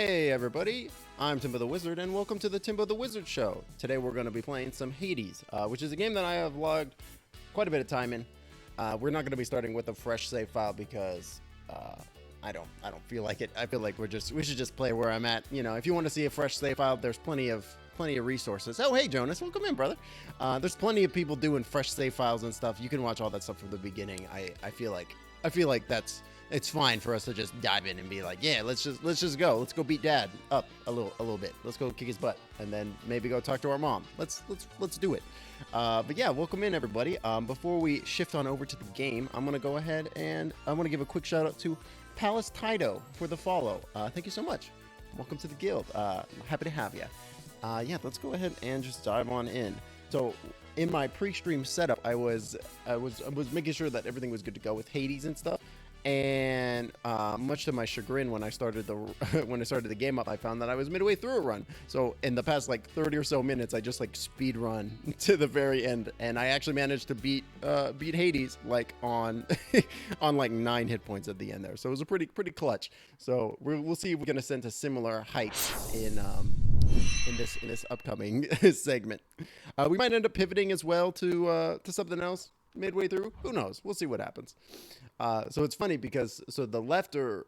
Hey everybody, I'm Timbo the Wizard and welcome to the Timbo the Wizard Show. Today we're going to be playing some Hades, which is a game that I have logged quite a bit of time in. We're not going to be starting with a fresh save file because I don't feel like it. I feel like we should just play where I'm at. You know, if you want to see a fresh save file, there's plenty of resources. Oh, hey Jonas, welcome in, brother. There's plenty of people doing fresh save files and stuff. You can watch all that stuff from the beginning. I feel like it's fine for us to just dive in and be like, yeah, let's just go. Let's go beat dad up a little bit. Let's go kick his butt and then maybe go talk to our mom. Let's do it. But yeah, welcome in everybody. Before we shift on over to the game, I'm gonna go ahead and I want to give a quick shout out to Palace Tido for the follow. Thank you so much. Welcome to the guild. Happy to have you. Yeah, let's go ahead and just dive on in. So in my pre-stream setup, I was making sure that everything was good to go with Hades and stuff. And much to my chagrin, when I started the game up, I found that I was midway through a run. So in the past like 30 or so minutes, I just like speed run to the very end, and I actually managed to beat Hades like on on like 9 hit points at the end there. So it was a pretty clutch. So we'll see if we can ascend to similar heights in this upcoming segment. We might end up pivoting as well to something else midway through. Who knows? We'll see what happens. So it's funny because the Lefter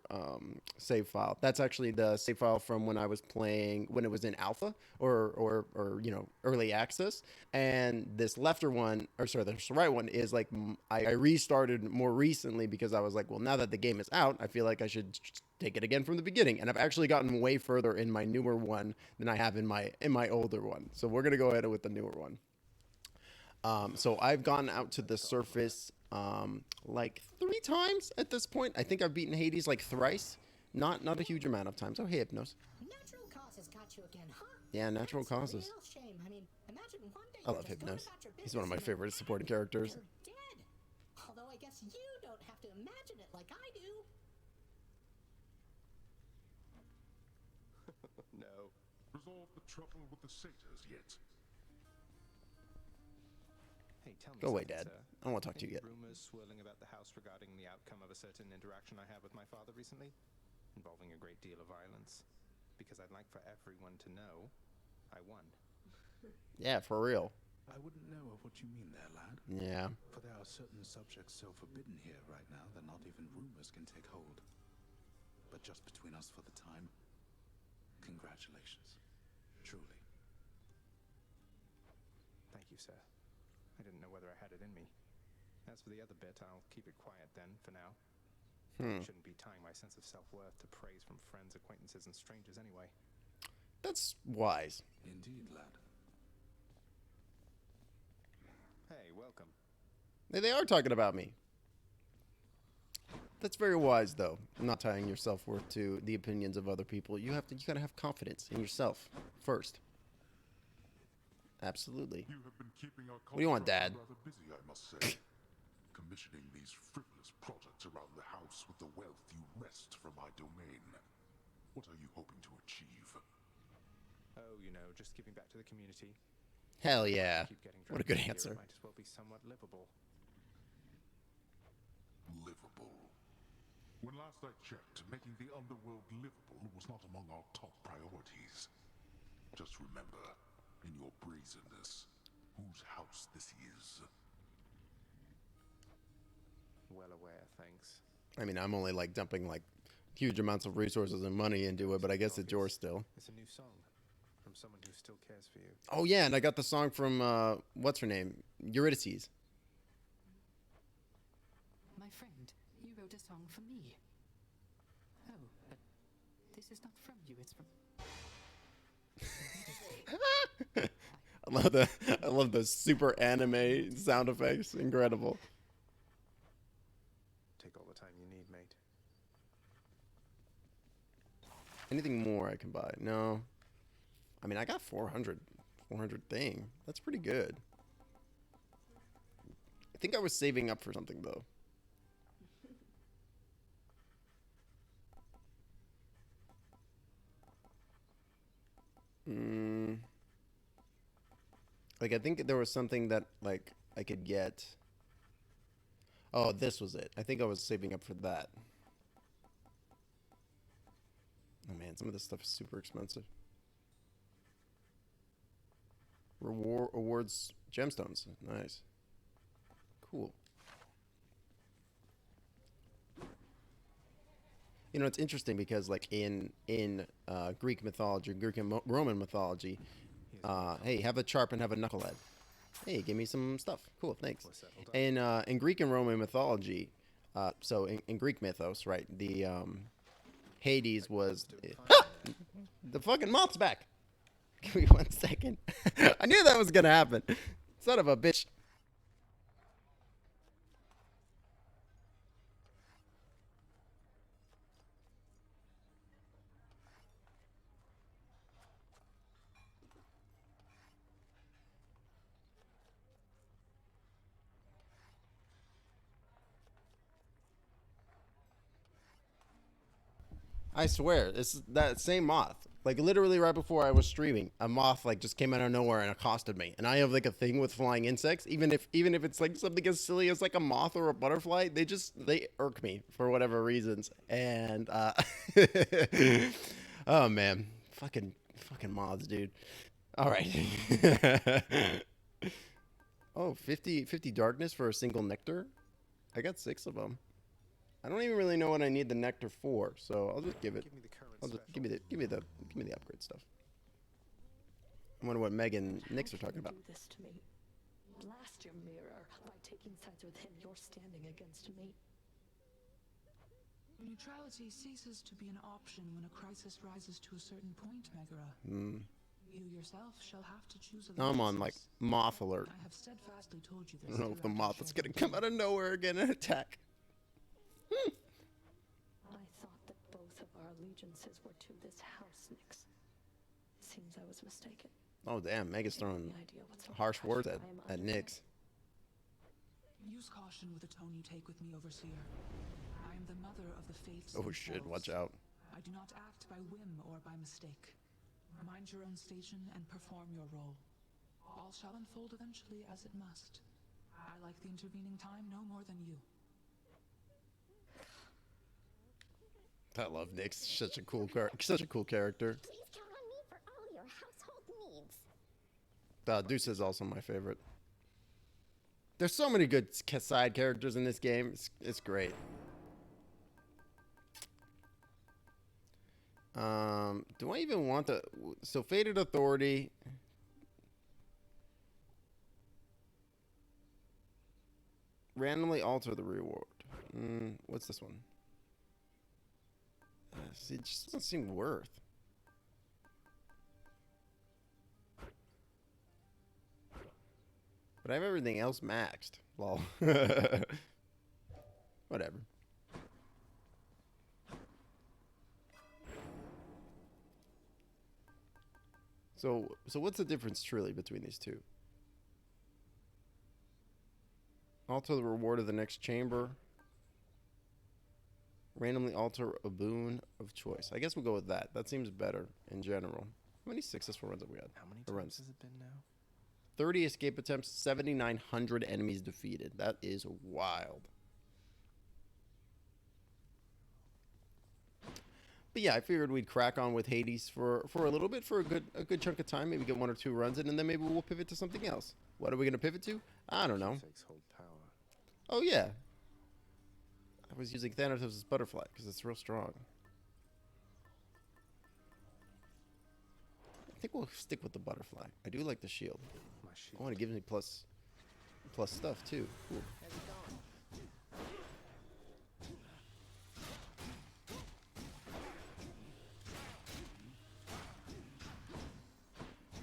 save file, that's actually the save file from when I was playing when it was in alpha or you know, early access. And this Lefter one, or sorry, this right one is like I restarted more recently because I was like, well, now that the game is out, I feel like I should take it again from the beginning. And I've actually gotten way further in my newer one than I have in my older one. So we're gonna go ahead with the newer one. So I've gone out to the surface like 3 times at this point. I think I've beaten Hades like thrice. Not a huge amount of times. Oh, hey, Hypnos. Natural causes got you again, huh? Yeah, natural causes. Real shame. I mean, imagine one day I you're love just going Hypnos. about your He's one of my business favorite supporting characters. you're dead. Although I guess you don't have to imagine it like I do. No. Resolved the trouble with the satyrs yet? Hey, tell me Go away, something, Dad. sir. I don't want to talk to you Any yet. rumors swirling about the house regarding the outcome of a certain interaction I had with my father recently, involving a great deal of violence? Because I'd like for everyone to know I won. Yeah, for real. I wouldn't know of what you mean there, lad. Yeah. For there are certain subjects so forbidden here right now that not even rumors can take hold. But just between us for the time, congratulations. Truly. Thank you, sir. I didn't know whether I had it in me. As for the other bit, I'll keep it quiet then, for now. I shouldn't be tying my sense of self-worth to praise from friends, acquaintances, and strangers anyway. That's wise. Indeed, lad. Hey, welcome. They are talking about me. That's very wise, though. Not tying your self-worth to the opinions of other people. You gotta have confidence in yourself first. Absolutely. You have been keeping our What do you want, Dad? rather busy, I must say. Commissioning these frivolous projects around the house with the wealth you wrest from my domain. What are you hoping to achieve? Oh, you know, just giving back to the community. Hell yeah. Keep getting What a dragged good in here, answer. It might as well be somewhat livable. Livable. When last I checked, making the underworld livable was not among our top priorities. Just remember, in your brazenness, whose house this is. Well aware, thanks. I mean, I'm only like dumping like huge amounts of resources and money into it, but I guess it's yours still. It's a new song from someone who still cares for you. Oh yeah, and I got the song from what's her name? Eurydice. My friend, you wrote a song for me. Oh, but this is not from you, it's from... I love the super anime sound effects. Incredible. Take all the time you need, mate. Anything more I can buy? No. I mean, I got 400 thing. That's pretty good. I think I was saving up for something though. Like I think there was something that like I could get. Oh, this was it. I think I was saving up for that. Oh man, Man, some of this stuff is super expensive. Reward awards gemstones. Nice. Cool. You know, it's interesting because like in Greek mythology, Greek and Roman mythology, hey, have a sharp and have a knucklehead. Hey, give me some stuff. Cool, thanks. In Greek and Roman mythology, so in Greek mythos, right, the Hades was the fucking moth's back. Give me 1 second. I knew that was gonna happen. Son of a bitch. I swear, it's that same moth. Like literally right before I was streaming, a moth like just came out of nowhere and accosted me. And I have like a thing with flying insects. Even if it's like something as silly as like a moth or a butterfly, they irk me for whatever reasons. And oh man, fucking moths, dude. All right. Oh, 50 darkness for a single nectar. I got 6 of them. I don't even really know what I need the nectar for, so I'll just give it. Give me the current I'll just special. give me the upgrade stuff. I wonder what Meg and Nyx are talking about. Do this to me. Blast your mirror. By taking sides with him, you're standing against me. Neutrality ceases to be an option when a crisis rises to a certain point, Megara. You yourself shall have to choose Now I'm on like allegiances. moth alert. I have steadfastly told you I this. don't know if the throughout moth our is gonna shared come out of nowhere again and attack. I thought that both of our allegiances were to this house, Nyx. Seems I was mistaken. Oh damn, Meg is throwing Any idea what sort of harsh words pressure at I am under? Nyx. Use caution with the tone you take with me, Overseer. I am the mother of the faiths. Oh shit, watch out. I do not act by whim or by mistake. Mind your own station and perform your role. All shall unfold eventually as it must. I like the intervening time no more than you. I love Nyx. Such a cool character. Please count on me for all your household needs. Deuce is also my favorite. There's so many good side characters in this game. It's great. Do I even want the... So, Fated Authority... Randomly alter the reward. What's this one? See, it just doesn't seem worth. But I have everything else maxed. Lol. Whatever. So what's the difference truly between these two? Alter the reward of the next chamber. Randomly alter a boon of choice. I guess we'll go with that. That seems better in general. How many successful runs have we had? How many Or times has it been now? 30 escape attempts, 7,900 enemies defeated. That is wild. But yeah, I figured we'd crack on with Hades for a little bit, for a good chunk of time. Maybe get 1 or 2 runs in, and then maybe we'll pivot to something else. What are we gonna pivot to? I don't know. Takes hold power. Oh yeah. I was using Thanatos' butterfly because it's real strong. I think we'll stick with the butterfly. I do like the shield. My shield. Oh, and it gives me plus stuff too. Cool.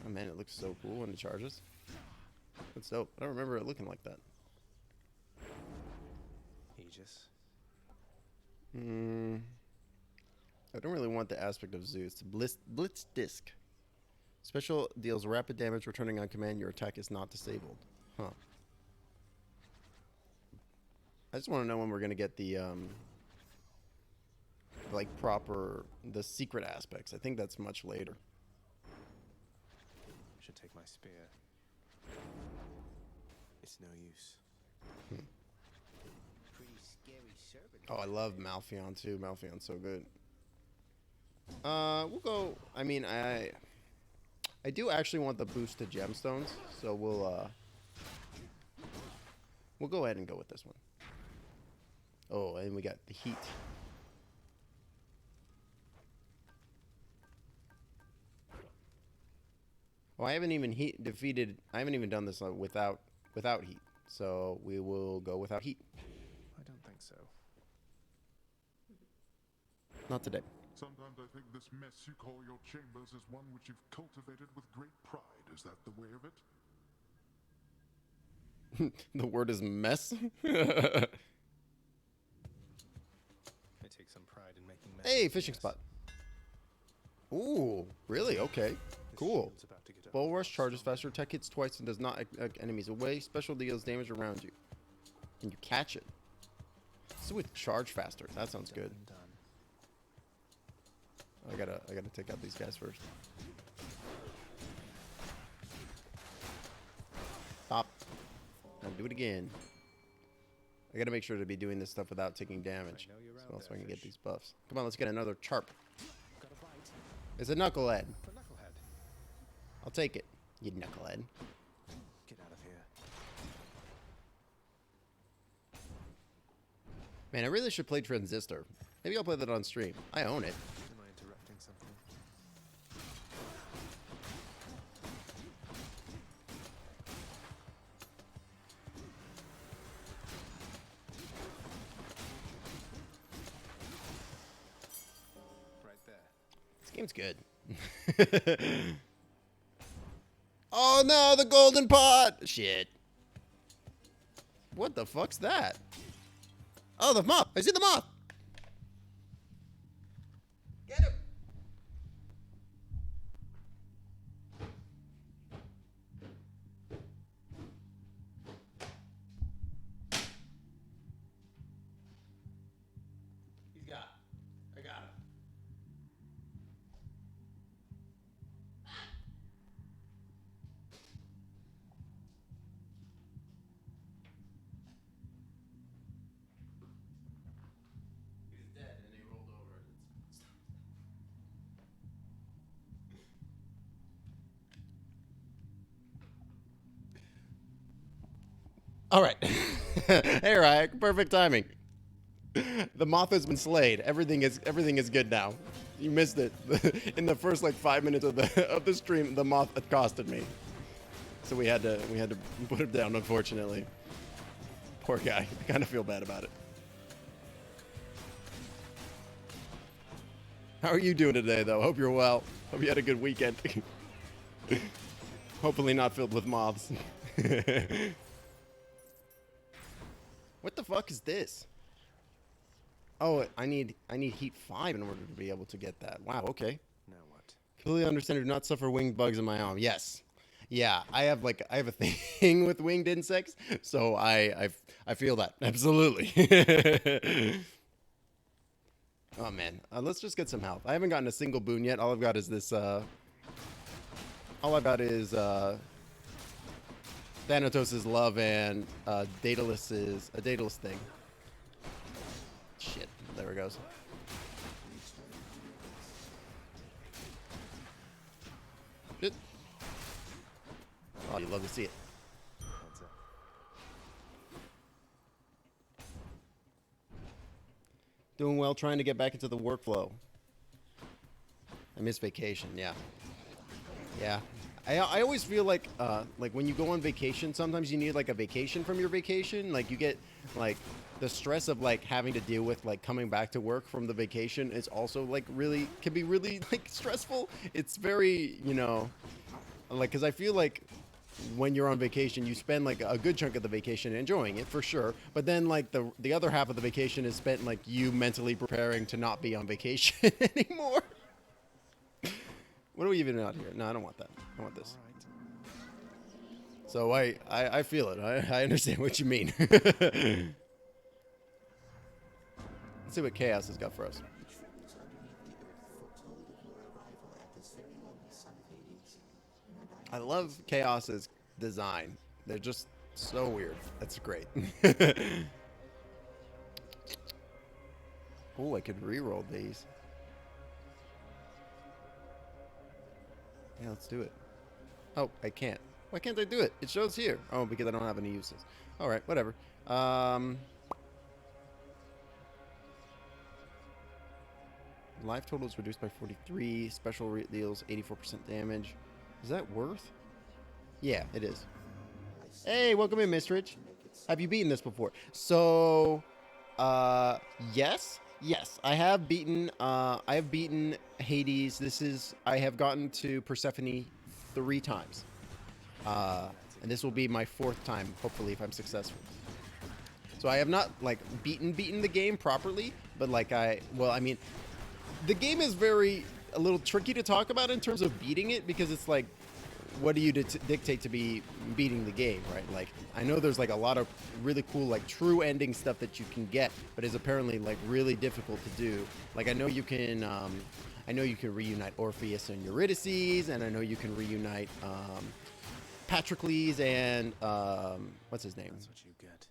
Oh man, it looks so cool when it charges. That's dope. I don't remember it looking like that. Aegis. I don't really want the aspect of Zeus. Blitz Disc. Special deals rapid damage returning on command. Your attack is not disabled. Huh. I just want to know when we're going to get the, like, the secret aspects. I think that's much later. I should take my spear. It's no use. Pretty scary servant. Oh, I love Malphion, too. Malphion's so good. We'll go. I mean, I do actually want the boost to gemstones, so we'll go ahead and go with this one. Oh, and we got the heat. Well, I haven't even I haven't even done this without heat, so we will go without heat. I don't think so. Not today. Sometimes I think this mess you call your chambers is one which you've cultivated with great pride. Is that the way of it? The word is mess. I take some pride in making mess. Hey, fishing spot. Ooh, really? Okay, cool. Bull rush charges faster, tech hits twice and does not enemies away. Special deals damage around you. And you catch it. So with charge faster. That sounds good. I gotta take out these guys first. Stop. Now do it again. I gotta make sure to be doing this stuff without taking damage, so else I can get these buffs. Come on, let's get another charp. It's a knucklehead. I'll take it, you knucklehead. Get out of here. Man, I really should play Transistor. Maybe I'll play that on stream. I own it. Am I interrupting something? Right there. This game's good. Oh no, the golden pot! Shit. What the fuck's that? Oh, the moth! I see the moth! Get him! He's got it. I got him. He's dead and he rolled over. All right. Hey, Ryak, perfect timing. The moth has been slayed. Everything is good now. You missed it. In the first like 5 minutes of the stream, the moth accosted me. So we had to put him down, unfortunately. Poor guy. I kind of feel bad about it. How are you doing today, though? Hope you're well. Hope you had a good weekend. Hopefully not filled with moths. What the fuck is this? Oh, I need heat 5 in order to be able to get that. Wow, okay. Now what? Completely understand. Do not suffer winged bugs in my arm. Yes. Yeah, I have a thing with winged insects, so I feel that. Absolutely. Oh man, let's just get some health. I haven't gotten a single boon yet. All I've got is this all I've got is Thanatos' love and Daedalus thing. Shit, there it goes. Shit. Oh, you love to see it. Heads up. Doing well, trying to get back into the workflow. I miss vacation, yeah. Yeah. I always feel like when you go on vacation, sometimes you need like a vacation from your vacation. Like you get like the stress of like having to deal with like coming back to work from the vacation is also like can be really like stressful. It's very, you know, like, cause I feel like when you're on vacation, you spend like a good chunk of the vacation enjoying it for sure. But then like the other half of the vacation is spent like you mentally preparing to not be on vacation anymore. What are we even out here? No, I don't want that. I want this. So I feel it. I understand what you mean. Let's see what Chaos has got for us. I love Chaos's design. They're just so weird. That's great. Oh, I could re-roll these. Yeah, let's do it. Oh, I can't. Why can't I do it? It shows here. Oh, because I don't have any uses. All right, whatever. Life total is reduced by 43. Special deals 84% damage. Is that worth? Yeah, it is. Hey, welcome in, Mistrich. Have you beaten this before? So, yes. Yes, I have beaten Hades. I have gotten to Persephone 3 times. And this will be my 4th time, hopefully, if I'm successful. So I have not, like, beaten the game properly, but, like, I mean, the game is a little tricky to talk about in terms of beating it, because it's like, what do you dictate to be beating the game, right? Like, I know there's, like, a lot of really cool, like, true ending stuff that you can get, but is apparently, like, really difficult to do. Like, I know you can reunite Orpheus and Eurydice, and I know you can reunite, Patroclus and, what's his name? That's what you get.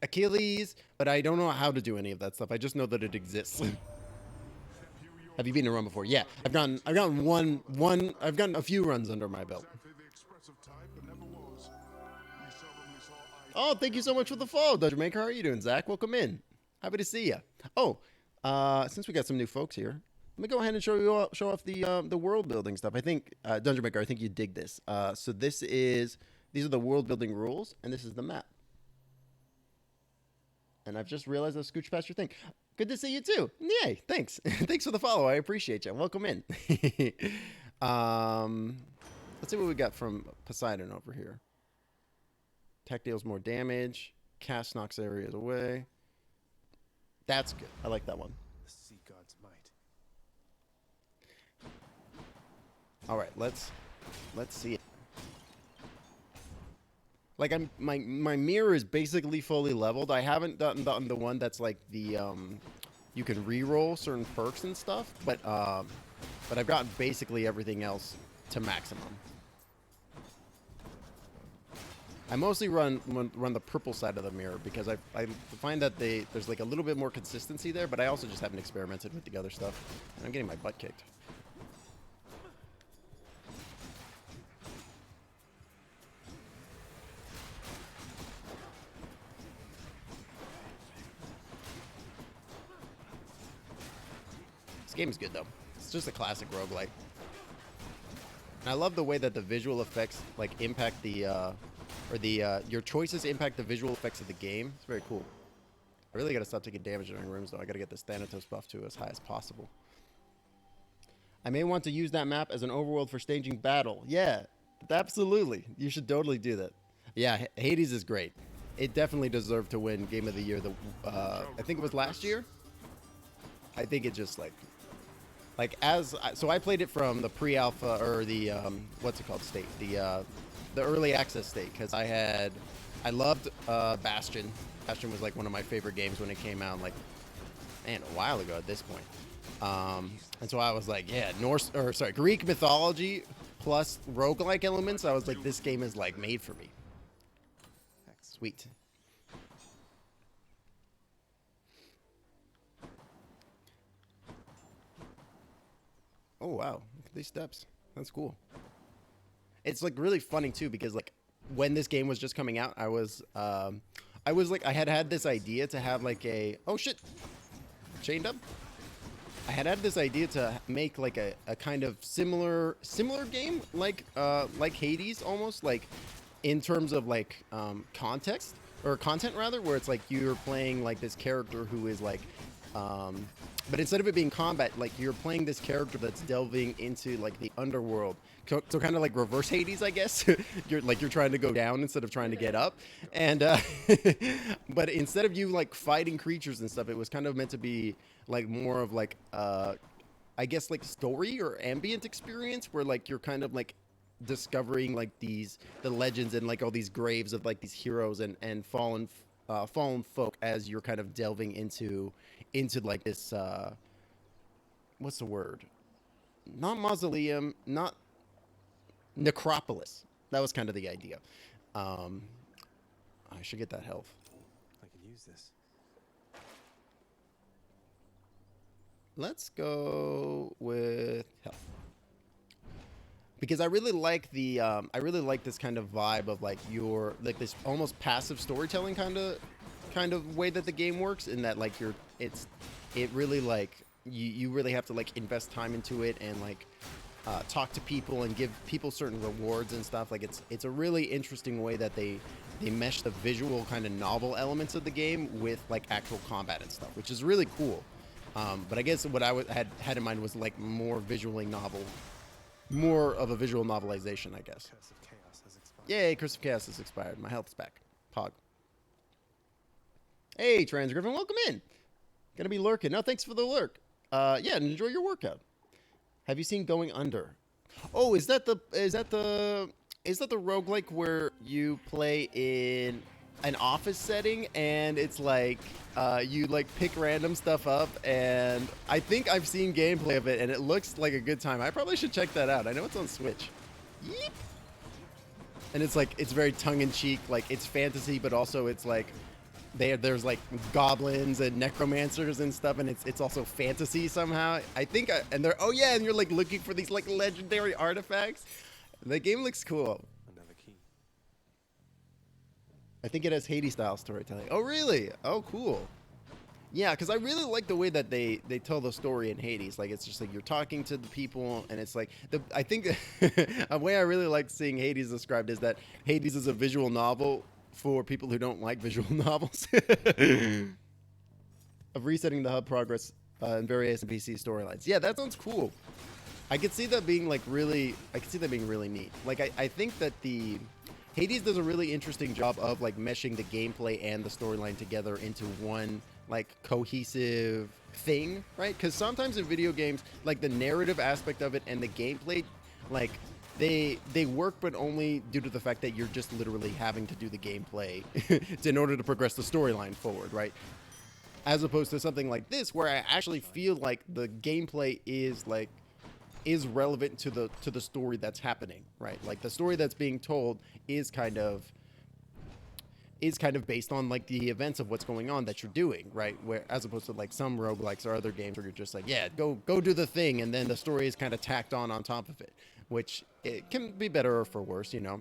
Achilles, but I don't know how to do any of that stuff. I just know that it exists. Have you been a run before? Yeah, I've gotten a few runs under my belt. Oh, thank you so much for the follow, Dungeon Maker. How are you doing, Zach? Welcome in. Happy to see you. Oh, since we got some new folks here, let me go ahead and show off the world building stuff. I think Dungeon Maker, I think you dig this. So these are the world building rules, and this is the map. And I've just realized I've scooched past your thing. Good to see you too. Yay, thanks. Thanks for the follow. I appreciate you. Welcome in. Let's see what we got from Poseidon over here. Tech deals more damage. Cast knocks areas away. That's good. I like that one. The sea god's might. All right, let's see it. Like, my mirror is basically fully leveled. I haven't done the one that's like the you can re-roll certain perks and stuff, but I've gotten basically everything else to maximum. I mostly run the purple side of the mirror because I find that there's like a little bit more consistency there, but I also just haven't experimented with the other stuff. And I'm getting my butt kicked. This game is good though. It's just a classic roguelike. And I love the way that the visual effects like impact your choices impact the visual effects of the game. It's very cool. I really gotta stop taking damage during rooms though. I gotta get this Thanatos buff to as high as possible. I may want to use that map as an overworld for staging battle. Yeah, absolutely. You should totally do that. Yeah, Hades is great. It definitely deserved to win Game of the Year. I think it was last year. I think it just so I played it from the pre-alpha or the what's it called state, the early access state, because I loved Bastion. Bastion was like one of my favorite games when it came out, like, man, a while ago at this point. And so I was like, yeah, Greek mythology plus roguelike elements. I was like, this game is like made for me. Sweet. Oh wow, look at these steps. That's cool. It's like really funny too, because like when this game was just coming out, I was like, I had this idea to have like oh shit, chained up. I had this idea to make like a kind of similar game, like Hades, almost like in terms of like context or content rather, where it's like you're playing like this character who is like but instead of it being combat, like you're playing this character that's delving into like the underworld. So kind of like reverse Hades, I guess. You're trying to go down instead of trying to get up. And but instead of you like fighting creatures and stuff, it was kind of meant to be like more of like I guess like story or ambient experience where like you're kind of like discovering like the legends and like all these graves of like these heroes and fallen folk as you're kind of delving into like this what's the word? Not mausoleum, not necropolis. That was kind of the idea. I should get that health. I could use this. Let's go with health. because I really like the I really like this kind of vibe of like your like this almost passive storytelling kind of way that the game works, in that like it really like you really have to like invest time into it and like talk to people and give people certain rewards and stuff. Like it's a really interesting way that they mesh the visual kind of novel elements of the game with like actual combat and stuff, which is really cool. But I guess what I had in mind was like more visually novel, more of a visual novelization, I guess. Curse of Chaos has expired. Yay, Curse of Chaos has expired. My health's back. Pog. Hey, Trans Griffin, welcome in. Gonna be lurking. No, thanks for the lurk. Yeah, and enjoy your workout. Have you seen Going Under? Oh, is that the roguelike where you play in an office setting and it's like you like pick random stuff up, and I think I've seen gameplay of it and it looks like a good time. I probably should check that out. I know it's on Switch. Yeep. And it's like it's very tongue-in-cheek, like it's fantasy, but also it's like there's like goblins and necromancers and stuff, and it's also fantasy somehow. I think and you're like looking for these like legendary artifacts. The game looks cool. Another key. I think it has Hades style storytelling. Oh really? Oh cool. Yeah, because I really like the way that they tell the story in Hades. Like it's just like you're talking to the people, and it's like I think a way I really like seeing Hades described is that Hades is a visual novel for people who don't like visual novels. Of resetting the hub progress and various NPC storylines. Yeah, that sounds cool. I could see that being really neat. Like I think that the Hades does a really interesting job of like meshing the gameplay and the storyline together into one like cohesive thing, right? Because sometimes in video games, like the narrative aspect of it and the gameplay, like they work, but only due to the fact that you're just literally having to do the gameplay in order to progress the storyline forward, right? As opposed to something like this, where I actually feel like the gameplay is relevant to the story that's happening, right? Like the story that's being told is kind of based on like the events of what's going on that you're doing, right? Where as opposed to like some roguelikes or other games where you're just like, yeah, go do the thing, and then the story is kind of tacked on top of it, which it can be better or for worse, you know.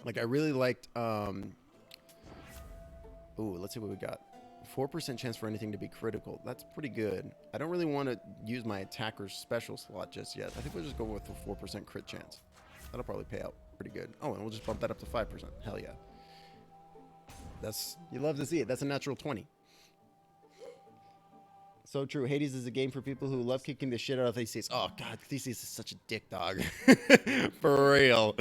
Like I really liked let's see what we got. 4% chance for anything to be critical. That's pretty good. I don't really want to use my attacker's special slot just yet. I think we'll just go with the 4% crit chance. That'll probably pay out pretty good. Oh, and we'll just bump that up to 5%. Hell yeah. You love to see it. That's a natural 20. So true. Hades is a game for people who love kicking the shit out of Theseus. Oh god, Theseus is such a dick dog. For real.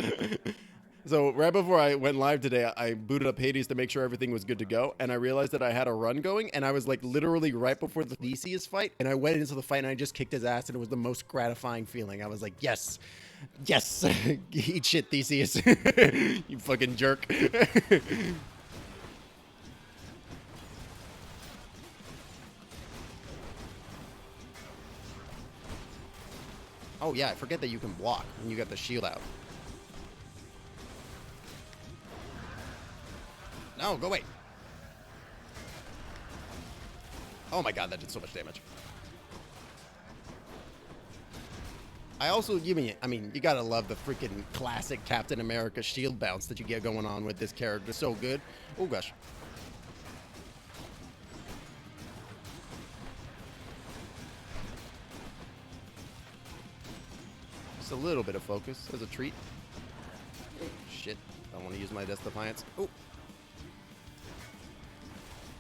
So right before I went live today, I booted up Hades to make sure everything was good to go, and I realized that I had a run going, and I was like literally right before the Theseus fight, and I went into the fight and I just kicked his ass, and it was the most gratifying feeling. I was like, yes, eat shit, Theseus. You fucking jerk. Oh yeah, I forget that you can block when you got the shield out. No, go away. Oh my god, that did so much damage. I also, you gotta love the freaking classic Captain America shield bounce that you get going on with this character. So good. Oh gosh. Just a little bit of focus as a treat. Shit, I want to use my Death Defiance. Oh.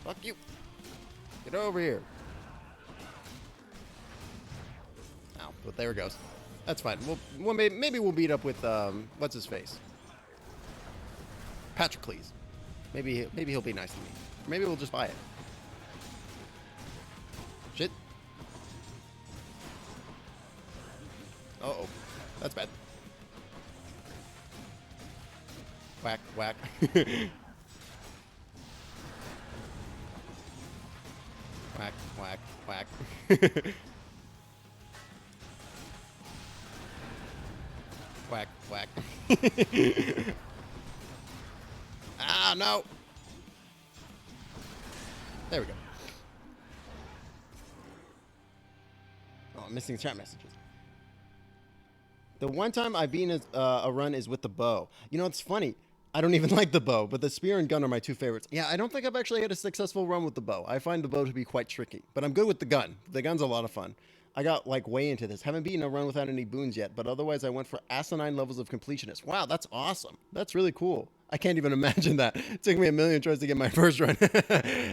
Fuck you. Get over here. Ow, but there it goes. That's fine. Maybe we'll beat up with, what's his face? Patrocles. Maybe he'll be nice to me. Or maybe we'll just buy it. Shit. Uh-oh. That's bad. Whack, whack. Whack, whack, whack. Whack, whack. Ah, no. There we go. Oh, I'm missing chat messages. The one time I've been a run is with the bow. You know, it's funny. I don't even like the bow, but the spear and gun are my two favorites. Yeah, I don't think I've actually had a successful run with the bow. I find the bow to be quite tricky, but I'm good with the gun. The gun's a lot of fun. I got like way into this. Haven't beaten a run without any boons yet, but otherwise I went for asinine levels of completionist. Wow, that's awesome. That's really cool. I can't even imagine that. It took me a million tries to get my first run.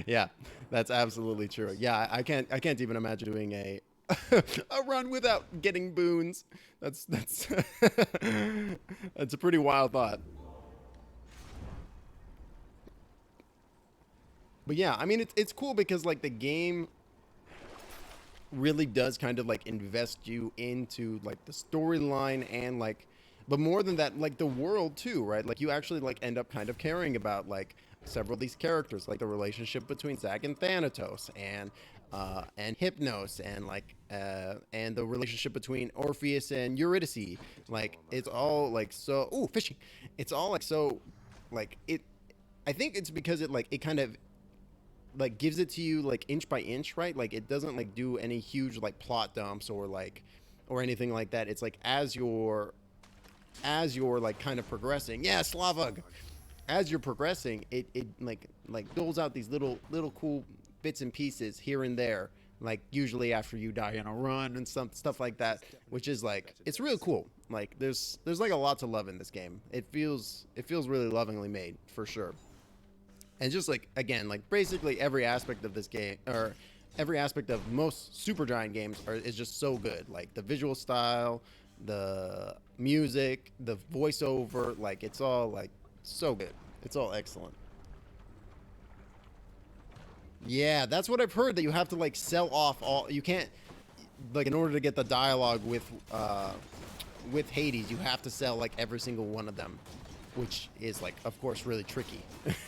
Yeah, that's absolutely true. Yeah, I can't even imagine doing a a run without getting boons. That's that's a pretty wild thought. But yeah, I mean it's cool because like the game really does kind of like invest you into like the storyline and like, but more than that, like the world too, right? Like you actually like end up kind of caring about like several of these characters, like the relationship between Zack and Thanatos and Hypnos and the relationship between Orpheus and Eurydice. Like it's all like so, ooh, fishing. It's all like so like it, I think it's because it like it kind of like gives it to you like inch by inch, right? Like it doesn't like do any huge like plot dumps or like or anything like that. It's like as you're like kind of progressing. Yeah, Slavug. As you're progressing, it like doles out these little cool bits and pieces here and there. Like usually after you die on a run and some stuff like that, which is like it's real cool. Like there's like a lot to love in this game. It feels really lovingly made for sure. And just like again, like basically every aspect of this game or every aspect of most Supergiant games is just so good. Like the visual style, the music, the voiceover, like it's all like so good. It's all excellent. Yeah, that's what I've heard, that you have to like sell off all, you can't, like in order to get the dialogue with Hades, you have to sell like every single one of them, which is like of course really tricky. Oh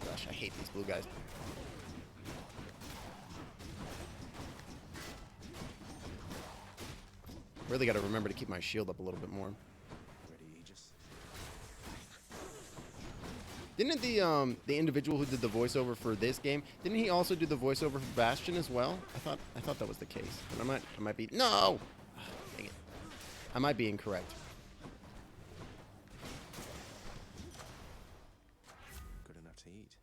gosh, I hate these blue guys. Really got to remember to keep my shield up a little bit more. Ready, Aegis? Didn't the individual who did the voiceover for this game, didn't he also do the voiceover for Bastion as well? I thought that was the case, but I might be, no. Dang it. I might be incorrect. Good enough to eat.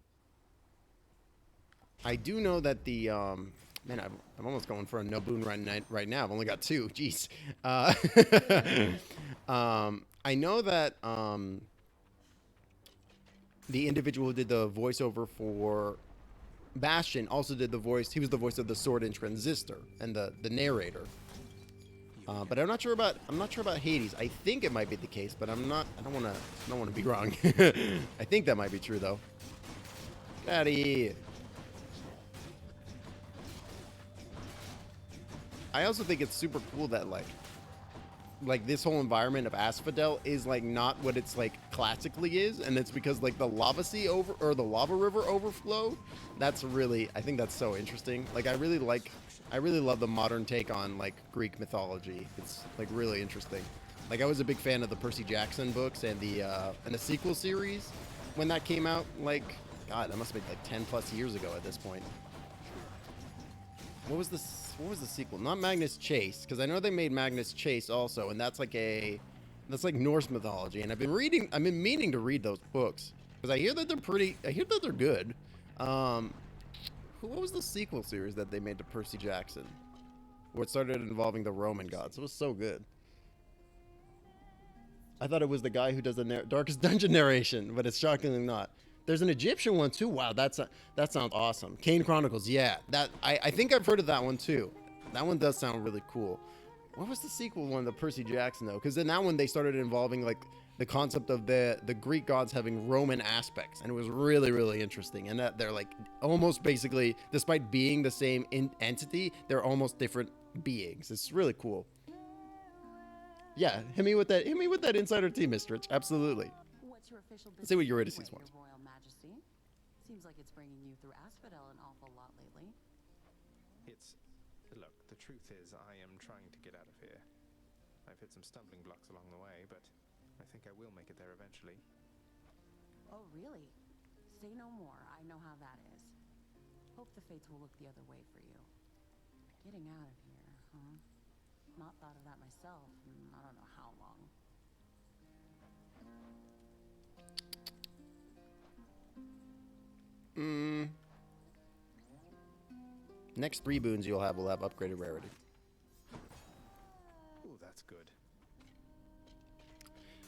I do know that the man, I'm almost going for a no boon right now. I've only got two. Jeez. I know that the individual who did the voiceover for Bastion also did the voice. He was the voice of the Sword and Transistor and the narrator. But I'm not sure about Hades. I think it might be the case, but I'm not. I don't want to be wrong. I think that might be true though. Daddy. I also think it's super cool that like this whole environment of Asphodel is like not what it's like classically is, and it's because like the lava sea over or the lava river overflow. That's really, I think that's so interesting. Like I really love the modern take on like Greek mythology. It's like really interesting. Like I was a big fan of the Percy Jackson books and the sequel series when that came out. Like God, that must have been like 10 plus years ago at this point. What was the sequel? Not Magnus Chase, because I know they made Magnus Chase also, and that's like Norse mythology. And I've been meaning to read those books because I hear that they're good. What was the sequel series that they made to Percy Jackson, where it started involving the Roman gods? It was so good. I thought it was the guy who does the Darkest Dungeon narration, but it's shockingly not. There's an Egyptian one too. Wow, that sounds awesome. Kane Chronicles, yeah. That I think I've heard of that one too. That one does sound really cool. What was the sequel one, the Percy Jackson though? Because in that one they started involving like the concept of the Greek gods having Roman aspects, and it was really really interesting. And that they're like almost basically, despite being the same entity, they're almost different beings. It's really cool. Yeah, hit me with that insider tea, Mistrich. Absolutely. What's your official Let's see what business Eurydice anyway, wants. Your Royal Majesty? Seems like it's bringing you through Asphodel an awful lot lately. Look, the truth is I am trying to get out of here. I've hit some stumbling blocks along the way, but I think I will make it there eventually. Oh, really? Say no more. I know how that is. Hope the fates will look the other way for you. Getting out of here, huh? not thought of that myself in I don't know how long. Next 3 boons you'll have will have upgraded rarity. Ooh, that's good.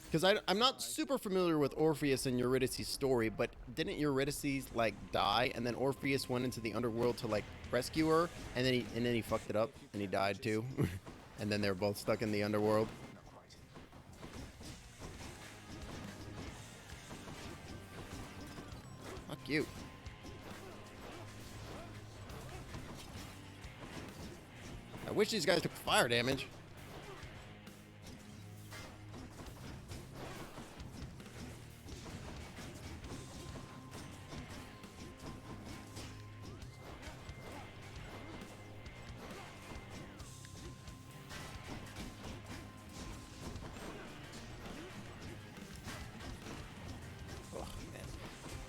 Because I'm not super familiar with Orpheus and Eurydice's story, but didn't Eurydice like die, and then Orpheus went into the underworld to like rescue her, and then he fucked it up and he died too, and then they're both stuck in the underworld. Not quite. Fuck you. I wish these guys took fire damage.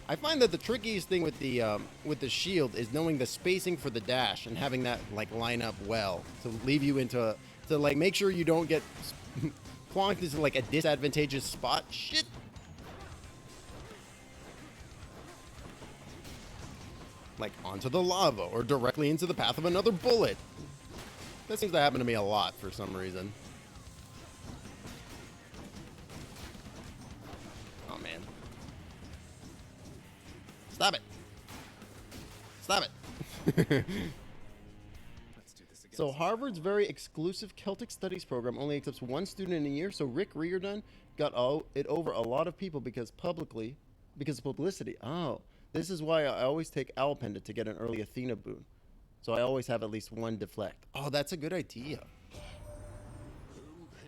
I find that the trickiest thing with the shield is knowing the spacing for the dash and having that like line up well to leave you into to like make sure you don't get plonked into like a disadvantageous spot. Shit. Like onto the lava or directly into the path of another bullet. That seems to happen to me a lot for some reason. Oh man. Stop it. Stop it. Let's do this again. So Harvard's very exclusive Celtic Studies program only accepts 1 student a year, so Rick Riordan got it over a lot of people because of publicity. Oh, this is why I always take Owl Pendant to get an early Athena boon. So I always have at least 1 deflect. Oh, that's a good idea.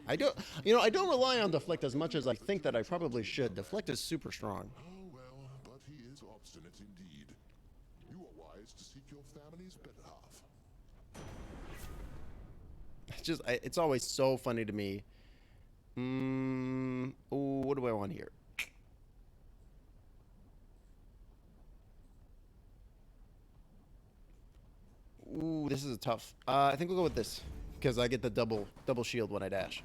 I don't rely on deflect as much as I think that I probably should. Deflect is super strong. Oh well, but he is obstinate indeed. You are wise to seek your family's better half. It's always so funny to me. Ooh, what do I want here? Ooh, this is a tough. I think we'll go with this because I get the double shield when I dash,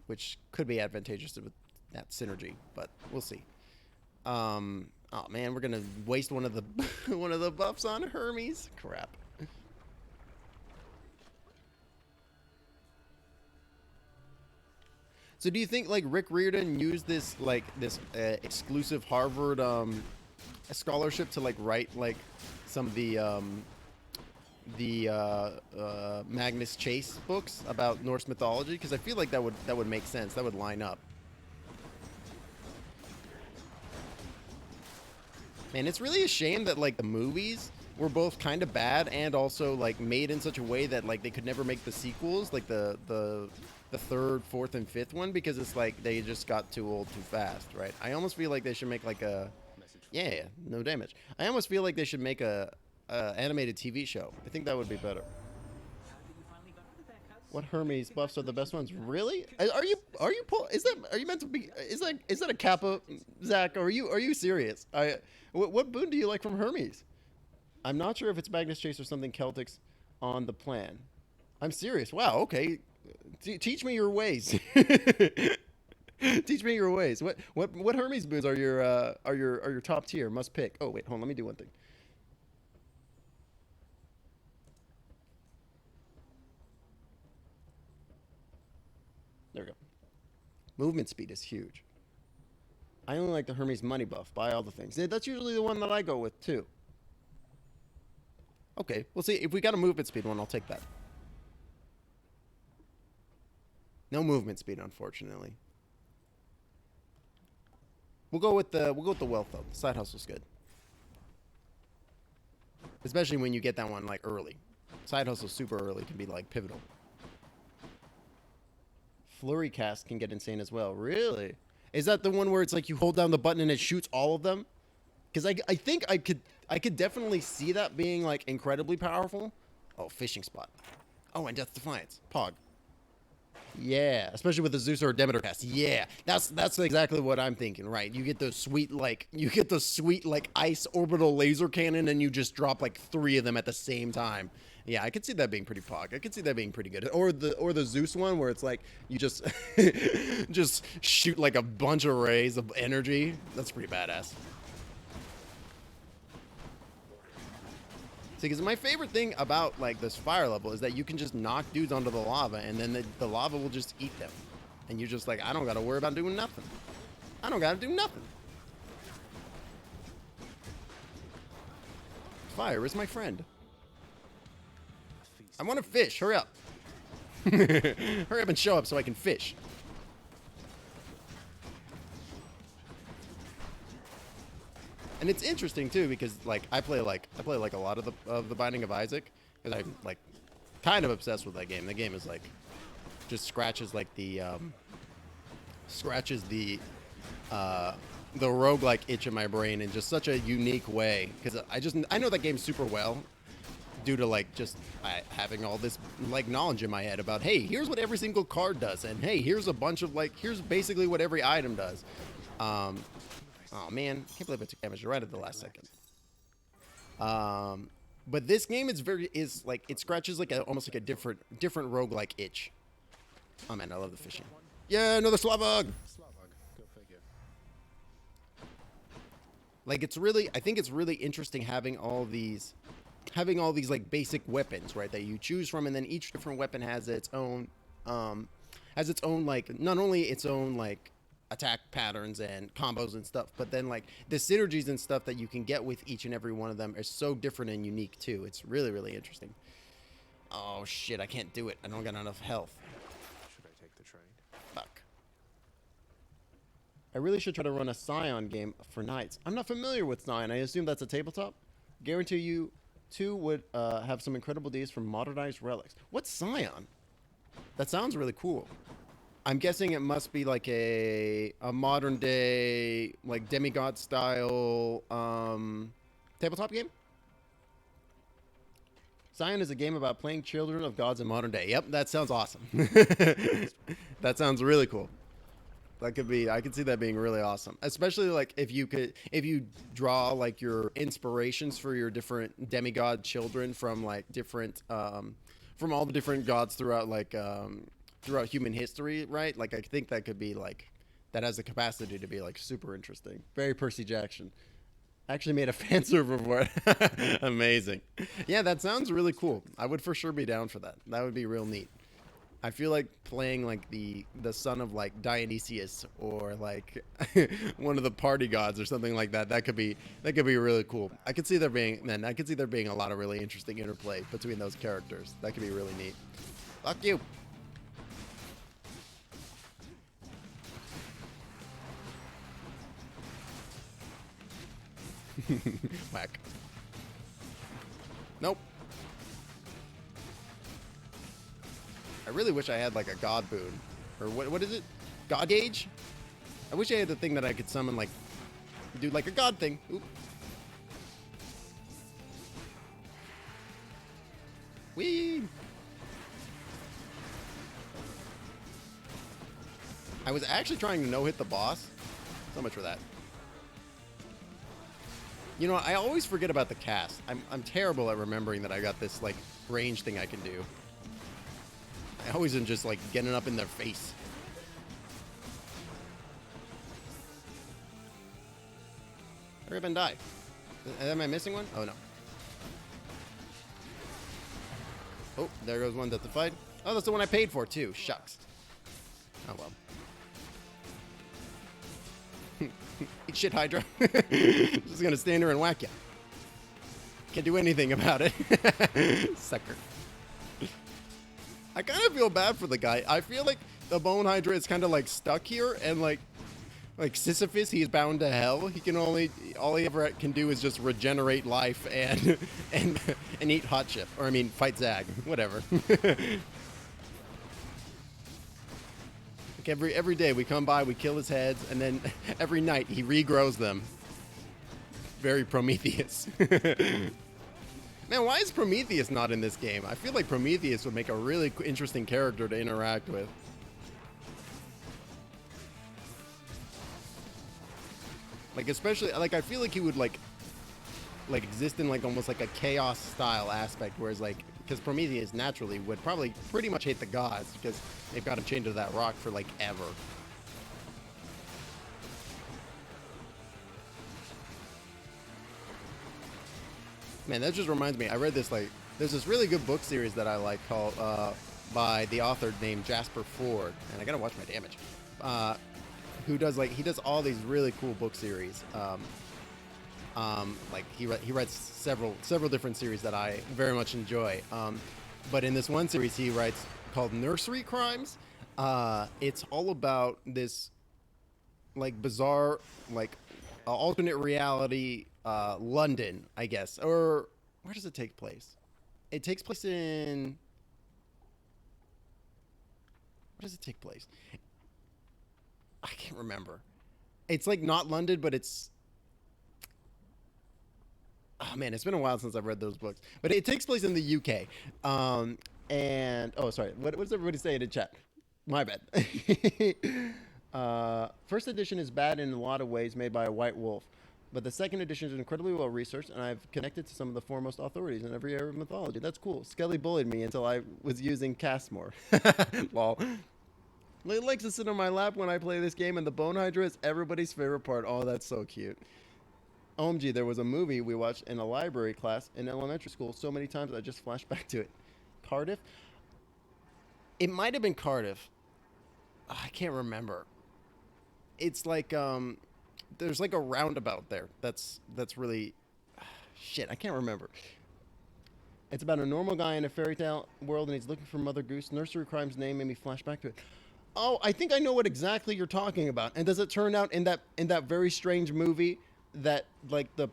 which could be advantageous with that synergy, but we'll see. Oh man, we're gonna waste one of the one of the buffs on Hermes. Crap. So do you think like Rick Riordan used this exclusive Harvard scholarship to like write like some of the Magnus Chase books about Norse mythology? Because I feel like that would make sense. That would line up. Man, it's really a shame that like the movies were both kind of bad and also like made in such a way that like they could never make the sequels, like the 3rd, 4th, and 5th one, because it's like they just got too old too fast, right? I almost feel like they should make like a no damage. I almost feel like they should make a animated TV show. I think that would be better. What Hermes buffs are the best ones? Really? Are you meant to be? Is that a kappa, Zach? Or are you serious? What boon do you like from Hermes? I'm not sure if it's Magnus Chase or something Celtics on the plan. I'm serious. Wow. Okay. Teach me your ways. Teach me your ways. What Hermes boons are your top tier? Must pick. Oh wait, hold on. Let me do one thing. There we go. Movement speed is huge. I only like the Hermes money buff. Buy all the things. That's usually the one that I go with too. Okay, we'll see. If we got a movement speed one, I'll take that. No movement speed, unfortunately. We'll go with the wealth though. The side hustle's good. Especially when you get that one like early. Side hustle super early can be like pivotal. Flurry cast can get insane as well. Really? Is that the one where it's like you hold down the button and it shoots all of them? Because I think I could definitely see that being like incredibly powerful. Oh, fishing spot. Oh, and Death Defiance. Pog. Yeah, especially with the Zeus or Demeter cast. Yeah, that's exactly what I'm thinking. Right, you get those sweet ice orbital laser cannon, and you just drop like 3 of them at the same time. Yeah, I could see that being pretty pog. I could see that being pretty good. Or the Zeus one where it's like you just just shoot like a bunch of rays of energy. That's pretty badass. See, because my favorite thing about like this fire level is that you can just knock dudes onto the lava and then the lava will just eat them. And you're just like, I don't got to worry about doing nothing. I don't got to do nothing. Fire is my friend. I want to fish. Hurry up. Hurry up and show up so I can fish. And it's interesting too because like I play like a lot of the Binding of Isaac because I'm like kind of obsessed with that game. The game is like just scratches like the roguelike itch in my brain in just such a unique way because I know that game super well due to like just having all this like knowledge in my head about, hey, here's what every single card does, and hey, here's a bunch of like, here's basically what every item does. Oh man, I can't believe I took damage right at the last second. But this game is like it scratches like almost like a different roguelike itch. Oh man, I love the fishing. Yeah, another Slavog. Go figure. Like I think it's really interesting having all these like basic weapons, right, that you choose from, and then each different weapon has its own like not only its own like attack patterns and combos and stuff, but then like the synergies and stuff that you can get with each and every one of them are so different and unique too. It's really, really interesting. Oh shit, I can't do it. I don't got enough health. Should I take the trade? Fuck. I really should try to run a Scion game for Knights. I'm not familiar with Scion. I assume that's a tabletop. Guarantee you two would have some incredible days from modernized relics. What's Scion? That sounds really cool. I'm guessing it must be like a modern day, like demigod style tabletop game. Scion is a game about playing children of gods in modern day. Yep, that sounds awesome. That sounds really cool. That could be, I could see that being really awesome. Especially like if you draw like your inspirations for your different demigod children from like different, from all the different gods throughout like, throughout human history, right? Like I think that could be like, that has the capacity to be like super interesting. Very Percy Jackson. I actually made a fan server for it. Amazing. Yeah, that sounds really cool. I would for sure be down for that. That would be real neat. I feel like playing like the son of like Dionysius or like one of the party gods or something like that. That could be really cool. I could see there being a lot of really interesting interplay between those characters. That could be really neat. Fuck you. Whack. Nope. I really wish I had like a god boon. Or what is it? God gauge? I wish I had the thing that I could summon like, do like a god thing. Oop. Whee! I was actually trying to no-hit the boss. So much for that. You know, I always forget about the cast. I'm terrible at remembering that I got this like range thing I can do. I always am just like getting up in their face. Hurry up and die. Am I missing one? Oh no. Oh, there goes one that's the fight. Oh, that's the one I paid for too. Shucks. Oh well. Eat shit, Hydra. Just gonna stand here and whack you. Can't do anything about it. Sucker. I kind of feel bad for the guy. I feel like the Bone Hydra is kind of like stuck here, and like Sisyphus, he's bound to hell. He can all he ever can do is just regenerate life and and eat hot chip, or I mean, fight Zag, whatever. Like every day we come by, we kill his heads, and then every night he regrows them. Very Prometheus. Man, why is Prometheus not in this game? I feel like Prometheus would make a really interesting character to interact with. Like, especially, like, I feel like he would, like exist in, like, almost like a chaos style aspect, whereas, like, because Prometheus naturally would probably pretty much hate the gods because they've got him chained to that rock for like ever. Man, that just reminds me. I read this there's this really good book series that I like called by the author named Jasper Ford, and I gotta watch my damage. Who does he does all these really cool book series. Like he writes several different series that I very much enjoy. But in this one series he writes called Nursery Crimes. It's all about this like bizarre alternate reality London, I guess. Or where does it take place? It takes place in... Where does it take place? I can't remember. It's like not London, but it's... Oh man, it's been a while since I've read those books. But it takes place in the UK. And... Oh, sorry. What does everybody say in the chat? My bad. First edition is bad in a lot of ways, made by a white wolf. But the second edition is incredibly well researched, and I've connected to some of the foremost authorities in every area of mythology. That's cool. Skelly bullied me until I was using Castmore. Lol. He likes to sit on my lap when I play this game, and the Bone Hydra is everybody's favorite part. Oh, that's so cute. OMG, there was a movie we watched in a library class in elementary school so many times I just flashed back to it. Cardiff? It might have been Cardiff. I can't remember. It's like, there's like a roundabout there. That's really... Shit, I can't remember. It's about a normal guy in a fairy tale world, and he's looking for Mother Goose. Nursery Crimes name made me flash back to it. Oh, I think I know what exactly you're talking about. And does it turn out in that very strange movie that like the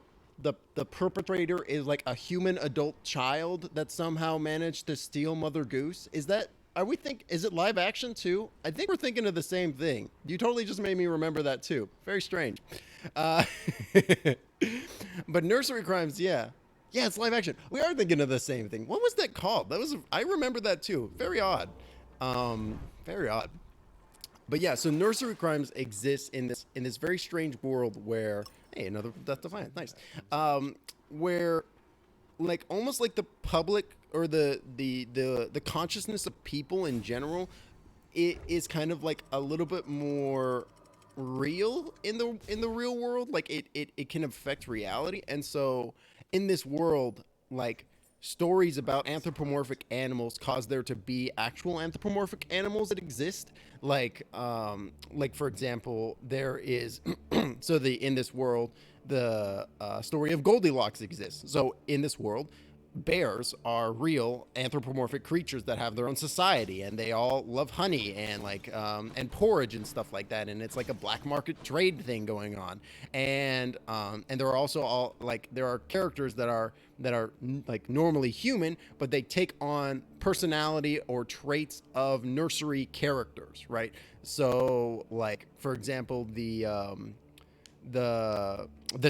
perpetrator is like a human adult child that somehow managed to steal Mother Goose? Is it live action too? I think we're thinking of the same thing. You totally just made me remember that too. Very strange. But Nursery Crimes, yeah. Yeah, it's live action. We are thinking of the same thing. What was that called? I remember that too. Very odd. Very odd. But yeah, so Nursery Crimes exists in this very strange world where, hey, another Death Defiant, nice. Where like almost like the public or the consciousness of people in general, it is kind of like a little bit more real in the real world. Like it can affect reality. And so in this world, like stories about anthropomorphic animals cause there to be actual anthropomorphic animals that exist. Like for example, there is in this world, the story of Goldilocks exists. So in this world, bears are real anthropomorphic creatures that have their own society, and they all love honey and and porridge and stuff like that, and it's like a black market trade thing going on. And there are also there are characters that are like normally human, but they take on personality or traits of nursery characters, right? So like for example, the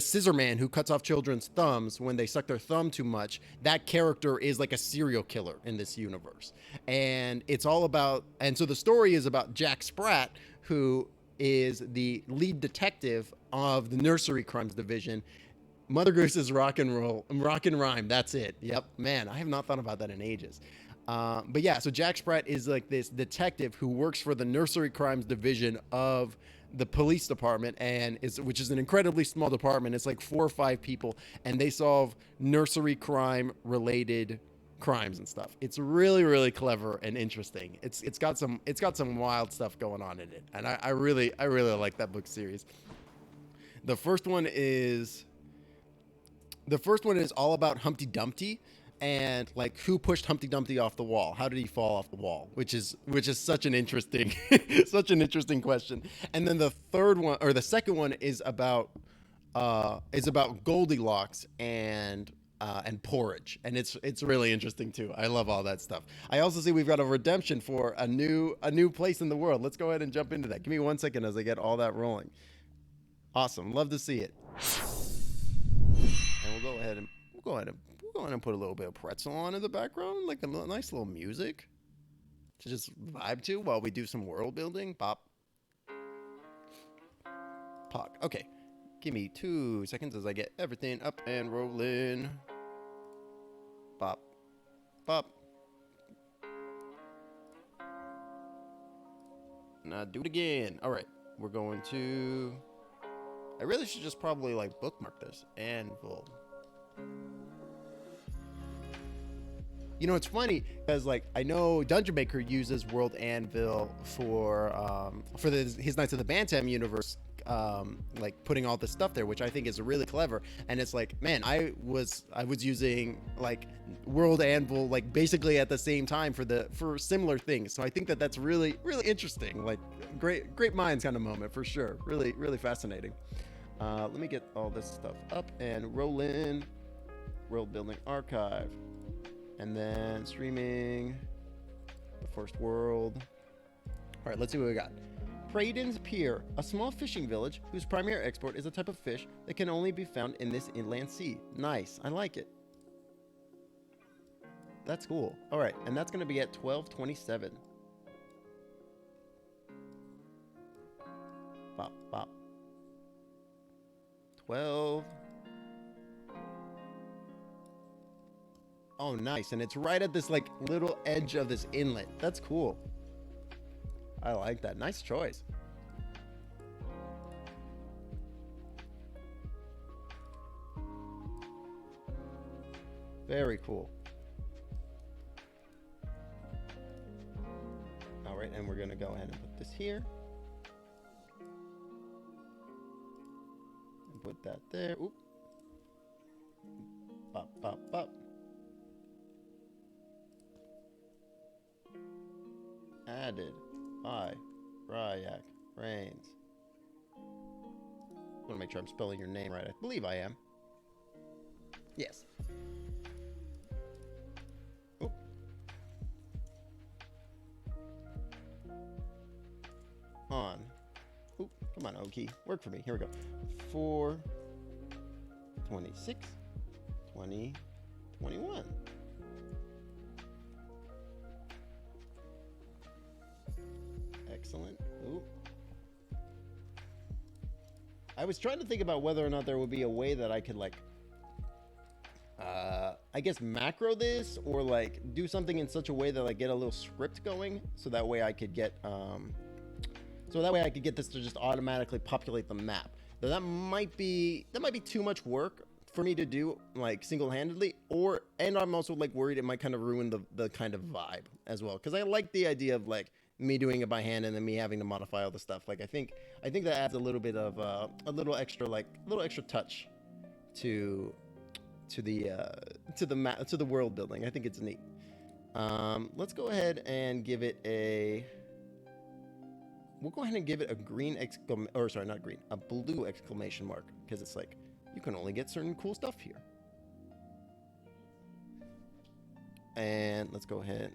scissor man who cuts off children's thumbs when they suck their thumb too much, that character is like a serial killer in this universe. And it's all about, and so the story is about Jack Sprat, who is the lead detective of the Nursery Crimes Division. Mother Goose's rock and rhyme. That's it. Yep. Man, I have not thought about that in ages. But yeah, so Jack Sprat is like this detective who works for the Nursery Crimes Division of the police department, which is an incredibly small department. It's like 4 or 5 people, and they solve nursery crime related crimes and stuff. It's really, really clever and interesting. It's got some wild stuff going on in it, and I really like that book series. The first one is all about Humpty Dumpty and like who pushed Humpty Dumpty off the wall. How did he fall off the wall? Which is such an interesting question. And then the second one is about Goldilocks and porridge, and it's really interesting too. I love all that stuff. I also see we've got a redemption for a new place in the world. Let's go ahead and jump into that. Give me 1 second as I get all that rolling. Awesome, love to see it. And we'll go ahead and put a little bit of pretzel on in the background, like a nice little music to just vibe to while we do some world building. Pop. Pog. Okay. Give me 2 seconds as I get everything up and rolling. Pop. Pop. Do it again. All right, we're going to. I really should just probably like bookmark this. Anvil. You know, it's funny because like I know Dungeon Maker uses World Anvil for his Knights of the Bantam universe, like putting all this stuff there, which I think is really clever. And it's like, man, I was using like World Anvil like basically at the same time for similar things. So I think that's really interesting. Like great minds kind of moment for sure. Really fascinating. Let me get all this stuff up and roll in. World building archive. And then streaming the first world. All right, let's see what we got. Praden's Pier, a small fishing village whose primary export is a type of fish that can only be found in this inland sea. Nice, I like it. That's cool. All right, and that's going to be at 12:27. Bop, bop. 12. Oh, nice. And it's right at this like little edge of this inlet. That's cool. I like that. Nice choice. Very cool. All right, and we're going to go ahead and put this here. And put that there. Oop. Bop, bop, bop. Added by Ryak Rains. I want to make sure I'm spelling your name right. I believe I am. Yes. Oh. On. Oop, come on, Oki. Work for me. Here we go. 4, 26, 20, 21. Excellent. Ooh. I was trying to think about whether or not there would be a way that I could like I guess macro this or like do something in such a way that I get a little script going so that way I could get this to just automatically populate the map. Though that might be too much work for me to do like single-handedly, and I'm also like worried it might kind of ruin the kind of vibe as well, because I like the idea of like me doing it by hand and then me having to modify all the stuff. Like I think that adds a little bit of a little extra touch to the world building. I think it's neat. Let's go ahead and give it a a blue exclamation mark, because it's like you can only get certain cool stuff here. And let's go ahead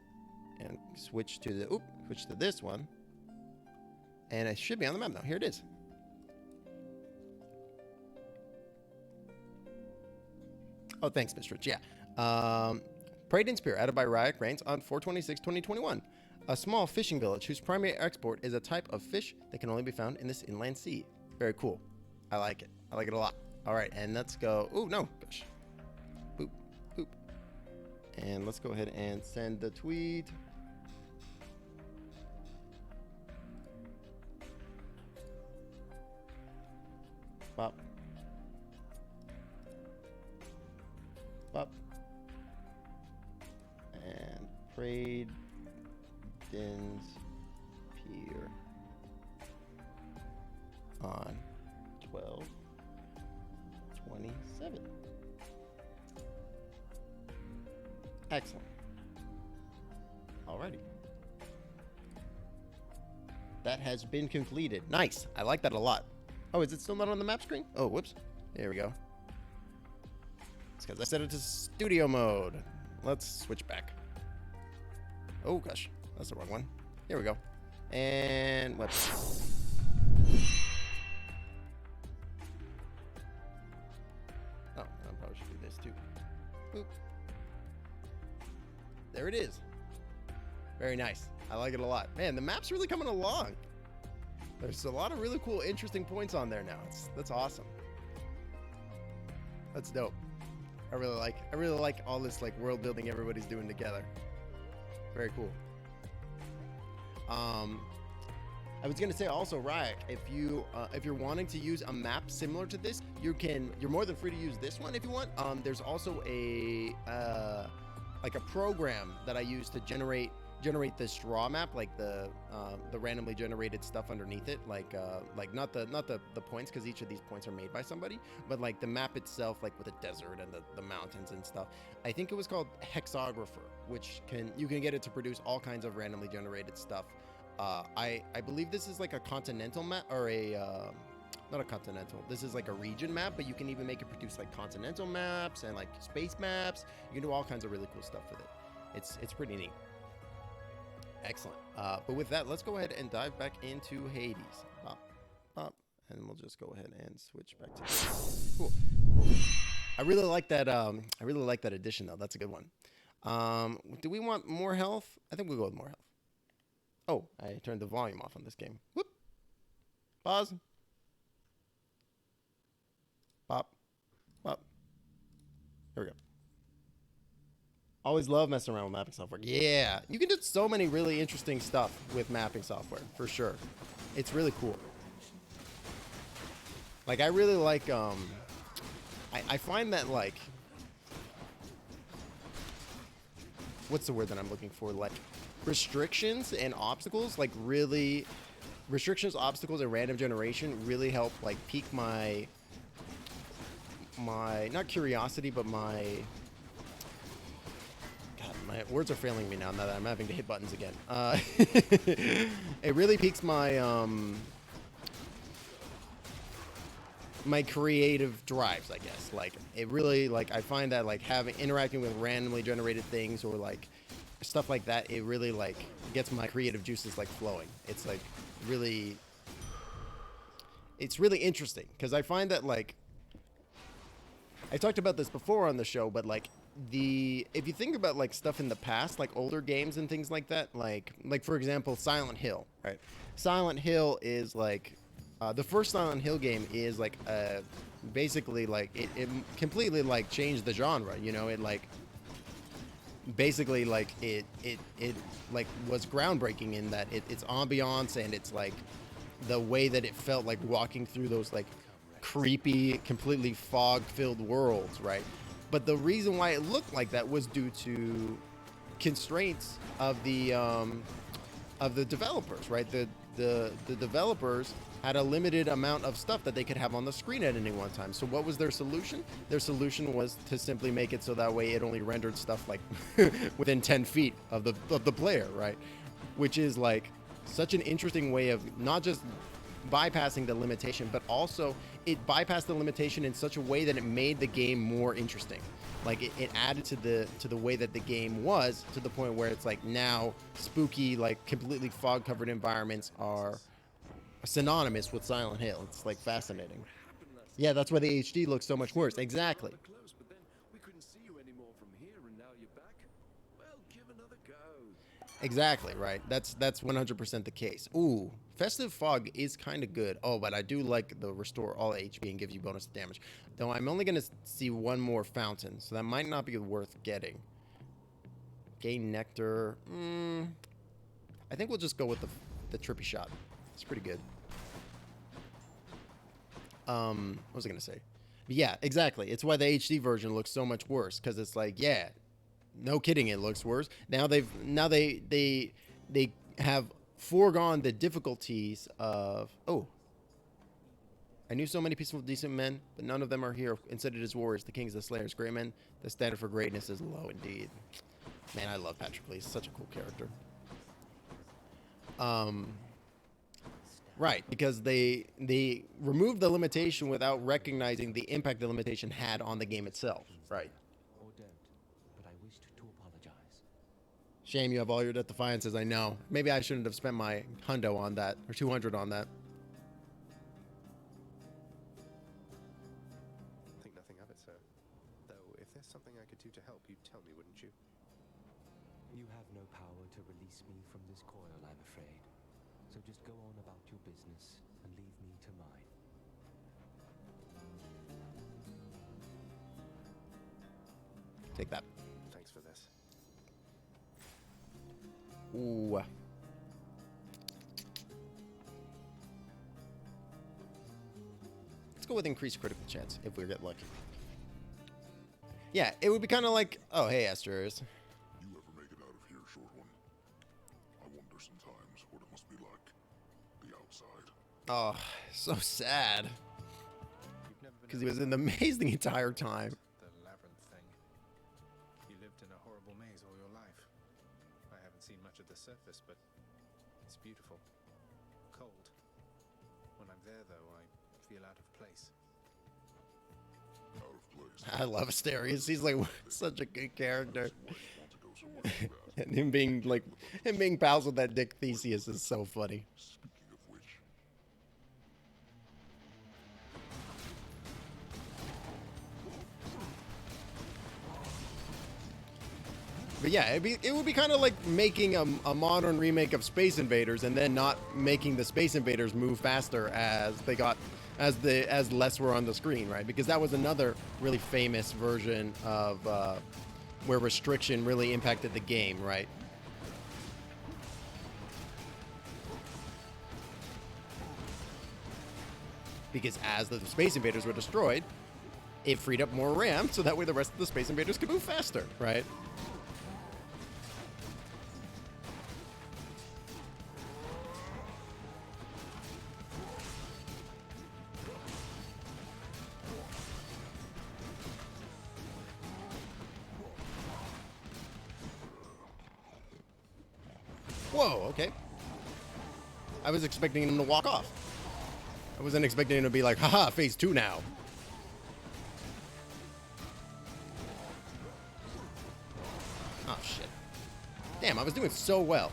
and switch to this one. And it should be on the map now. Here it is. Oh, thanks, Mr. Rich. Yeah. Praden's Pier, added by Ryak Rains on 4/26/2021. A small fishing village whose primary export is a type of fish that can only be found in this inland sea. Very cool. I like it. I like it a lot. All right, and let's go. Oh, no. Gosh. Boop, boop. And let's go ahead and send the tweet. Bop. Bop. And Praden's Pier on 12/27. Excellent. Alrighty. That has been completed. Nice. I like that a lot. Oh, is it still not on the map screen? Oh, whoops. There we go. It's because I set it to studio mode. Let's switch back. Oh, gosh. That's the wrong one. Here we go. And let's... Oh, I probably should do this too. Boop. There it is. Very nice. I like it a lot. Man, the map's really coming along. There's a lot of really cool, interesting points on there now. That's awesome. That's dope. I really like all this like world building everybody's doing together. Very cool. I was gonna say also, Ryak, if you're wanting to use a map similar to this, you're more than free to use this one if you want. There's also a like a program that I use to generate the straw map, like the randomly generated stuff underneath it, like not the points, because each of these points are made by somebody, but like the map itself, like with the desert and the mountains and stuff. I think it was called Hexographer, which you can get it to produce all kinds of randomly generated stuff. I believe this is like a continental map, or not a continental. This is like a region map, but you can even make it produce like continental maps and like space maps. You can do all kinds of really cool stuff with it. It's pretty neat. Excellent. But with that, let's go ahead and dive back into Hades. Bop, bop, and we'll just go ahead and switch back to cool. I really like that. I really like that addition though. That's a good one. Do we want more health? I think we'll go with more health. Oh, I turned the volume off on this game. Whoop. Pause. Bop. Bop. Here we go. Always love messing around with mapping software. Yeah, you can do so many really interesting stuff with mapping software, for sure. It's really cool. Like, I really like, I find that, like, what's the word that I'm looking for? Like, restrictions and obstacles, like, really, restrictions, obstacles, and random generation really help, like, pique my, not curiosity, but my words are failing me now that I'm having to hit buttons again. It really piques my my creative drives, I guess. Like, it really, like, I find that, like, interacting with randomly generated things or like stuff like that, it really, like, gets my creative juices, like, flowing. It's like really, it's really interesting because I find that, like, I talked about this before on the show, but like, if you think about like stuff in the past, like older games and things like that, like for example, Silent Hill, right? Silent Hill is like, the first Silent Hill game is like, basically like it completely like changed the genre, you know? It like, basically like it like was groundbreaking in that its ambiance and it's like the way that it felt like walking through those like creepy, completely fog-filled worlds, right? But the reason why it looked like that was due to constraints of the developers, right? The developers had a limited amount of stuff that they could have on the screen at any one time. So what was their solution? Their solution was to simply make it so that way it only rendered stuff like within 10 feet of the player, right? Which is like such an interesting way of not just bypassing the limitation, but also it bypassed the limitation in such a way that it made the game more interesting. Like it added to the way that the game was, to the point where it's like now spooky, like completely fog covered environments are synonymous with Silent Hill. It's like fascinating. Yeah, that's why the HD looks so much worse. Exactly. Exactly, right. That's 100% the case. Ooh, Festive Fog is kind of good. Oh, but I do like the restore all HP and gives you bonus damage. Though I'm only going to see one more fountain, so that might not be worth getting. Gain Nectar. I think we'll just go with the Trippy Shot. It's pretty good. What was I going to say? But yeah, exactly. It's why the HD version looks so much worse, because it's like, yeah, no kidding, it looks worse. Now they have foregone the difficulties of, oh, I knew so many peaceful, decent men, but none of them are here. Instead it is warriors, the kings, the slayers, great men. The standard for greatness is low indeed. Man, I love Patrick Lee. He's such a cool character. Right, because they removed the limitation without recognizing the impact the limitation had on the game itself. Right. Shame you have all your death defiances, I know. Maybe I shouldn't have spent my hundo on that, or 200 on that. Think nothing of it, sir. Though, if there's something I could do to help, you'd tell me, wouldn't you? You have no power to release me from this coil, I'm afraid. So just go on about your business and leave me to mine. Take that. Thanks for this. Ooh. go with increased critical chance if we get lucky. Yeah, it would be kind of like, oh, hey, Asturias. You ever make it out of here, short one? I wonder sometimes what it must be like. The outside. Oh, so sad. You've never been Because he was in the maze the entire time. the labyrinth thing. You lived in a horrible maze all your life. I haven't seen much of the surface, but it's beautiful. Cold. When I'm there, though, I feel out of place. Out of place. I love Asterius. He's like such a good character. Why you want to go somewhere like that? And him being pals with that Dick Theseus is so funny. Speaking of which, But yeah, it would be kind of like making a modern remake of Space Invaders and then not making the Space Invaders move faster as they got as less were on the screen, right? Because that was another really famous version of where restriction really impacted the game, right? Because as the Space Invaders were destroyed, it freed up more RAM, so that way the rest of the Space Invaders could move faster, right? Whoa, okay. I was expecting him to walk off. I wasn't expecting him to be like, haha, phase 2 now. Oh, shit. Damn, I was doing so well.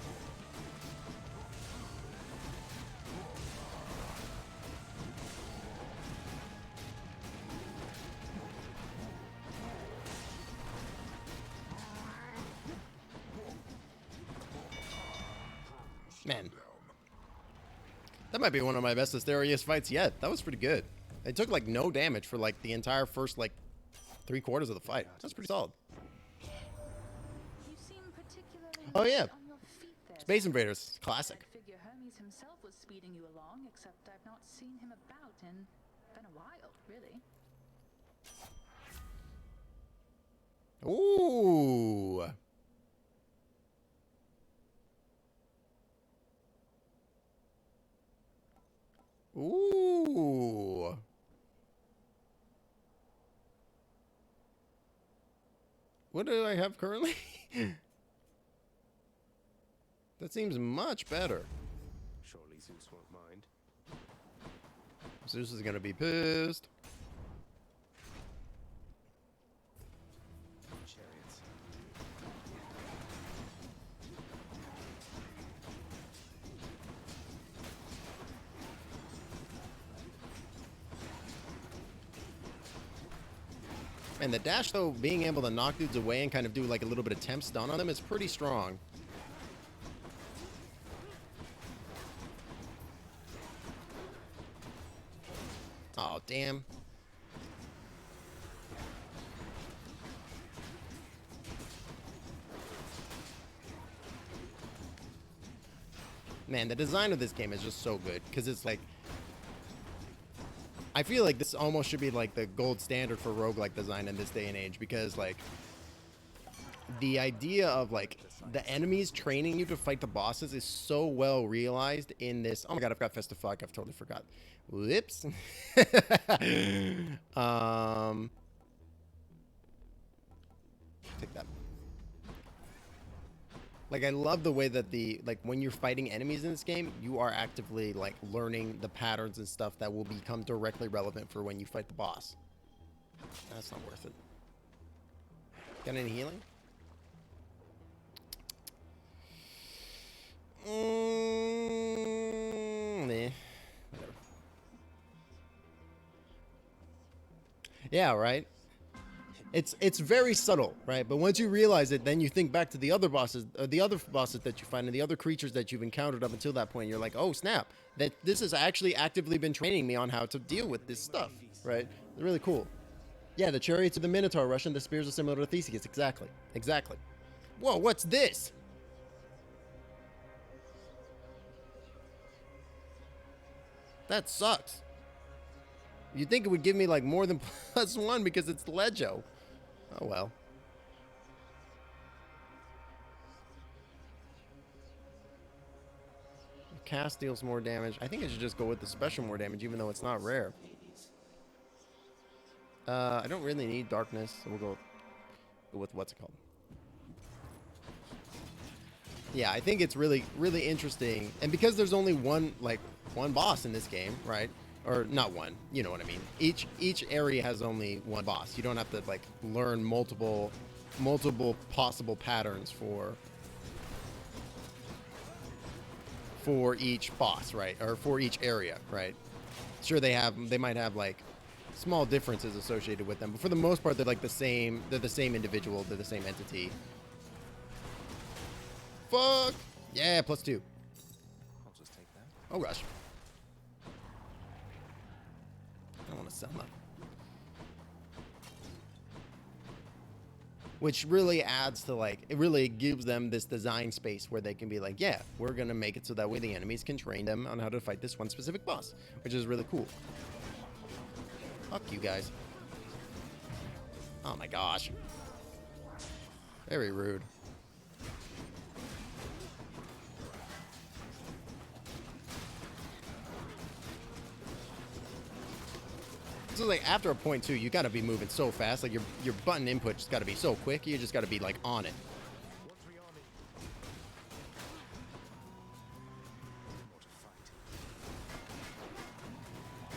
Man. That might be one of my best Asterius fights yet. That was pretty good. It took like no damage for like the entire first like 3/4 of the fight. That's pretty solid. You seem particularly Oh, yeah. light on your feet there, Space Sam. Invaders, classic. I'd figure Hermes himself was speeding you along, except I've not seen him about in been a while, really. Ooh. Ooh. What do I have currently? That seems much better. Surely Zeus won't mind. Zeus is gonna be pissed. Chariots. And the dash, though, being able to knock dudes away and kind of do like a little bit of temp stun on them is pretty strong. Oh, damn. Man, the design of this game is just so good because it's like, I feel like this almost should be like the gold standard for roguelike design in this day and age, because like the idea of like the enemies training you to fight the bosses is so well realized in this. Oh my god, I've got Festifog. I've totally forgot. Whoops. Take that. Like, I love the way that when you're fighting enemies in this game, you are actively, like, learning the patterns and stuff that will become directly relevant for when you fight the boss. That's not worth it. Got any healing? Nah. Whatever. Yeah, right? It's very subtle, right? But once you realize it, then you think back to the other bosses that you find and the other creatures that you've encountered up until that point. You're like, oh snap, that this has actually actively been training me on how to deal with this stuff, right? Really cool. Yeah, the chariots of the Minotaur rush and the spears are similar to Theseus. Exactly. Whoa, what's this? That sucks. You'd think it would give me like more than +1 because it's Legio. Oh well. Cast deals more damage. I think I should just go with the special more damage, even though it's not rare. I don't really need darkness, so we'll go with what's it called. Yeah, I think it's really, really interesting. And because there's only one boss in this game, right? Or not one, you know what I mean. Each area has only one boss. You don't have to like learn multiple possible patterns for each boss, right? Or for each area, right? Sure, they might have like small differences associated with them, but for the most part, they're like the same. They're the same individual. They're the same entity. Fuck yeah, +2. I'll just take that. Oh gosh, I don't want to sell that. Which really adds to like, it really gives them this design space where they can be like, yeah, we're gonna make it so that way the enemies can train them on how to fight this one specific boss, which is really cool. Fuck you guys. Oh my gosh. Very rude. So like after a point too, you gotta be moving so fast. Like your button input just gotta be so quick. You just gotta be like on it.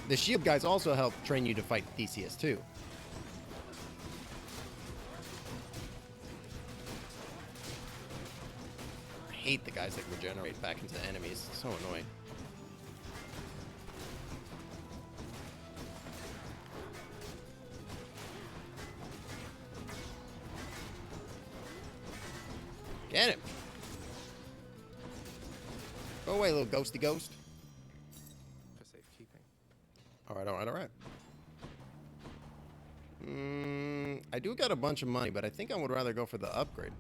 The shield guys also help train you to fight Theseus too. I hate the guys that regenerate back into the enemies. It's so annoying. Get him. Go away, little ghosty ghost. For safekeeping. Alright, alright, alright. I do got a bunch of money, but I think I would rather go for the upgrade.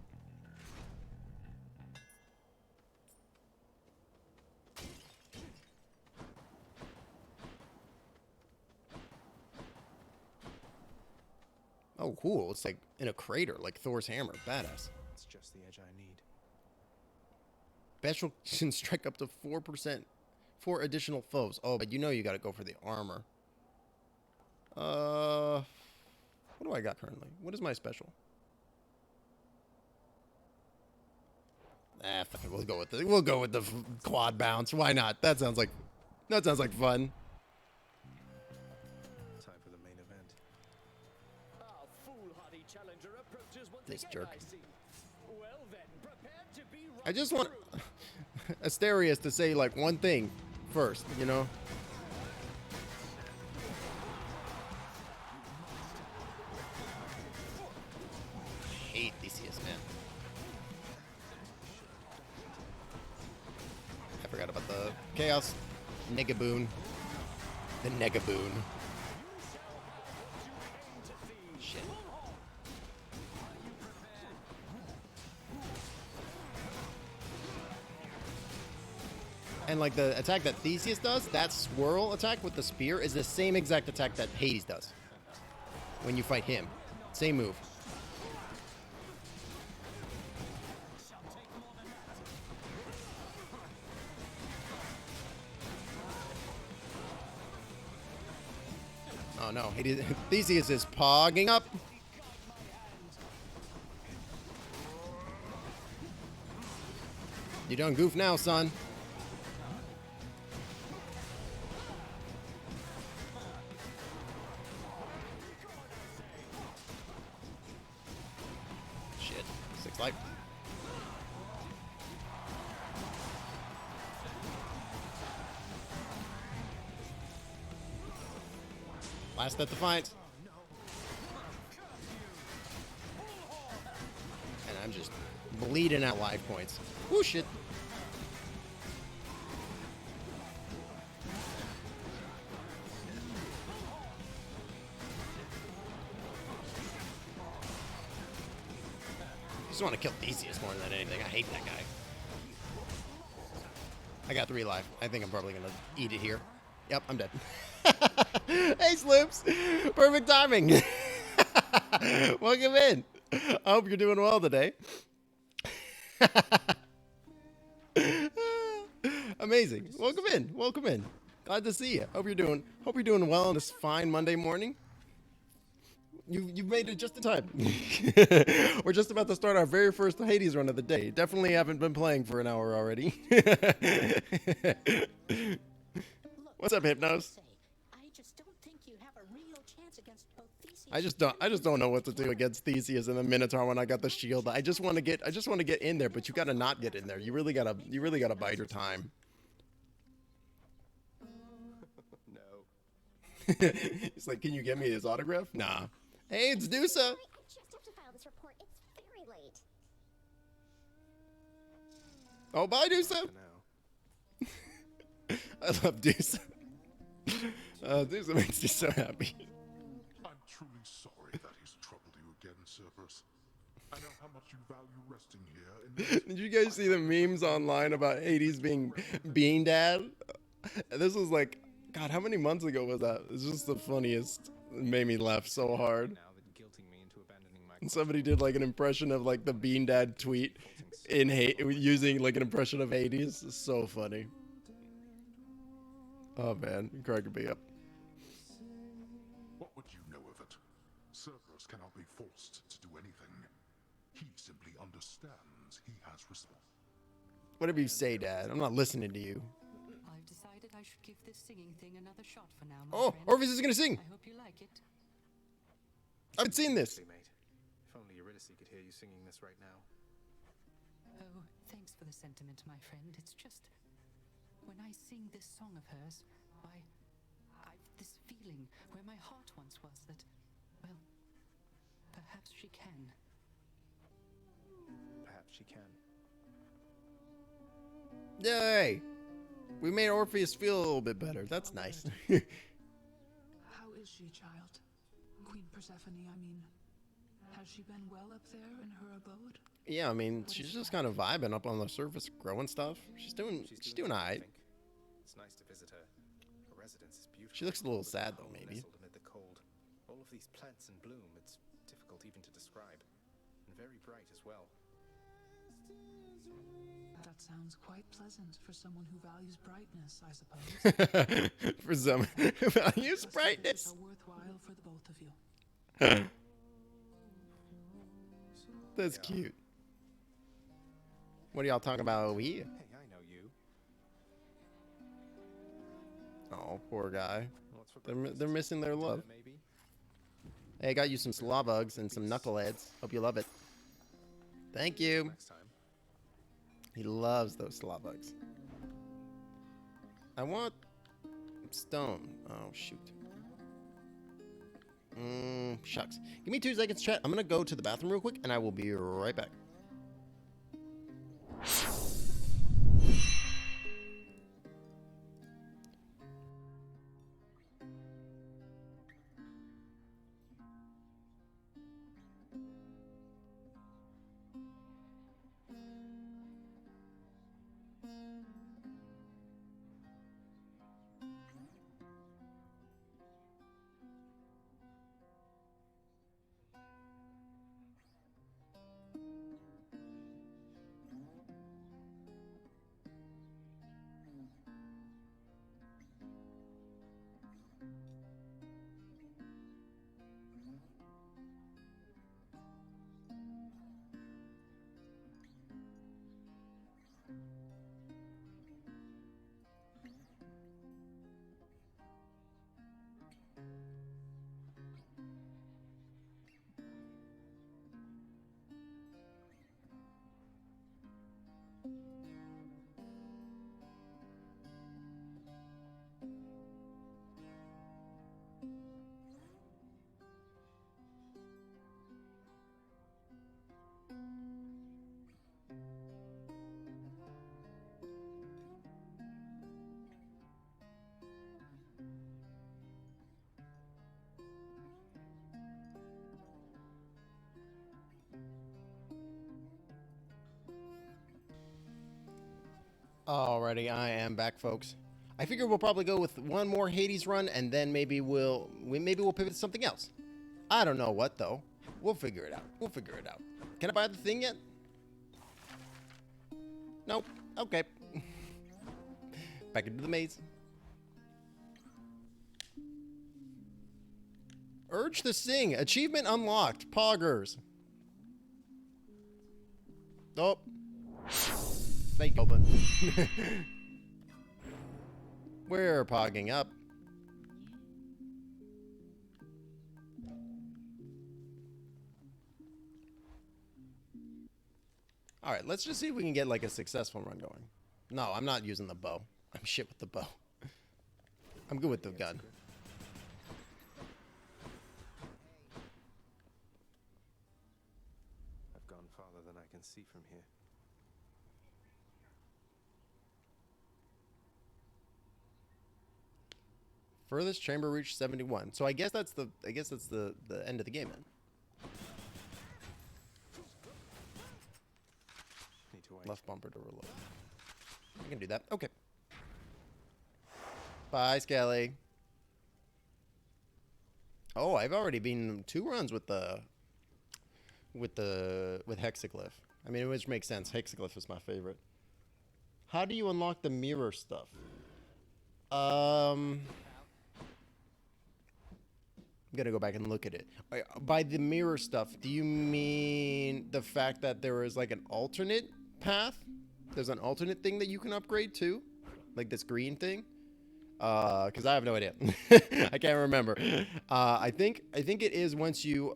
Oh, cool. It's like in a crater, like Thor's hammer. Badass. It's just the edge I need. Special can strike up to 4% for additional foes. Oh, but you know you gotta go for the armor. What do I got currently? What is my special? Ah, fuck it. We'll go with the quad bounce. Why not? That sounds like fun. Time for the main event. Our foolhardy challenger approaches once This again, jerk. I see. Well then, prepare to be I just run want through. Asterius to say like one thing first, you know? I hate Theseus, man. I forgot about the Chaos Negaboon. The Negaboon. Shit. And like the attack that Theseus does, that swirl attack with the spear is the same exact attack that Hades does when you fight him. Same move. Oh no, Theseus is pogging up. You done goof now, son. Shit. 6 life. Last at the fight. And I'm just bleeding out life points. Whoo, shit. I just want to kill Theseus more than anything. I hate that guy. I got 3 life. I think I'm probably going to eat it here. Yep, I'm dead. Hey, Slips. Perfect timing. Welcome in. I hope you're doing well today. Amazing. Welcome in. Welcome in. Glad to see you. Hope you're doing well on this fine Monday morning. You've made it just in time. We're just about to start our very first Hades run of the day. Definitely haven't been playing for an hour already. What's up, Hypnos? I just don't think you have a real chance against both Theseus. I just don't know what to do against Theseus and the Minotaur when I got the shield. I just want to get in there, but you gotta not get in there. You really gotta bide your time. No. He's like, can you get me his autograph? Nah. Hey, it's Dusa. I just have to file this report. It's very late. Oh, bye, Dusa. For now. I love Dusa. Dusa makes me so happy. I'm truly sorry that he's troubled you again, Cerberus. I know how much you value resting here. Did you guys see the memes online about Hades being Bean Dad? This was like, God, how many months ago was that? It's just the funniest. It made me laugh so hard. Now that guilting me into abandoning my And somebody did like an impression of like the Bean Dad tweet in using like an impression of Hades. It's so funny. Oh man, you're cracking me up. What would you know of it? Cerberus cannot be forced to do anything. He simply understands he has responsibility. Whatever you say, Dad. I'm not listening to you. I've decided I should give this singing thing another shot for now, my Oh, friend. Orpheus is gonna sing. I hope you like it. I haven't seen this. mate. If only Eurydice could hear you singing this right now. Oh, thanks for the sentiment, my friend. It's just when I sing this song of hers, I've this feeling where my heart once was that, well, perhaps she can. Perhaps she can. Yay! We made Orpheus feel a little bit better. That's nice. How is she, child? Queen Persephone, I mean. Has she been well up there in her abode? Yeah, I mean, she's just kind of vibing up on the surface, growing stuff. She's doing alright. It's nice to visit her. Her residence is beautiful. She looks a little sad though, maybe. Nestled amid the cold. All of these plants in bloom. It's difficult even to describe. And very bright as well. That sounds quite pleasant for someone who values brightness, I suppose. For some who values brightness. Are worthwhile for the both of you. That's cute. What are y'all talking about over here? Hey, I know you. Oh, poor guy. What's for They're breakfast? missing their love. Dinner, maybe? Hey, I got you some slaw bugs and some knuckleheads. Hope you love it. Thank you. Next time. He loves those slaw bugs. I want stone. Oh, shoot. Shucks. Give me 2 seconds, chat. I'm gonna go to the bathroom real quick, and I will be right back. Alrighty, I am back, folks. I figure we'll probably go with one more Hades run, and then maybe we'll pivot to something else. I don't know what though. We'll figure it out. We'll figure it out. Can I buy the thing yet? Nope. Okay. Back into the maze. Urge to sing. Achievement unlocked. Poggers. Oh. Thank you, Open. We're pogging up. All right, let's just see if we can get like a successful run going. No, I'm not using the bow. I'm shit with the bow. I'm good with the gun. I've gone farther than I can see from here. Furthest chamber reached 71. So I guess that's the end of the game then. Need to wait. Left bumper to reload. I can do that. Okay. Bye, Skelly. Oh, I've already been 2 runs with Hexaglyph. I mean, which makes sense. Hexaglyph is my favorite. How do you unlock the mirror stuff? I'm gonna go back and look at it. By the mirror stuff, do you mean the fact that there is like an alternate path? There's an alternate thing that you can upgrade too? Like this green thing? Because I have no idea. I can't remember. I think it is once you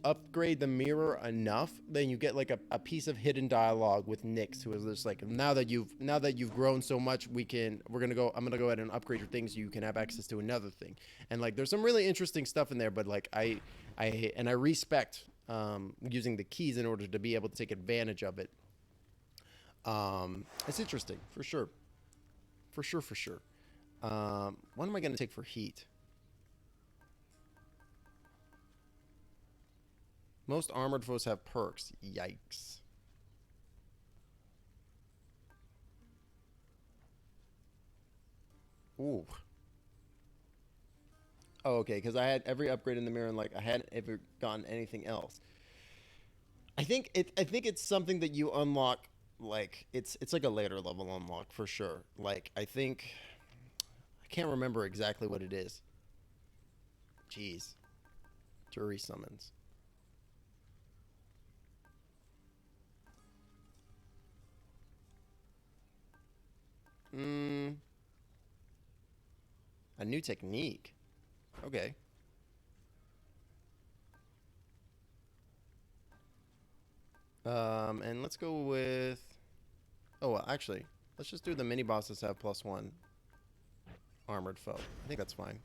upgrade the mirror enough, then you get like a piece of hidden dialogue with Nyx, who is just like, now that you've grown so much, I'm gonna go ahead and upgrade your thing so you can have access to another thing. And like there's some really interesting stuff in there, but like I respect using the keys in order to be able to take advantage of it. It's interesting for sure. For sure. What am I gonna take for heat? Most armored foes have perks. Yikes. Ooh. Oh, okay, because I had every upgrade in the mirror and like I hadn't ever gotten anything else. I think it's something that you unlock, like it's like a later level unlock for sure. Like I can't remember exactly what it is. Jeez. Jury summons. A new technique. Okay. And let's go with... Oh, well, actually, let's just do the mini bosses have +1 armored foe. I think that's fine.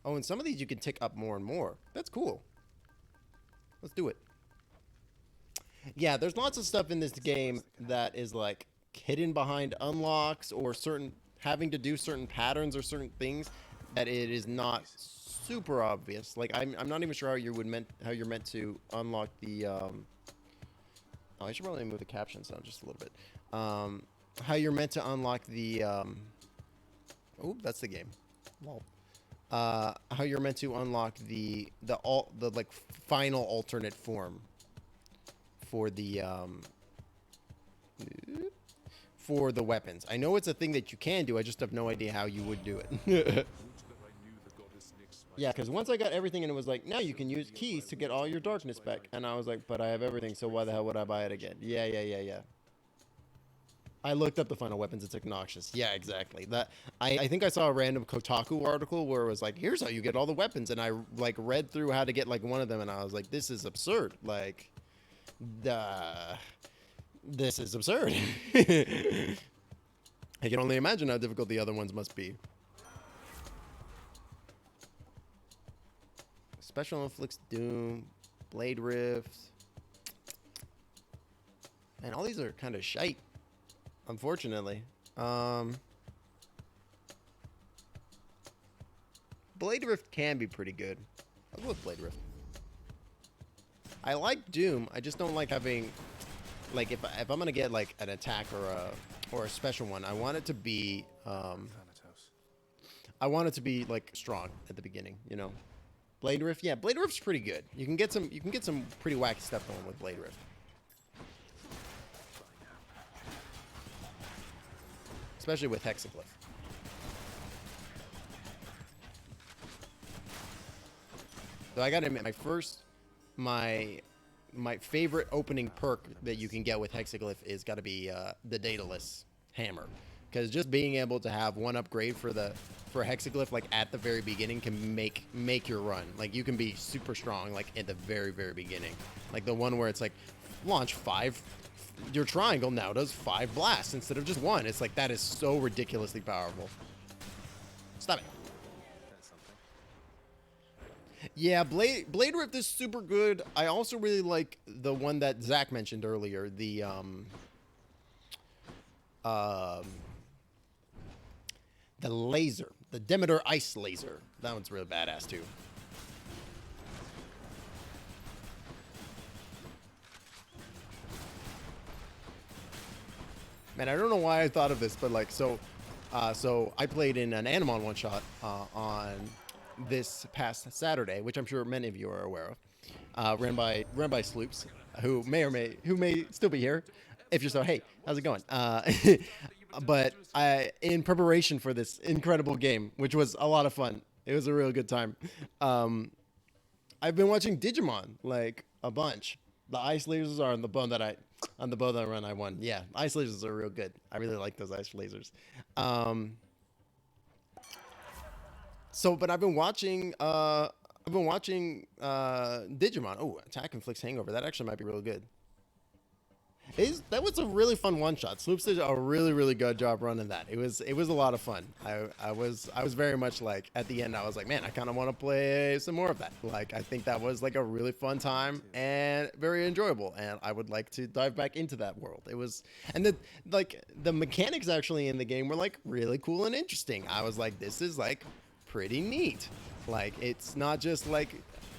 Oh, and some of these you can tick up more and more. That's cool. Let's do it. Yeah, there's lots of stuff in this game that is like hidden behind unlocks or having to do certain patterns or certain things that it is not super obvious. Like I'm not even sure how you're meant to unlock the oh, I should probably move the captions down just a little bit. How you're meant to unlock the oh, that's the game. Lol. How you're meant to unlock the like final alternate form for the weapons. I know it's a thing that you can do. I just have no idea how you would do it. Yeah, because once I got everything and it was like, now you can use keys to get all your darkness back. And I was like, but I have everything, so why the hell would I buy it again? Yeah. I looked up the final weapons. It's obnoxious. Yeah, exactly. That I think I saw a random Kotaku article where it was like, here's how you get all the weapons. And I like read through how to get like one of them. And I was like, this is absurd. Like, this is absurd. I can only imagine how difficult the other ones must be. Special Inflicts Doom, Blade Rift. And all these are kind of shite, unfortunately. Blade Rift can be pretty good. I'll go with Blade Rift. I like Doom. I just don't like having like if I'm gonna get like an attack or a special one, I want it to be Thanatos. I want it to be like strong at the beginning, you know. Blade Rift, yeah, Blade Rift's pretty good. You can get some pretty wacky stuff going with Blade Rift. Especially with Hexaglyph. So I gotta admit, my favorite opening perk that you can get with Hexaglyph is gotta be the Daedalus Hammer. Because just being able to have one upgrade for Hexaglyph like at the very beginning can make your run. Like you can be super strong like at the very beginning. Like the one where it's like launch 5, your triangle now does 5 blasts instead of just 1. It's like that is so ridiculously powerful. Stop it. That's something. Yeah, Blade Rift is super good. I also really like the one that Zach mentioned earlier, the laser, the Demeter Ice Laser. That one's really badass too. Man, I don't know why I thought of this, but like, so I played in an Animon one-shot on this past Saturday, which I'm sure many of you are aware of, ran by Sloops, who may still be here. If you're so, hey, how's it going? But in preparation for this incredible game, which was a lot of fun, it was a real good time. I've been watching Digimon like a bunch. The ice lasers are on the bow that I run. I won. Yeah, ice lasers are real good. I really like those ice lasers. But I've been watching Digimon. Oh, Attack Inflicts Hangover. That actually might be real good. That was a really fun one shot. Sloops did a really good job running that. It was a lot of fun. I was very much like at the end I was like, man, I kind of want to play some more of that. Like I think that was like a really fun time and very enjoyable, and I would like to dive back into that world. It was, and the mechanics actually in the game were like really cool and interesting. I was like, this is like pretty neat. Like it's not just like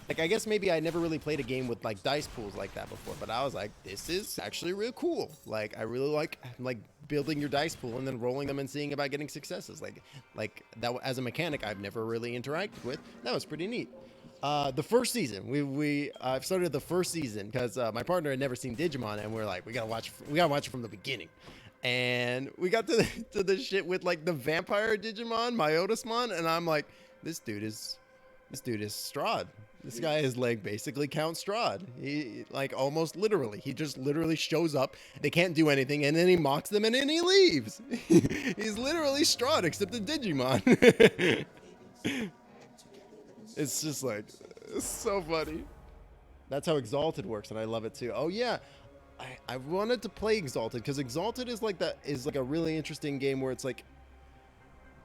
I guess maybe I never really played a game with like dice pools like that before, but I was like, this is actually real cool. Like I really like building your dice pool and then rolling them and seeing about getting successes. Like that as a mechanic I've never really interacted with. That was pretty neat. The first season, I've started the first season because my partner had never seen Digimon, and we're like, we gotta watch it from the beginning. And we got to the shit with like the vampire Digimon, Myotismon, and I'm like, this dude is Strahd. This guy is like basically Count Strahd. He like almost literally. He just literally shows up. They can't do anything, and then he mocks them, and then he leaves. He's literally Strahd, except a Digimon. It's just like, it's so funny. That's how Exalted works, and I love it too. Oh yeah, I wanted to play Exalted because Exalted is like a really interesting game where it's like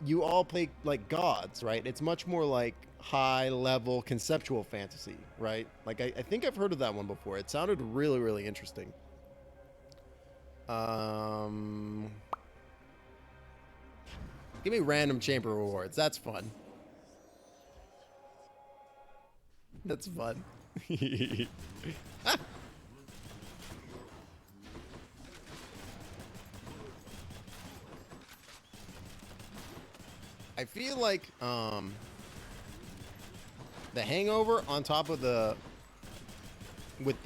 you all play like gods, right? It's much more like high level conceptual fantasy, right? Like I think I've heard of that one before. It sounded really interesting. Give me random chamber rewards. That's fun. That's fun. Ah! I feel like the Hangover on top of with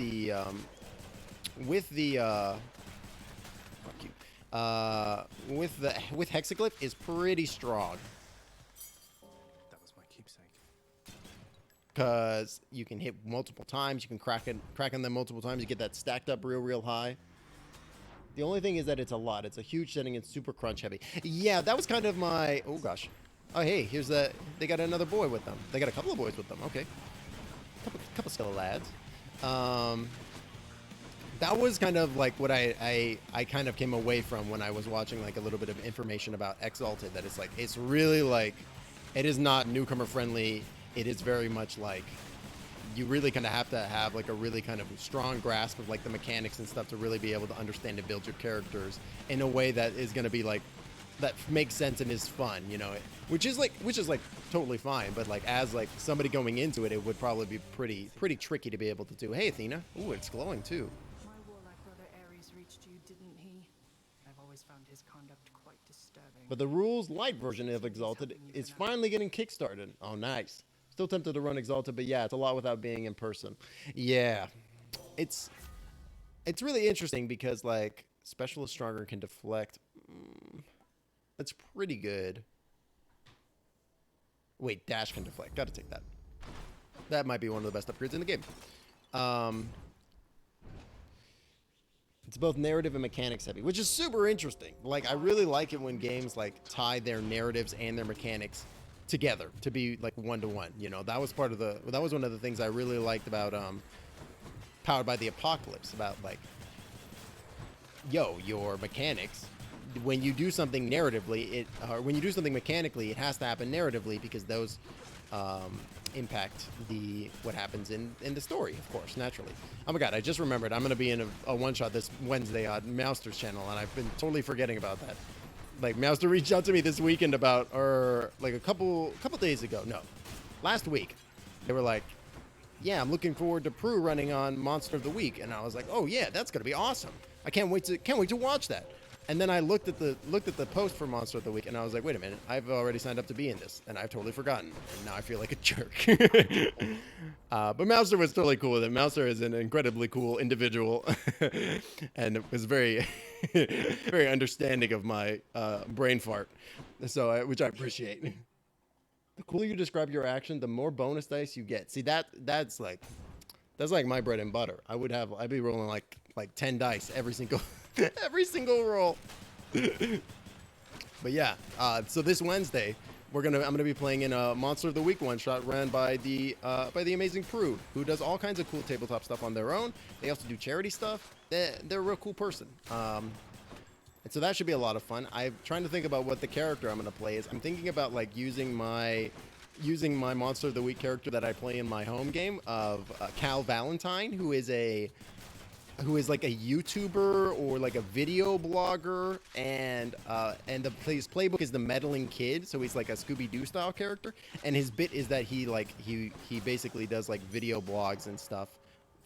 Hexaglyph is pretty strong. That was my keepsake. Because you can hit multiple times, you can crack on them multiple times, you get that stacked up real high. The only thing is that it's a lot. It's a huge setting and super crunch heavy. Yeah, that was kind of my... Oh, gosh. Oh, hey, they got another boy with them. They got a couple of boys with them. Okay. Couple skeleton lads. That was kind of like what I kind of came away from when I was watching like a little bit of information about Exalted. That it's like, it's really like, it is not newcomer friendly. It is very much like, you really kind of have to have like a really kind of strong grasp of like the mechanics and stuff to really be able to understand and build your characters in a way that is going to be like, that makes sense and is fun, you know, which is like totally fine. But like as like somebody going into it, it would probably be pretty tricky to be able to do. Hey, Athena. Ooh, it's glowing too. My warlike brother Ares I've always found his conduct quite disturbing. But the rules light version of Exalted is finally getting kickstarted. Oh, nice. Still tempted to run Exalted, but yeah, it's a lot without being in person. Yeah, it's really interesting because like Specialist Stronger can deflect. That's pretty good. Wait, Dash can deflect. Gotta take that. That might be one of the best upgrades in the game. It's both narrative and mechanics heavy, which is super interesting. Like, I really like it when games like tie their narratives and their mechanics together to be like one-to-one. You know, that was one of the things I really liked about Powered by the Apocalypse. About like, yo, your mechanics. When you do something narratively, when you do something mechanically, it has to happen narratively because those impact what happens in the story, of course, naturally. Oh my god, I just remembered I'm going to be in a one-shot this Wednesday on Mouster's channel, and I've been totally forgetting about that. Like, Mouster reached out to me this weekend about, or like a couple days ago, no, last week. They were like, yeah, I'm looking forward to Prue running on Monster of the Week, and I was like, oh yeah, that's going to be awesome. I can't wait to watch that. And then I looked at the post for Monster of the Week, and I was like, wait a minute, I've already signed up to be in this, and I've totally forgotten, and now I feel like a jerk. But Mouster was totally cool with it. Mouster is an incredibly cool individual, and was very, very understanding of my brain fart, which I appreciate. The cooler you describe your action, the more bonus dice you get. See, that's like my bread and butter. I'd be rolling like 10 dice every single roll. But yeah, so this Wednesday I'm gonna be playing in a Monster of the Week one-shot ran by the amazing Prue, who does all kinds of cool tabletop stuff on their own. They also do charity stuff. They're a real cool person. And so that should be a lot of fun. I'm trying to think about what the character I'm gonna play is. I'm thinking about like using my Monster of the Week character that I play in my home game of Cal Valentine, who is like a YouTuber or like a video blogger, and his playbook is the meddling kid, so he's like a Scooby-Doo style character, and his bit is that he basically does like video blogs and stuff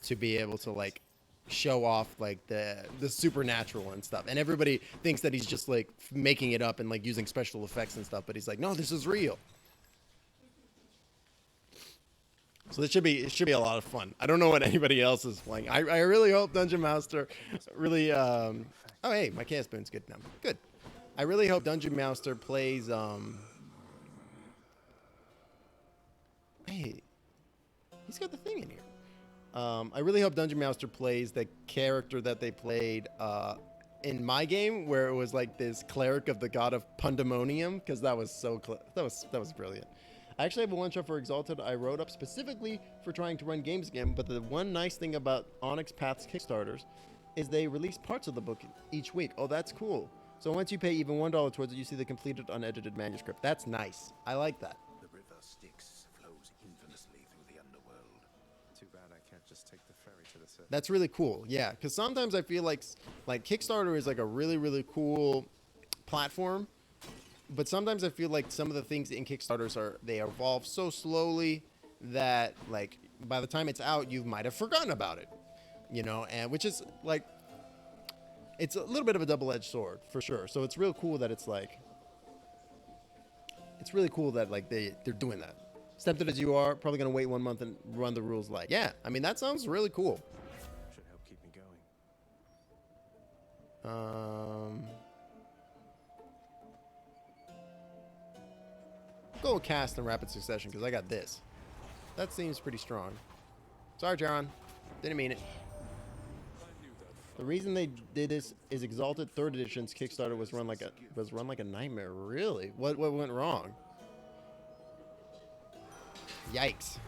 to be able to like show off like the supernatural and stuff, and everybody thinks that he's just like making it up and like using special effects and stuff, but he's like, no, this is real. So it should be a lot of fun. I don't know what anybody else is playing. I really hope Dungeon Master really oh hey, my Chaos Boon's good now. Good. I really hope Dungeon Master plays hey, he's got the thing in here. I really hope Dungeon Master plays the character that they played in my game, where it was like this cleric of the god of Pandemonium, because that was that was brilliant. I actually have a one-shot for Exalted I wrote up specifically for trying to run games again, but the one nice thing about Onyx Path's Kickstarters is they release parts of the book each week. Oh, that's cool. So once you pay even $1 towards it, you see the completed unedited manuscript. That's nice. I like that. The river Styx flows infamously through the underworld. Too bad I can't just take the ferry to the surface. That's really cool. Yeah, because sometimes I feel like Kickstarter is like a really, really cool platform. But sometimes I feel like some of the things in Kickstarters they evolve so slowly that like by the time it's out, you might have forgotten about it, you know, and which is like, it's a little bit of a double-edged sword for sure. So it's real cool that it's really cool that like they're doing that. Tempted as you are, probably gonna wait 1 month and run the rules like, yeah, I mean, that sounds really cool. Should help keep me going. Go cast in rapid succession because I got this. That seems pretty strong. Sorry, Jaron. Didn't mean it. The reason they did this is Exalted 3rd Edition's Kickstarter was run like a nightmare. Really? What went wrong? Yikes.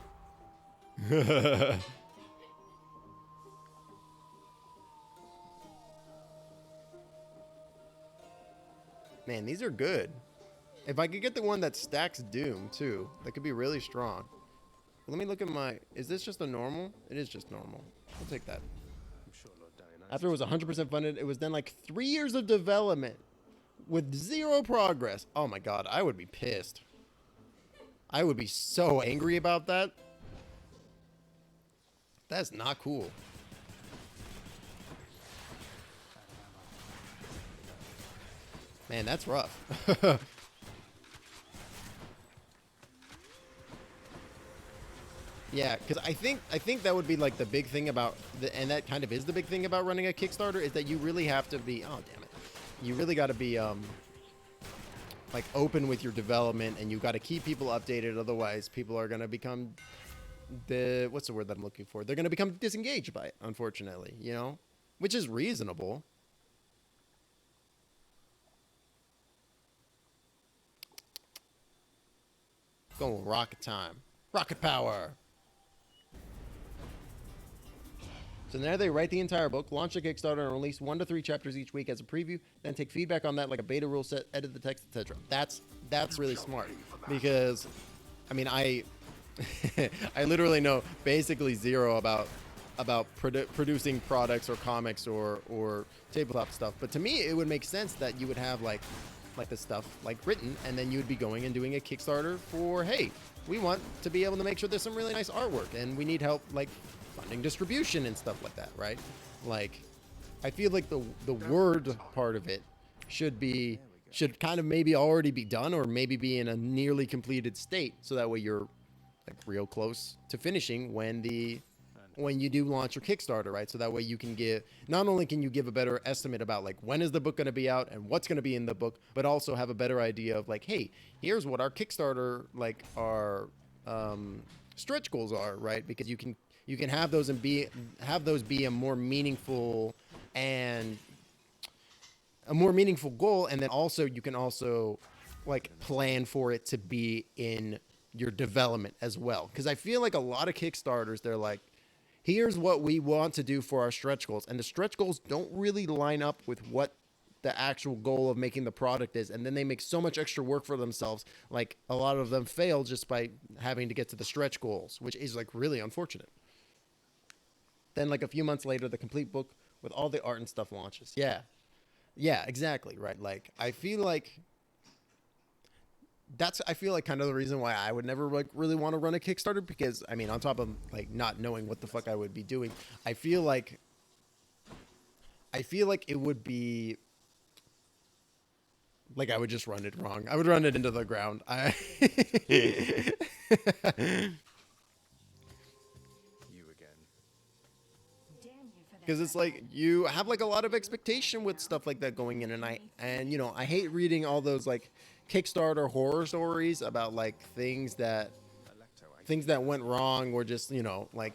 Man, these are good. If I could get the one that stacks Doom, too, that could be really strong. Let me look at is this just a normal? It is just normal. I'll take that. I'm sure Lord Dionysus. After it was 100% funded, it was then like 3 years of development with 0 progress. Oh my god, I would be pissed. I would be so angry about that. That's not cool. Man, that's rough. Yeah, because I think that would be like the big thing about and that kind of is the big thing about running a Kickstarter, is that you really have to be, oh damn it, you really got to be like open with your development, and you got to keep people updated. Otherwise, people are gonna become what's the word that I'm looking for? They're gonna become disengaged by it, unfortunately. You know, which is reasonable. Going rocket time, rocket power. So there they write the entire book, launch a Kickstarter, and release 1 to 3 chapters each week as a preview, then take feedback on that like a beta rule set, edit the text, etc. That's really smart, because I mean I literally know basically zero about producing products or comics or tabletop stuff. But to me, it would make sense that you would have like the stuff like written, and then you would be going and doing a Kickstarter for, hey, we want to be able to make sure there's some really nice artwork, and we need help like funding distribution and stuff like that, right? Like, I feel like the word part of it should kind of maybe already be done, or maybe be in a nearly completed state, so that way you're like real close to finishing when you do launch your Kickstarter, right? So that way you can not only can you give a better estimate about like when is the book going to be out and what's going to be in the book, but also have a better idea of like, hey, here's what our Kickstarter, like our stretch goals are, right? Because you can have those and have those be a more meaningful goal, and then also you can also like plan for it to be in your development as well. Because I feel like a lot of Kickstarters, they're like, here's what we want to do for our stretch goals, and the stretch goals don't really line up with what the actual goal of making the product is, and then they make so much extra work for themselves. Like, a lot of them fail just by having to get to the stretch goals, which is like really unfortunate. Then like a few months later, the complete book with all the art and stuff launches. Yeah, exactly, right? Like, I feel like kind of the reason why I would never like really want to run a Kickstarter, because I mean, on top of like not knowing what the fuck I would be doing, I feel like it would be like I would just run it wrong. I would run it into the ground. Because it's like you have like a lot of expectation with stuff like that going in, and you know, I hate reading all those like Kickstarter horror stories about like things that went wrong, or just, you know, like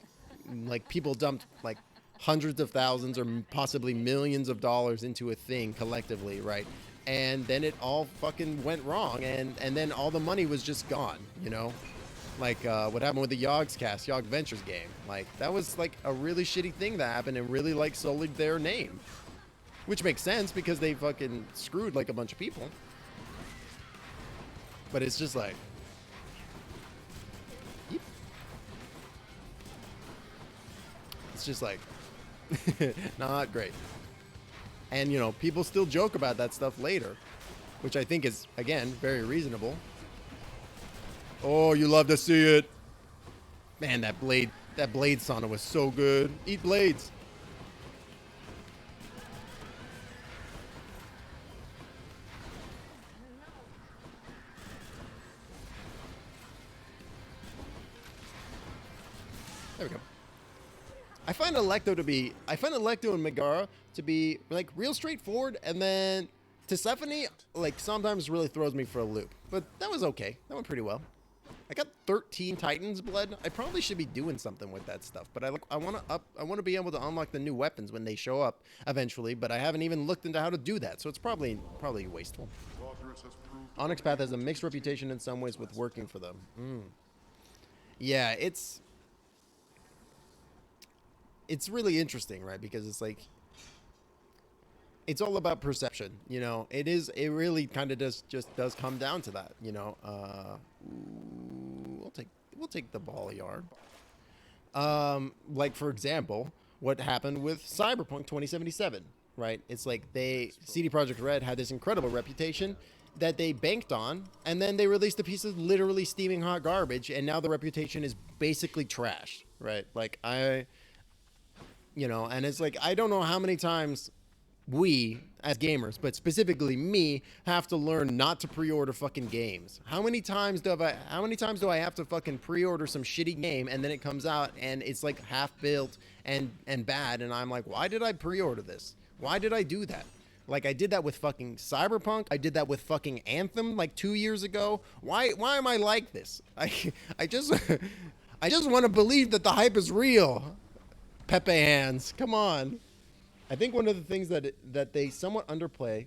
people dumped like hundreds of thousands or possibly millions of dollars into a thing collectively, right? And then it all fucking went wrong, and then all the money was just gone, you know? Like what happened with the Yogg Ventures game. Like, that was like a really shitty thing that happened, and really like sullied their name. Which makes sense, because they fucking screwed like a bunch of people. But it's just like, yep. It's just like, not great. And, you know, people still joke about that stuff later, which I think is, again, very reasonable. Oh, you love to see it. Man, that blade sauna was so good. Eat blades. There we go. I find Alecto and Megara to be like real straightforward, and then Tisiphone like sometimes really throws me for a loop. But that was okay. That went pretty well. I got 13 Titans blood. I probably should be doing something with that stuff, but I want to be able to unlock the new weapons when they show up eventually, but I haven't even looked into how to do that, so it's probably wasteful. Onyx Path has a mixed reputation in some ways with working for them. Yeah, it's really interesting, right? Because it's like, it's all about perception, you know. It really kind of just does come down to that, you know. We'll take the ball of yarn. Like, for example, what happened with Cyberpunk 2077, right? It's like CD Projekt Red had this incredible reputation that they banked on, and then they released a piece of literally steaming hot garbage, and now the reputation is basically trashed, right? Like, you know, and it's like, I don't know how many times we as gamers, but specifically me, have to learn not to pre-order fucking games. How many times do I have to fucking pre-order some shitty game and then it comes out and it's like half built and bad, and I'm like, why did I pre-order this? Why did I do that? Like, I did that with fucking Cyberpunk. I did that with fucking Anthem like 2 years ago. Why am I like this? I just I just want to believe that the hype is real. Pepe hands, come on. I think one of the things that they somewhat underplay,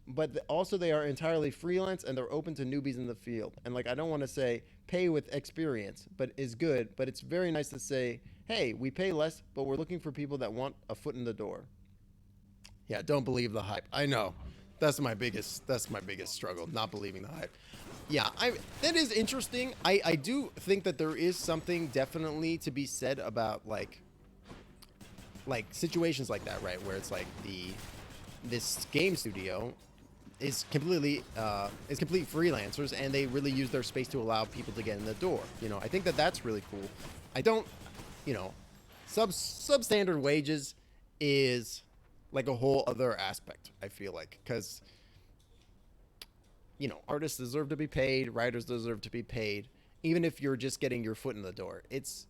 but also they are entirely freelance and they're open to newbies in the field. And like, I don't want to say pay with experience, but is good. But it's very nice to say, hey, we pay less, but we're looking for people that want a foot in the door. Yeah, don't believe the hype. I know. That's my biggest struggle, not believing the hype. Yeah, that is interesting. I do think that there is something definitely to be said about like situations like that, right? Where it's like this game studio is complete freelancers and they really use their space to allow people to get in the door. You know, I think that that's really cool. I don't, you know, substandard wages is like a whole other aspect, I feel like, because, you know, artists deserve to be paid, writers deserve to be paid, even if you're just getting your foot in the door. It's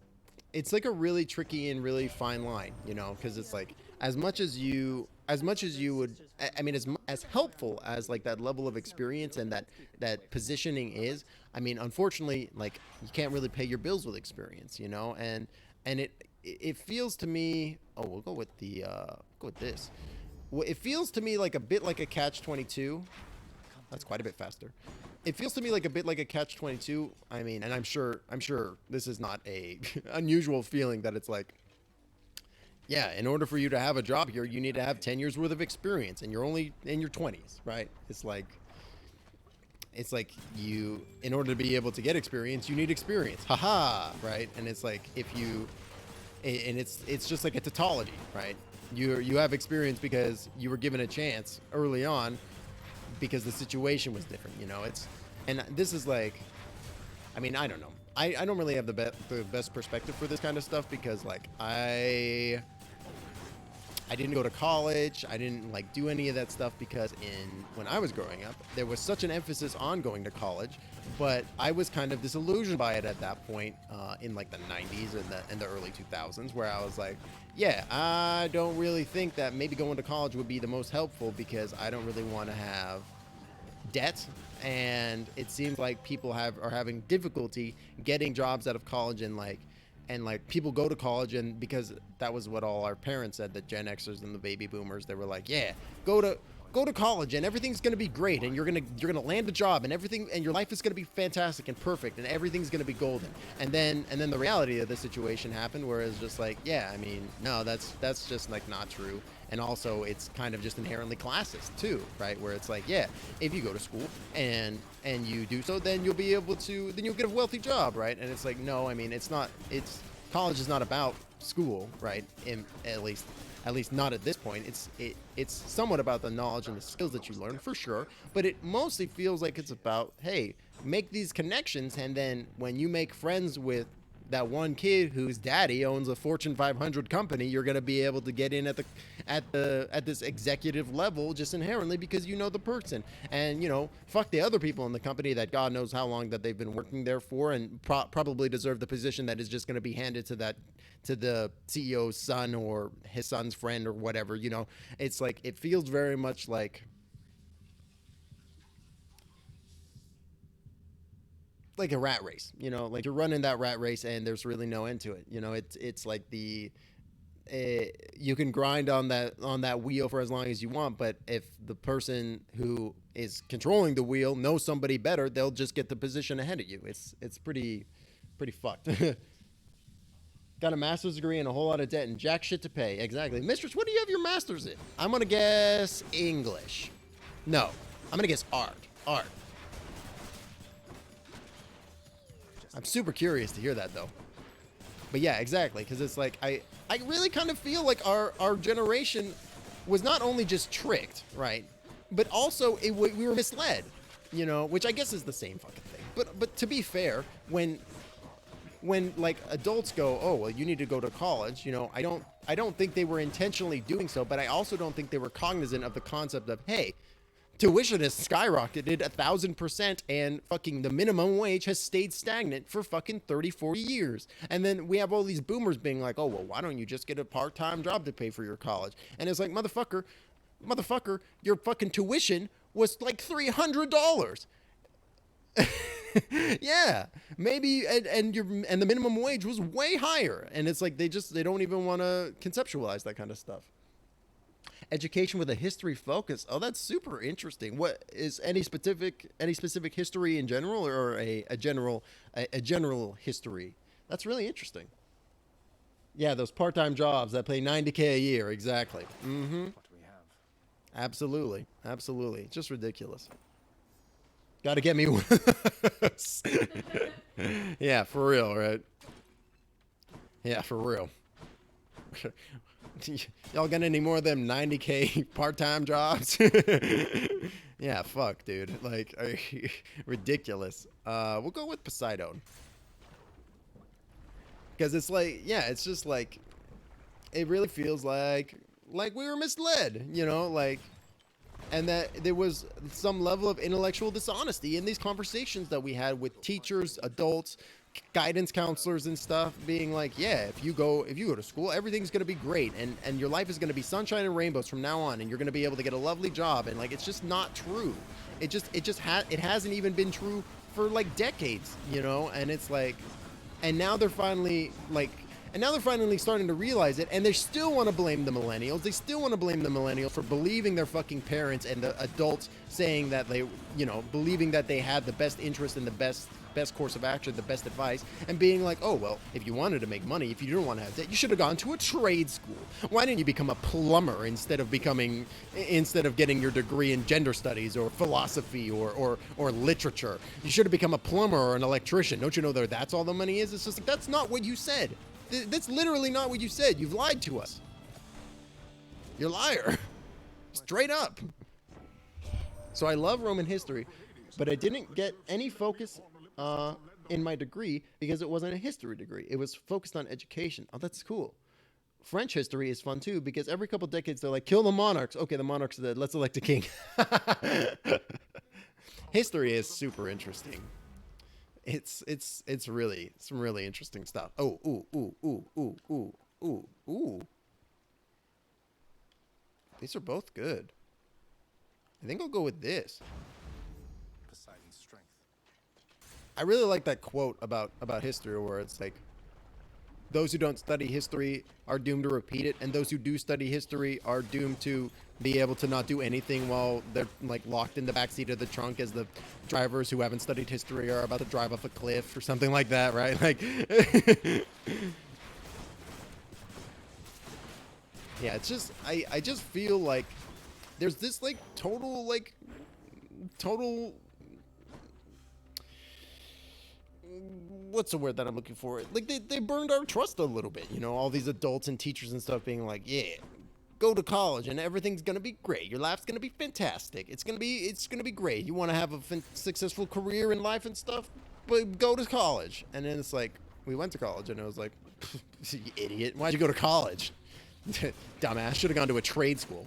like a really tricky and really fine line, you know, because it's like as much as you would, I mean, as helpful as like that level of experience and that positioning is, I mean, unfortunately, like you can't really pay your bills with experience, you know, and it feels to me, oh, we'll go with this. Well, it feels to me like a bit like a catch-22. That's quite a bit faster. It feels to me like a bit like a catch-22. I mean, and I'm sure this is not a unusual feeling that it's like, yeah, in order for you to have a job here, you need to have 10 years worth of experience, and you're only in your 20s, right? It's like you, in order to be able to get experience, you need experience. Haha, right? And it's like it's just like a tautology, right? You have experience because you were given a chance early on because the situation was different, you know. And this is like, I mean, I don't know. I don't really have the best perspective for this kind of stuff because like I didn't go to college. I didn't like do any of that stuff because when I was growing up, there was such an emphasis on going to college, but I was kind of disillusioned by it at that point in like the 90s and the early 2000s, where I was like, yeah, I don't really think that maybe going to college would be the most helpful because I don't really want to have debt, and it seems like people are having difficulty getting jobs out of college, and people go to college, and because that was what all our parents said, that Gen Xers and the baby boomers, they were like, yeah, go to college and everything's going to be great, and you're going to land a job, and everything, and your life is going to be fantastic and perfect, and everything's going to be golden. And then the reality of the situation happened, where it's just like, yeah, I mean, no, that's just like not true. And also it's kind of just inherently classist too, right? Where it's like, yeah, if you go to school and you do so, then you'll get a wealthy job, right? And it's like, no, I mean, college is not about school, right? At least not at this point. It's somewhat about the knowledge and the skills that you learn, for sure, but it mostly feels like it's about, hey, make these connections, and then when you make friends with that one kid whose daddy owns a Fortune 500 company, you're going to be able to get in at this executive level just inherently because you know the person. And, you know, fuck the other people in the company that God knows how long that they've been working there for, and probably deserve the position that is just going to be handed to the CEO's son or his son's friend or whatever. You know, it's like, it feels very much like a rat race, you know, like you're running that rat race and there's really no end to it. You know, it's like you can grind on that wheel for as long as you want, but if the person who is controlling the wheel knows somebody better, they'll just get the position ahead of you. It's pretty fucked. Got a master's degree and a whole lot of debt and jack shit to pay. Exactly. Mistress, what do you have your master's in? I'm gonna guess English. No, I'm gonna guess art. I'm super curious to hear that, though. But yeah, exactly, because it's like, I really kind of feel like our generation was not only just tricked, right, but also we were misled, you know, which I guess is the same fucking thing. But to be fair, when like adults go, oh, well, you need to go to college, you know, I don't I don't think they were intentionally doing so, but I also don't think they were cognizant of the concept of, hey, tuition has skyrocketed 1,000% and fucking the minimum wage has stayed stagnant for fucking 30, 40 years. And then we have all these boomers being like, oh, well, why don't you just get a part-time job to pay for your college? And it's like, motherfucker, your fucking tuition was like $300. Yeah, maybe, and the minimum wage was way higher, and it's like they don't even want to conceptualize that kind of stuff. Education with a history focus. Oh, that's super interesting. What is any specific history in general, or a general history? That's really interesting. Yeah, those part-time jobs that pay $90K a year, exactly. Mm-hmm. What we have. Absolutely, just ridiculous. Gotta get me one. Yeah, for real, right? Yeah, for real. Y'all got any more of them 90K part-time jobs? Yeah, fuck, dude. Like, ridiculous. We'll go with Poseidon. Because it's like, yeah, it's just like, it really feels like we were misled, you know, like, and that there was some level of intellectual dishonesty in these conversations that we had with teachers, adults, guidance counselors and stuff, being like, yeah, if you go to school, everything's going to be great, and your life is going to be sunshine and rainbows from now on, and you're going to be able to get a lovely job. And like, it's just not true. It hasn't even been true for like decades, you know. And it's like, and now they're finally starting to realize it, and they still want to blame the millennials. They still want to blame the millennials for believing their fucking parents and the adults saying that they, you know, believing that they had the best interest and the best course of action, the best advice, and being like, oh, well, if you wanted to make money, if you didn't want to have debt, you should have gone to a trade school. Why didn't you become a plumber instead of getting your degree in gender studies or philosophy or literature? You should have become a plumber or an electrician. Don't you know that that's all the money is? It's just like, that's not what you said. That's literally not what you said. You've lied to us. You're a liar. Straight up. So I love Roman history, but I didn't get any focus in my degree because it wasn't a history degree. It was focused on education. Oh, that's cool. French history is fun too, because every couple decades they're like, kill the monarchs. Okay, the monarch's dead. Let's elect a king. History is super interesting. It's really some really interesting stuff. Oh, ooh. These are both good. I think I'll go with this. Poseidon's strength. I really like that quote about history where it's like, those who don't study history are doomed to repeat it, and those who do study history are doomed to be able to not do anything while they're like locked in the backseat of the trunk as the drivers who haven't studied history are about to drive off a cliff or something like that, right? Like, yeah, it's just, I just feel like there's this like total, what's the word that I'm looking for? Like they burned our trust a little bit, you know, all these adults and teachers and stuff being like, yeah, go to college and everything's going to be great. Your life's going to be fantastic. It's going to be great. You want to have a successful career in life and stuff, but go to college. And then it's like, we went to college and it was like, you idiot. Why'd you go to college? Dumbass, should have gone to a trade school.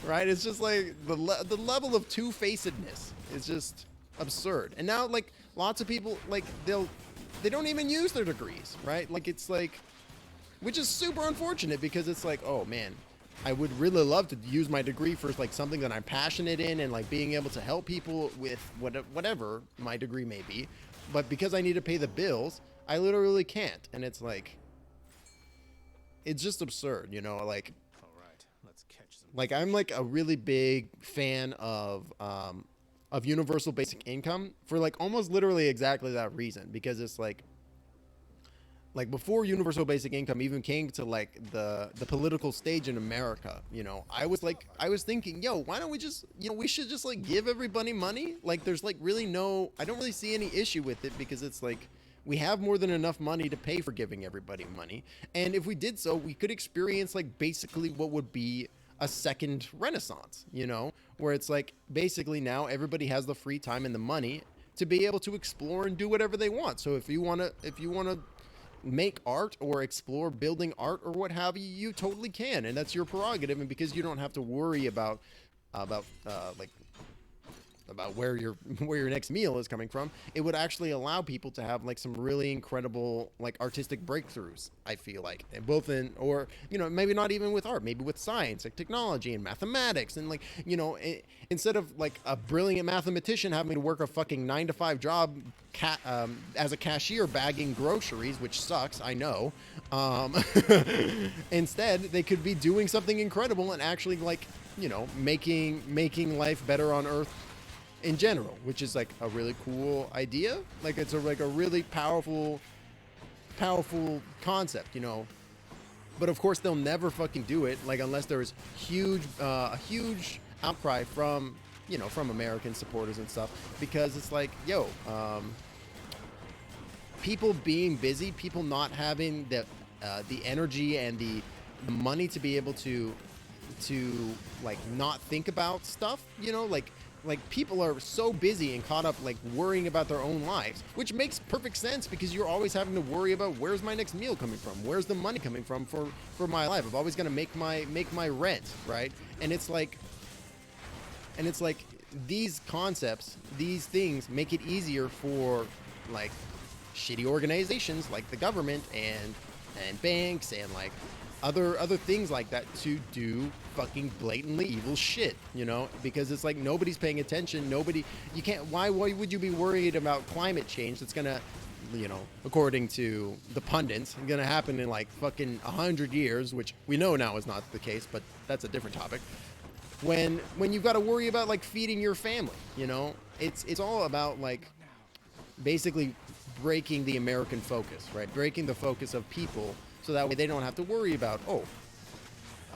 Right? It's just like the level of two-facedness is just absurd. And now like lots of people, like they don't even use their degrees, right? Like it's like, which is super unfortunate because it's like, oh man, I would really love to use my degree for like something that I'm passionate in and like being able to help people with whatever my degree may be. But because I need to pay the bills, I literally can't. And it's like, it's just absurd, you know, like, all right, let's catch them. Like I'm like a really big fan of universal basic income for like almost literally exactly that reason, because it's like before universal basic income even came to like the political stage in America, you know, I was thinking, yo, why don't we just, you know, we should just like give everybody money. Like there's like really I don't really see any issue with it because it's like we have more than enough money to pay for giving everybody money. And if we did so, we could experience like basically what would be a second Renaissance, you know, where it's like basically now everybody has the free time and the money to be able to explore and do whatever they want. So if you want to make art or explore building art or what have you, you totally can, and that's your prerogative. And because you don't have to worry about where your next meal is coming from, it would actually allow people to have like some really incredible like artistic breakthroughs, I feel like, and both in, or you know, maybe not even with art, maybe with science, like technology and mathematics, and like, you know, instead of like a brilliant mathematician having to work a fucking 9-to-5 job as a cashier bagging groceries, which sucks, I know, instead they could be doing something incredible and actually, like, you know, making life better on Earth in general, which is like a really cool idea. Like, it's a really powerful concept, you know. But of course they'll never fucking do it, like, unless there's a huge outcry from, you know, from American supporters and stuff, because it's like, yo, people being busy, people not having the energy and the money to be able to like not think about stuff, you know, like people are so busy and caught up like worrying about their own lives, which makes perfect sense because you're always having to worry about where's my next meal coming from, where's the money coming from for my life. I've always got to make my rent, right? And it's like these concepts, these things make it easier for like shitty organizations like the government and banks and like other things like that to do fucking blatantly evil shit, you know, because it's like nobody's paying attention. Why would you be worried about climate change that's gonna, you know, according to the pundits, gonna happen in like fucking 100 years, which we know now is not the case, but that's a different topic. When you've got to worry about like feeding your family, you know, it's all about like basically breaking the American focus, right? Breaking the focus of people, so that way they don't have to worry about,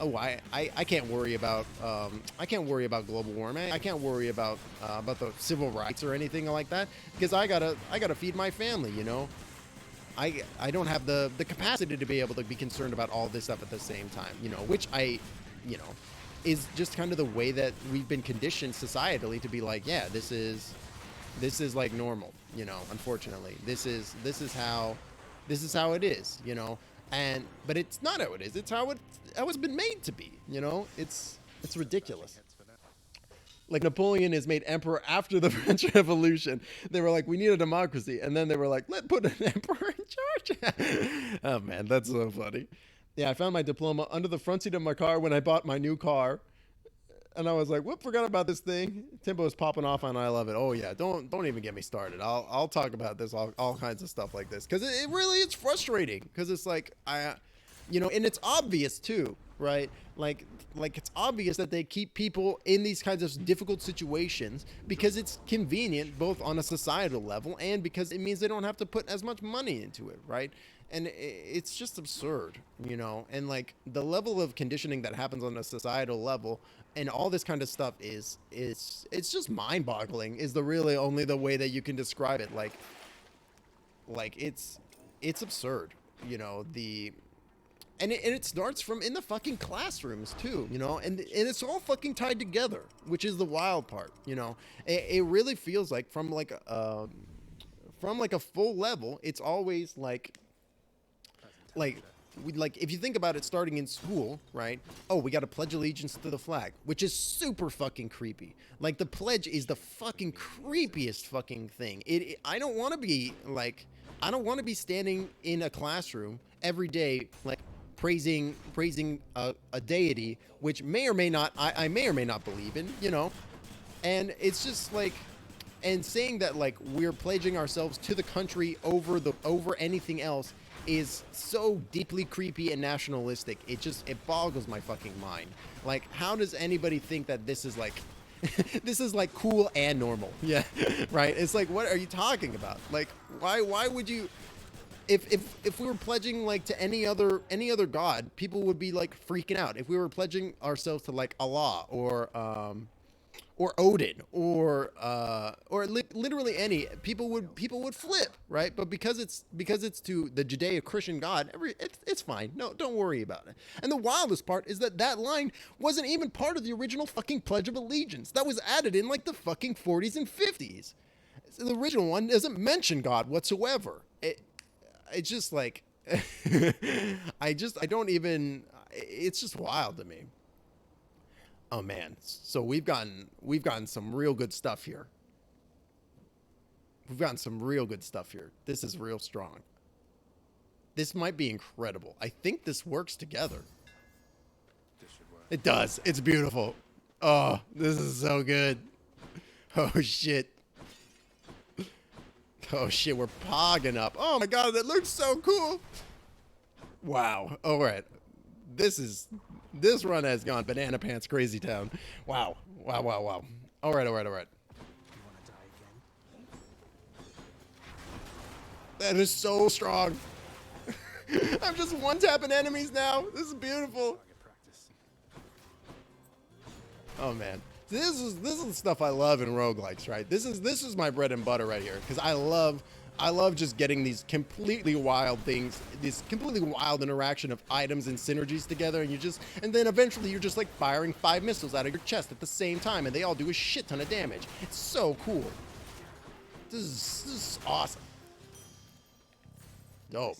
I can't worry about global warming. I can't worry about the civil rights or anything like that, because I gotta feed my family, you know. I don't have the capacity to be able to be concerned about all this stuff at the same time, you know, which is just kind of the way that we've been conditioned societally to be like, yeah, this is like normal, you know. Unfortunately, this is how it is, you know. But it's not how it is. It's how it's been made to be, you know. It's ridiculous. Like, Napoleon is made emperor after the French Revolution. They were like, we need a democracy, and then they were like, let's put an emperor in charge. Oh man, that's so funny. Yeah, I found my diploma under the front seat of my car when I bought my new car. And I was like, whoop, forgot about this thing. Timbo is popping off on I Love It. Oh yeah, don't even get me started. I'll talk about this, all kinds of stuff like this, because it really is frustrating, because it's like, you know, and it's obvious too, right? Like it's obvious that they keep people in these kinds of difficult situations because it's convenient, both on a societal level and because it means they don't have to put as much money into it, right? And it's just absurd, you know. And like the level of conditioning that happens on a societal level and all this kind of stuff it's just mind-boggling, is the really only the way that you can describe it. Like it's absurd, you know. And it starts from in the fucking classrooms too, you know, and it's all fucking tied together, which is the wild part, you know. It really feels like from like a full level, it's always like if you think about it, starting in school, right? Oh, we got to pledge allegiance to the flag, which is super fucking creepy. Like, the pledge is the fucking creepiest fucking thing. I don't want to be standing in a classroom every day, like, praising a deity, which may or may not, I may or may not believe in, you know. And it's just like, and saying that like we're pledging ourselves to the country over anything else is so deeply creepy and nationalistic. It boggles my fucking mind. Like, how does anybody think that this is like this is like cool and normal? Yeah. Right? It's like, what are you talking about? Like, why would you, if we were pledging like to any other god, people would be like freaking out. If we were pledging ourselves to like Allah or Odin or literally any, people would flip, right? But because it's to the Judeo-Christian God, it's fine. No, don't worry about it. And the wildest part is that line wasn't even part of the original fucking Pledge of Allegiance. That was added in like the fucking 40s and 50s. So the original one doesn't mention God whatsoever. It's just like, I don't even, it's just wild to me. Oh man. So we've gotten some real good stuff here. We've gotten some real good stuff here. This is real strong. This might be incredible. I think this works together. This should work. It does. It's beautiful. Oh, this is so good. Oh shit. Oh shit, we're pogging up. Oh my god, that looks so cool. Wow. All right. This run has gone banana pants crazy town. Wow. Wow, wow, wow. All right. You want to die again? That is so strong. I'm just one-tapping enemies now. This is beautiful. Oh man. This is the stuff I love in roguelikes, right? This is my bread and butter right here, because I love just getting these completely wild things, this completely wild interaction of items and synergies together, and then eventually you're just like firing 5 missiles out of your chest at the same time, and they all do a shit ton of damage. It's so cool. This is awesome. Dope.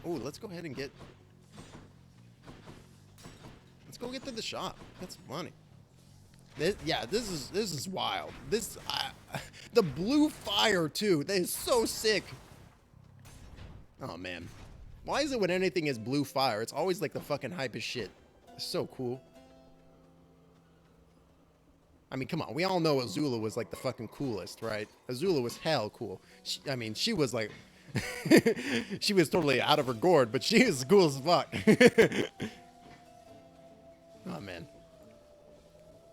Oh, let's go ahead and get. Let's go get to the shop. That's funny. This is wild. The blue fire too. That is so sick. Oh man, why is it when anything is blue fire, it's always like the fucking hypest shit? It's so cool. I mean, come on. We all know Azula was like the fucking coolest, right? Azula was hell cool. She was like, she was totally out of her gourd, but she is cool as fuck. Oh man.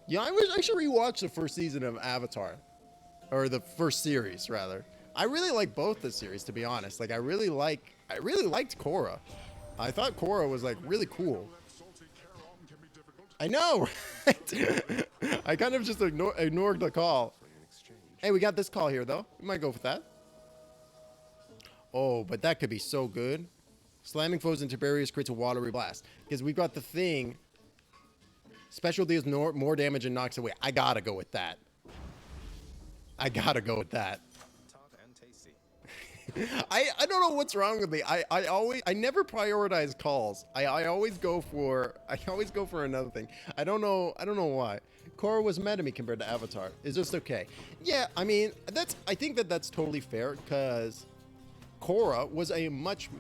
Yeah, I should rewatch the first season of Avatar, or the first series rather. I really like both the series, to be honest. Like I really liked Korra. I thought Korra was like really cool. I know, right? I kind of just ignored the call. Hey, we got this call here though. We might go with that. Oh, but that could be so good. Slamming foes into barriers creates a watery blast, because we've got the thing. Special deals more damage and knocks away. I gotta go with that. Tart and tasty. I don't know what's wrong with me. I never prioritize calls. I always go for another thing. I don't know why. Korra was mad at me compared to Avatar. It's just okay. Yeah, I mean I think that's totally fair, because Korra was a much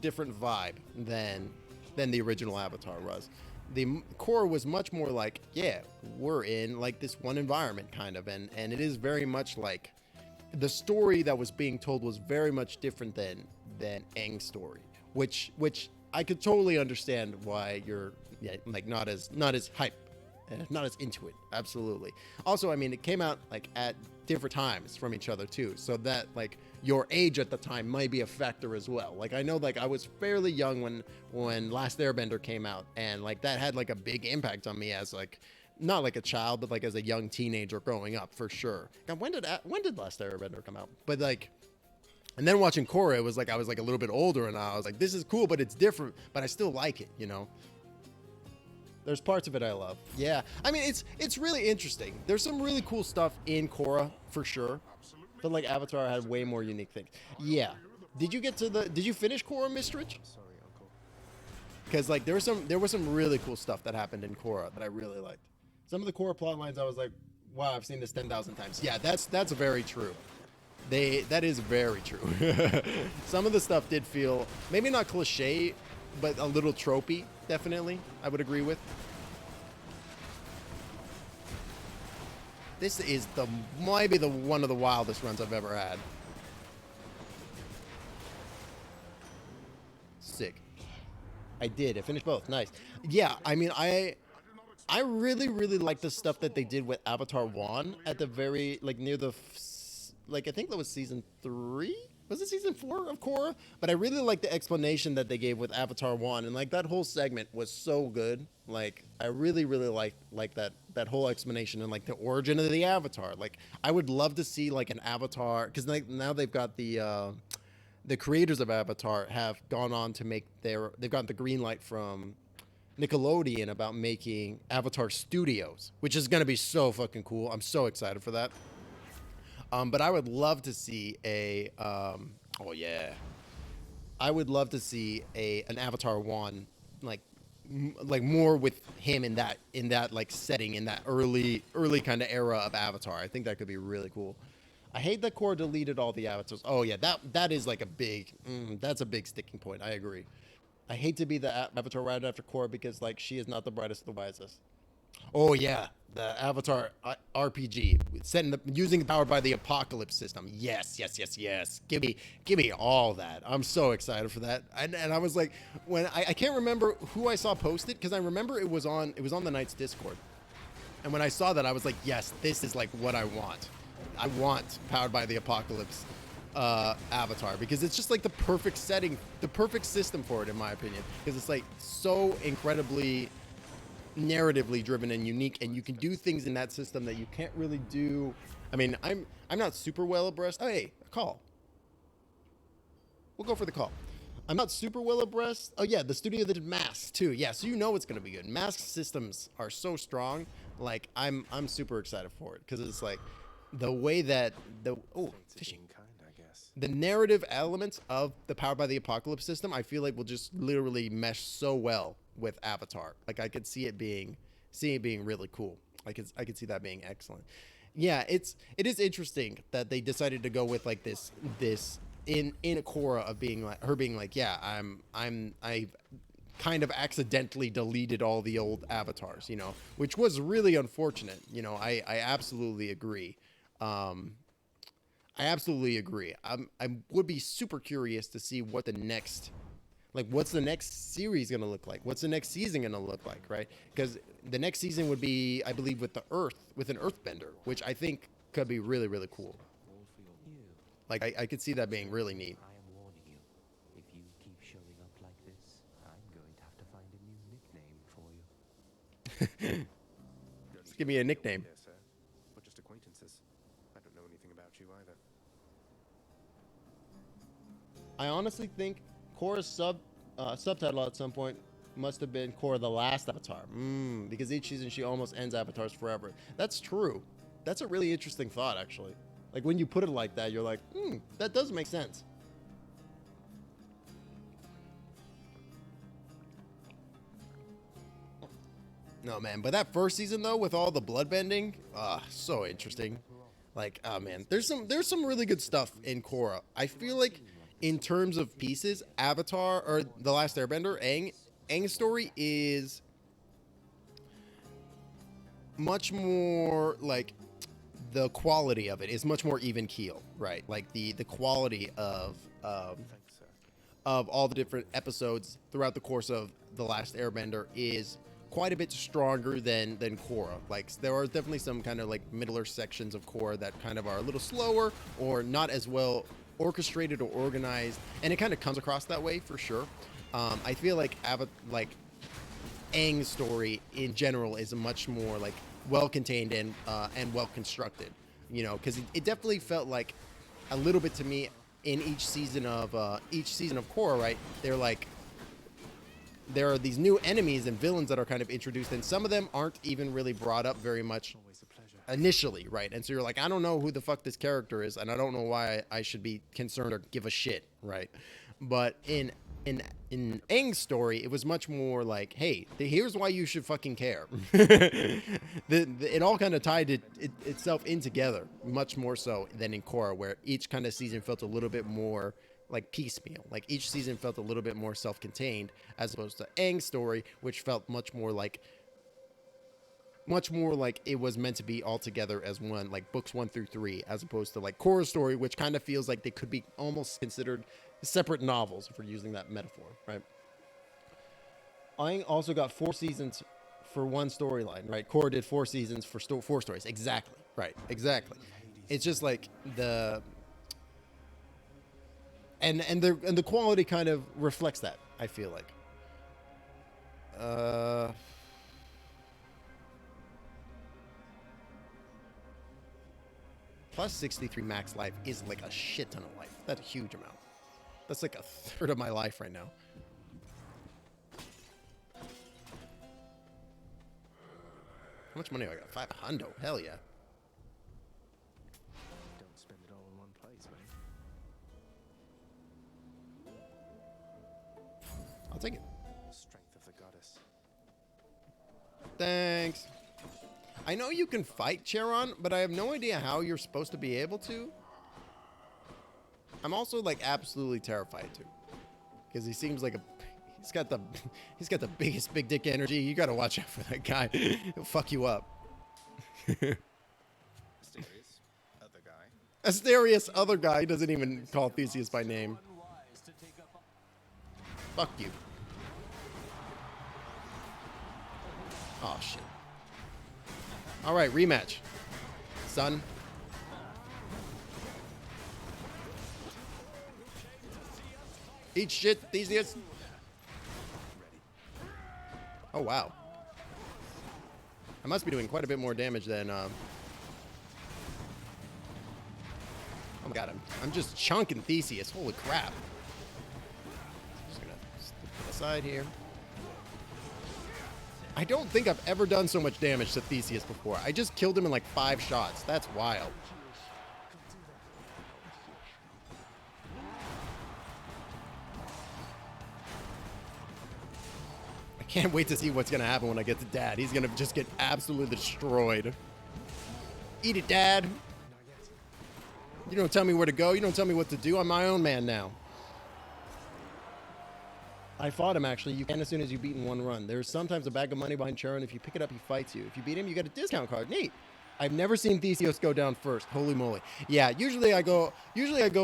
different vibe than the original Avatar was. The Korra was much more like, yeah, we're in like this one environment kind of, and it is very much like the story that was being told was very much different than Aang's story, which I could totally understand why you're like not as hype, not as into it. Absolutely. Also, I mean, it came out like at different times from each other too, so that like your age at the time might be a factor as well. Like I know like I was fairly young when Last Airbender came out, and like that had like a big impact on me as like not like a child, but like as a young teenager growing up for sure. God, when did Last Airbender come out? But like, and then watching Korra, it was like I was like a little bit older, and I was like, this is cool, but it's different, but I still like it, you know. There's parts of it I love. Yeah, I mean it's really interesting. There's some really cool stuff in Korra for sure, but like Avatar had way more unique things. Yeah. Did you finish Korra, Mistrich? Sorry, Uncle. Because like there was some really cool stuff that happened in Korra that I really liked. Some of the Korra plot lines I was like, wow, I've seen this 10,000 times. Yeah, that's very true. That is very true. Some of the stuff did feel maybe not cliche, but a little tropey. Definitely, I would agree with. This is might be one of the wildest runs I've ever had. Sick. I did. I finished both. Nice. Yeah, I mean, I really like the stuff that they did with Avatar 1 at the very, like, near the, like, I think that was season 3? Was it season 4 of Korra? But I really like the explanation that they gave with Avatar 1, and like that whole segment was so good. Like I really like that whole explanation and like the origin of the Avatar. Like I would love to see like an Avatar, because like now they've got the creators of Avatar have gone on to make they've got the green light from Nickelodeon about making Avatar Studios, which is gonna be so fucking cool. I'm so excited for that. But I would love to see a oh yeah, I would love to see an Avatar 1 like like more with him in that like setting in that early kind of era of Avatar. I think that could be really cool. I hate that Korra deleted all the avatars. Oh yeah, that is like a big that's a big sticking point. I agree. I hate to be the Avatar right after Korra because like she is not the brightest of the wisest. Oh yeah, the Avatar RPG, using Powered by the Apocalypse system. Yes, yes, yes, yes. Give me all that. I'm so excited for that. And I was like, when I can't remember who I saw post it because I remember it was on the Knights Discord. And when I saw that, I was like, yes, this is like what I want. I want Powered by the Apocalypse Avatar because it's just like the perfect setting, the perfect system for it in my opinion, because it's like so incredibly narratively driven and unique, and you can do things in that system that you can't really do. I mean, I'm not super well abreast. Oh, hey, a call. We'll go for the call. I'm not super well abreast. Oh yeah, the studio that did Masks too. Yeah, so you know it's gonna be good. Mask systems are so strong. Like I'm super excited for it because it's like the way that fishing. The narrative elements of the Powered by the Apocalypse system, I feel like will just literally mesh so well with Avatar. Like I could see it being really cool. I could see that being excellent. Yeah, it is interesting that they decided to go with like this in Korra of being like her being like, yeah, I kind of accidentally deleted all the old avatars, you know, which was really unfortunate. You know, I absolutely agree. I absolutely agree. I would be super curious to see what the next, like, what's the next series going to look like? What's the next season going to look like, right? Because the next season would be, I believe, with an Earthbender, which I think could be really, really cool. Like, I could see that being really neat. I am warning you. If you keep showing up like this, I'm going to have to find a new nickname for you. Just give me a nickname. Yes, sir. We're just acquaintances. I don't know anything about you either. I honestly think Korra's subtitle at some point must have been Korra the Last Avatar. Because each season she almost ends avatars forever. That's true. That's a really interesting thought, actually. Like, when you put it like that, you're like, that does make sense. No, man. But that first season, though, with all the bloodbending, so interesting. Like, oh, man. There's some really good stuff in Korra. I feel like in terms of pieces, Avatar, or The Last Airbender, Aang's story is much more, like, the quality of it is much more even keel, right? Like, the quality of all the different episodes throughout the course of The Last Airbender is quite a bit stronger than Korra. Like, there are definitely some kind of, like, middler sections of Korra that kind of are a little slower or not as well orchestrated or organized, and it kind of comes across that way for sure. I feel like Aang's story in general is a much more like well contained and well constructed, you know, because it definitely felt like a little bit to me in each season of Korra, right? There are these new enemies and villains that are kind of introduced, and some of them aren't even really brought up very much initially, right? And so you're like, I don't know who the fuck this character is, and I don't know why I should be concerned or give a shit, right? But in Aang's story, it was much more like, hey, here's why you should fucking care. It all kind of tied itself in together, much more so than in Korra, where each kind of season felt a little bit more like piecemeal. Like, each season felt a little bit more self-contained, as opposed to Aang's story, which felt much more like it was meant to be all together as one, like books 1 through 3, as opposed to like Korra's story, which kind of feels like they could be almost considered separate novels, if we're using that metaphor, right? Aang also got 4 seasons for one storyline, right? Korra did 4 seasons for 4 stories. Exactly, right? Exactly. It's just like the quality kind of reflects that, I feel like. Plus 63 max life is like a shit ton of life. That's a huge amount. That's like a third of my life right now. How much money do I got? 500. Hell yeah. Don't I'll take it. Strength of the goddess. Thanks. I know you can fight Charon, but I have no idea how you're supposed to be able to. I'm also like absolutely terrified too, because he seems like he's got the biggest big dick energy. You gotta watch out for that guy. He'll fuck you up. Mysterious other guy. Asterius, other guy. He doesn't even call Theseus by name. Fuck you. Oh shit. All right, rematch, son. Eat shit, Theseus. Oh wow. I must be doing quite a bit more damage than. Oh my god, I'm just chunking Theseus. Holy crap. Just gonna put aside here. I don't think I've ever done so much damage to Theseus before. I just killed him in like 5 shots. That's wild. I can't wait to see what's going to happen when I get to Dad. He's going to just get absolutely destroyed. Eat it, Dad. You don't tell me where to go. You don't tell me what to do. I'm my own man now. I fought him, actually. You can as soon as you beat in 1 run. There's sometimes a bag of money behind Charon. If you pick it up, he fights you. If you beat him, you get a discount card. Neat. I've never seen Theseus go down first. Holy moly. Yeah, usually I go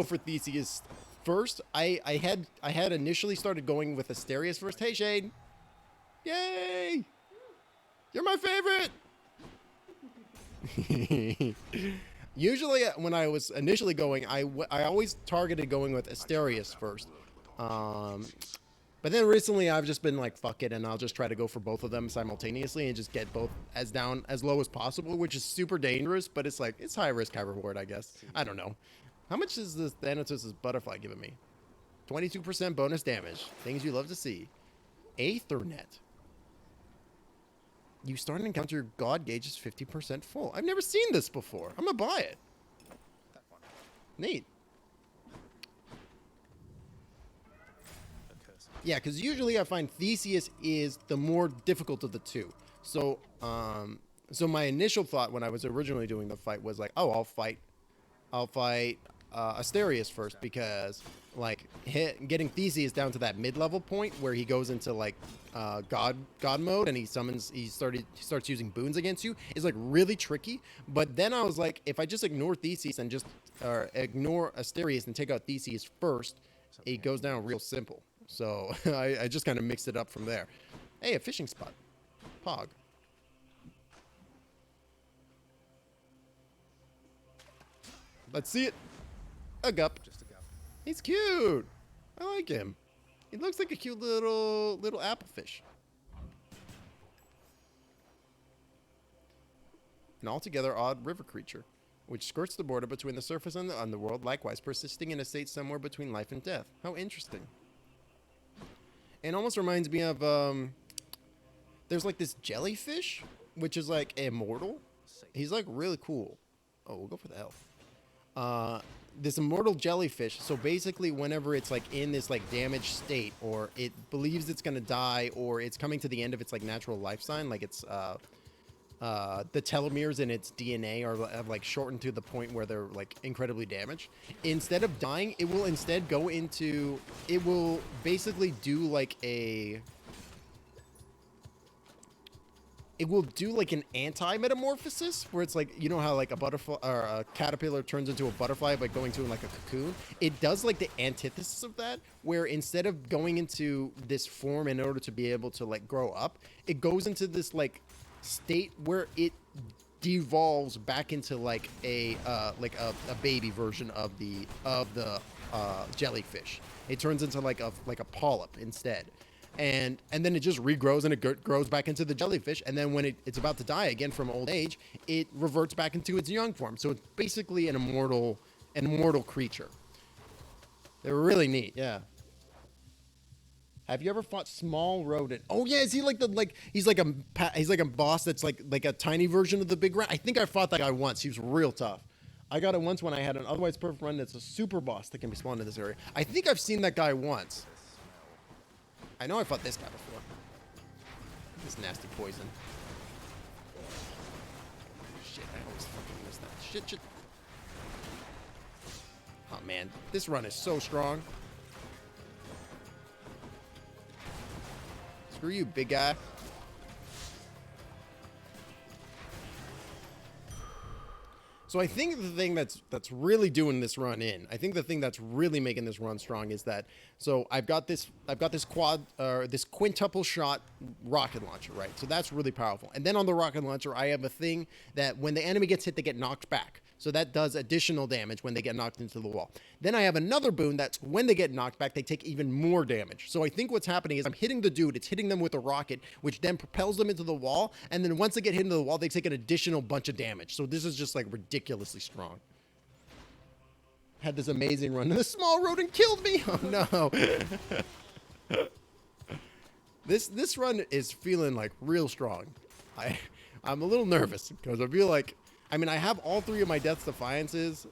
for Theseus first. I had initially started going with Asterius first. Hey, Shade. Yay! You're my favorite! Usually, when I was initially going, I always targeted going with Asterius first. But then recently I've just been like, fuck it, and I'll just try to go for both of them simultaneously and just get both as low as possible, which is super dangerous, but it's like, it's high risk, high reward, I guess. I don't know. How much is this Thanatos' butterfly giving me? 22% bonus damage. Things you love to see. Aethernet. You start an encounter, your god gauge is 50% full. I've never seen this before. I'm gonna buy it. That one. Neat. Yeah, because usually I find Theseus is the more difficult of the two. So, so my initial thought when I was originally doing the fight was like, oh, I'll fight Asterius first, because like getting Theseus down to that mid-level point where he goes into like god mode and he starts using boons against you is like really tricky. But then I was like, if I just ignore Theseus and just ignore Asterius and take out Theseus first, it goes down real simple. So I just kind of mixed it up from there. Hey, a fishing spot. Pog. Let's see it. A gup. Just a gup. He's cute. I like him. He looks like a cute little applefish. An altogether odd river creature, which skirts the border between the surface and the underworld, likewise persisting in a state somewhere between life and death. How interesting. It almost reminds me of, there's like this jellyfish, which is like immortal. He's like really cool. Oh, we'll go for the health. This immortal jellyfish. So basically whenever it's like in this like damaged state, or it believes it's going to die, or it's coming to the end of its like natural life sign, like it's, the telomeres in its DNA are like shortened to the point where they're like incredibly damaged. Instead of dying, it will instead go into, it will basically do like it will do like an anti-metamorphosis, where it's like, you know how like a butterfly or a caterpillar turns into a butterfly by going to like a cocoon? It does like the antithesis of that, where instead of going into this form in order to be able to like grow up, it goes into this like state where it devolves back into like a baby version of the jellyfish. It turns into like a polyp instead, and then it just regrows and it grows back into the jellyfish, and then when it's about to die again from old age, it reverts back into its young form. So it's basically an immortal creature. They're really neat. Yeah. Have you ever fought small rodent? Oh yeah, is he like he's like a boss that's like a tiny version of the big rat? I think I fought that guy once. He was real tough. I got it once when I had an otherwise perfect run. That's a super boss that can be spawned in this area. I think I've seen that guy once. I know I fought this guy before. This nasty poison. Shit, I always fucking miss that. Shit. Oh man, this run is so strong. Screw you, big guy. So I think the thing that's really doing this run in, I think the thing that's really making this run strong is that, so I've got this this quintuple shot rocket launcher, right? So that's really powerful. And then on the rocket launcher, I have a thing that when the enemy gets hit, they get knocked back. So that does additional damage when they get knocked into the wall. Then I have another boon that's when they get knocked back, they take even more damage. So I think what's happening is I'm hitting the dude, it's hitting them with a rocket, which then propels them into the wall. And then once they get hit into the wall, they take an additional bunch of damage. So this is just like ridiculously strong. Had this amazing run. And the small rodent killed me. Oh no. This run is feeling like real strong. I'm a little nervous because I feel like, I mean, I have all 3 of my Death's Defiances.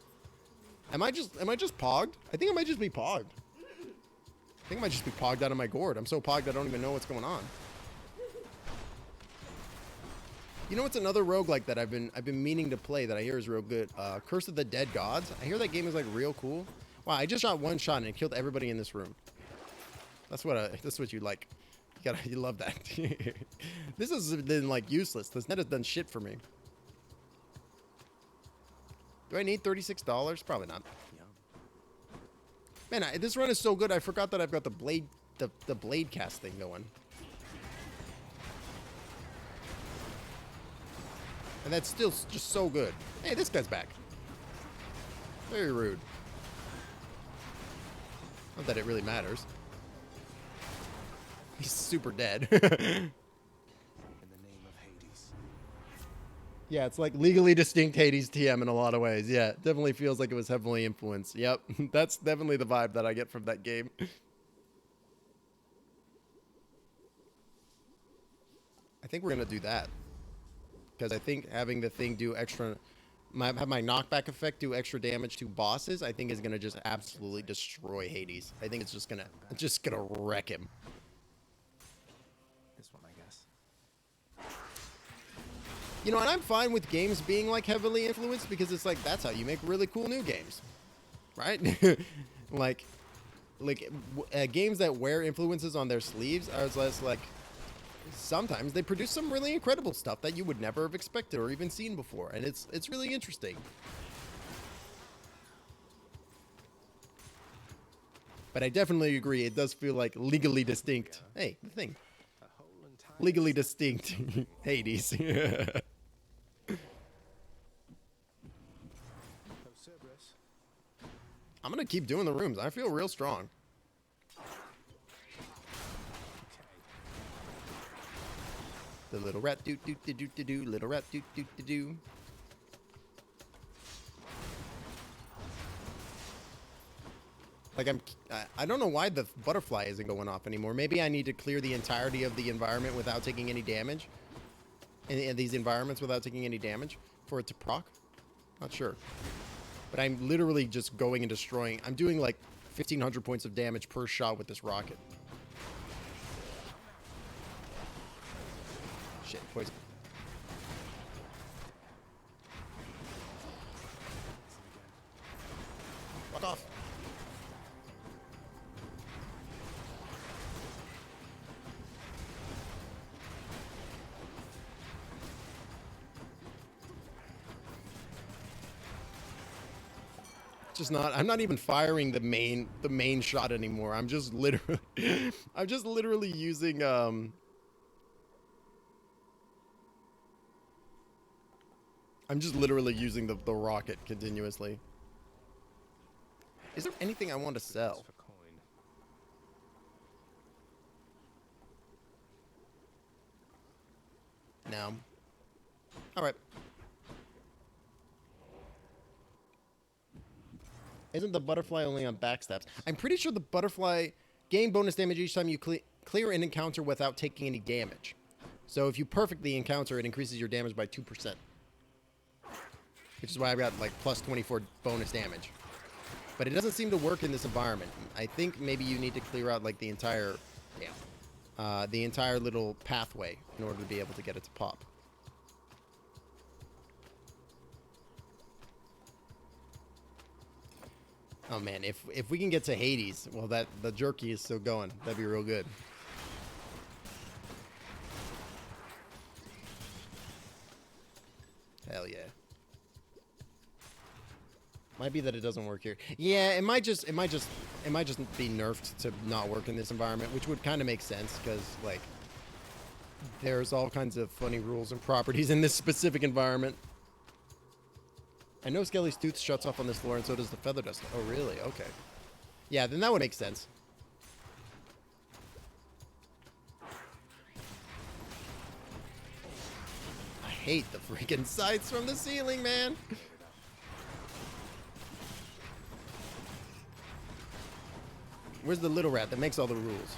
Am I just pogged? I think I might just be pogged. I think I might just be pogged out of my gourd. I'm so pogged I don't even know what's going on. You know what's another roguelike that I've been meaning to play that I hear is real good? Curse of the Dead Gods. I hear that game is like real cool. Wow, I just shot 1 shot and it killed everybody in this room. That's what you like. You love that. This has been like useless. This net has done shit for me. Do I need $36? Probably not. Man, this run is so good. I forgot that I've got the blade cast thing going. And that's still just so good. Hey, this guy's back. Very rude. Not that it really matters. He's super dead. Yeah, it's like legally distinct Hades TM in a lot of ways. Yeah, it definitely feels like it was heavily influenced. Yep, that's definitely the vibe that I get from that game. I think we're going to do that. Because I think having the thing do extra... have my knockback effect do extra damage to bosses, I think is going to just absolutely destroy Hades. I think it's just going to wreck him. You know, and I'm fine with games being like heavily influenced because it's like that's how you make really cool new games, right? like games that wear influences on their sleeves are just like sometimes they produce some really incredible stuff that you would never have expected or even seen before, and it's really interesting. But I definitely agree, it does feel like legally distinct. Hey, the thing. Legally distinct Hades. I'm gonna keep doing the rooms. I feel real strong. The little rat doot doot doot doot doot, little rat doot doot doot doot. Like I don't know why the butterfly isn't going off anymore. Maybe I need to clear the entirety of the environment without taking any damage. In these environments without taking any damage for it to proc. Not sure. But I'm literally just going and destroying. I'm doing like 1,500 points of damage per shot with this rocket. Shit, poison. Fuck off. Just not, I'm not even firing the main shot anymore. I'm just literally using I'm just literally using the rocket continuously. Is there anything I want to sell? No. All right. Isn't the butterfly only on backstabs? I'm pretty sure the butterfly gain bonus damage each time you clear an encounter without taking any damage. So if you perfectly encounter, it increases your damage by 2%. Which is why I've got like plus 24 bonus damage. But it doesn't seem to work in this environment. I think maybe you need to clear out like the entire... Yeah. the entire little pathway in order to be able to get it to pop. Oh man, if we can get to Hades, well, that the jerky is still going. That'd be real good. Hell yeah. Might be that it doesn't work here. Yeah, it might just be nerfed to not work in this environment, which would kind of make sense because like there's all kinds of funny rules and properties in this specific environment. I know Skelly's tooth shuts off on this floor, and so does the feather dust. Oh, really? Okay. Yeah, then that would make sense. I hate the freaking sights from the ceiling, man. Where's the little rat that makes all the rules?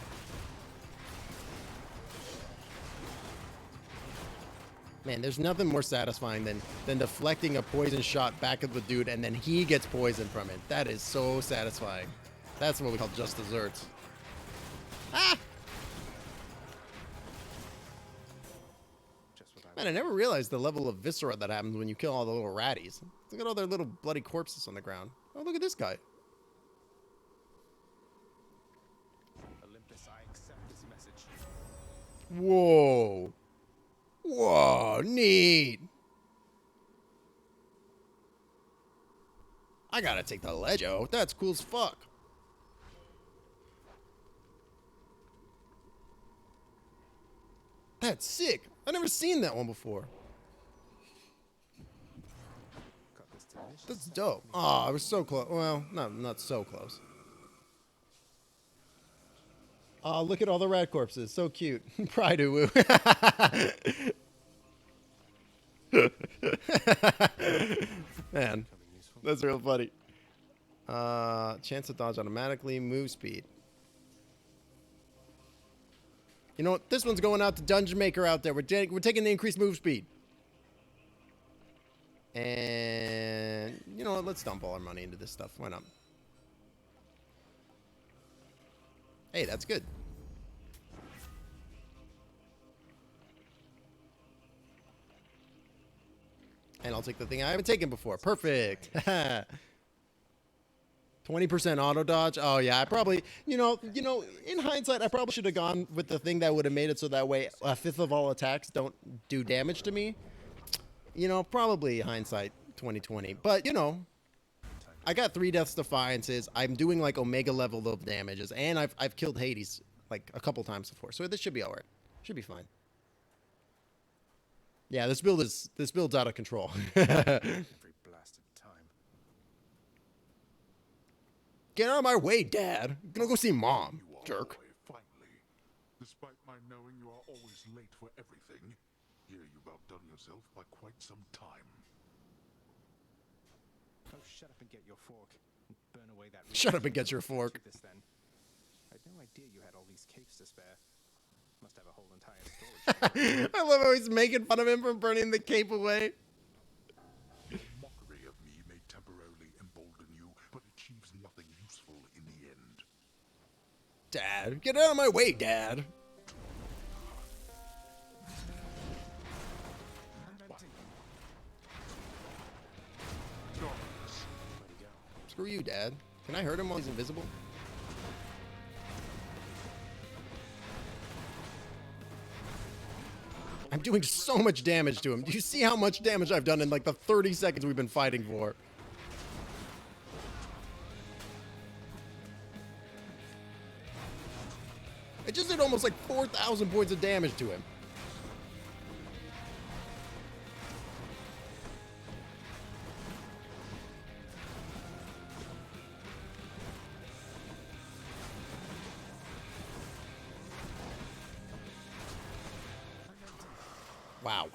Man, there's nothing more satisfying than deflecting a poison shot back at the dude and then he gets poisoned from it. That is so satisfying. That's what we call just desserts. Ah! Man, I never realized the level of viscera that happens when you kill all the little ratties. Look at all their little bloody corpses on the ground. Oh, look at this guy. Olympus, I accept this message. Whoa. Whoa, neat. I gotta take the ledge, yo. That's cool as fuck. That's sick. I've never seen that one before. That's dope. Oh, I was so close. Well, not so close. Oh, look at all the rat corpses. So cute. Pride woo. Man, that's real funny. Chance to dodge automatically. Move speed. You know what? This one's going out to Dungeon Maker out there. We're taking the increased move speed. And, you know what? Let's dump all our money into this stuff. Why not? Hey, that's good. And I'll take the thing I haven't taken before. Perfect. 20% auto dodge. Oh yeah, I probably, you know, in hindsight, I probably should have gone with the thing that would have made it so that way a fifth of all attacks don't do damage to me. You know, probably hindsight 2020. But you know, I got 3 Death's Defiances. I'm doing like Omega level of damages, and I've killed Hades like a couple times before, so this should be all right. Should be fine. Yeah, this build's out of control. Every blasted time. Get out of my way, Dad. I'm gonna go see Mom, jerk. Finally, despite my knowing you are always late for everything, here you've outdone yourself by quite some time. Oh, shut up and get your fork. And burn away that. Shut up and get your fork. This then. I had no idea you had all these capes to spare. Must have a whole entire storage. I love how he's making fun of him for burning the cape away. Your mockery of me may temporarily embolden you, but achieves nothing useful in the end. Dad, get out of my way, Dad. Screw you, Dad. Can I hurt him while he's invisible? I'm doing so much damage to him. Do you see how much damage I've done in like the 30 seconds we've been fighting for? I just did almost like 4,000 points of damage to him. Wow.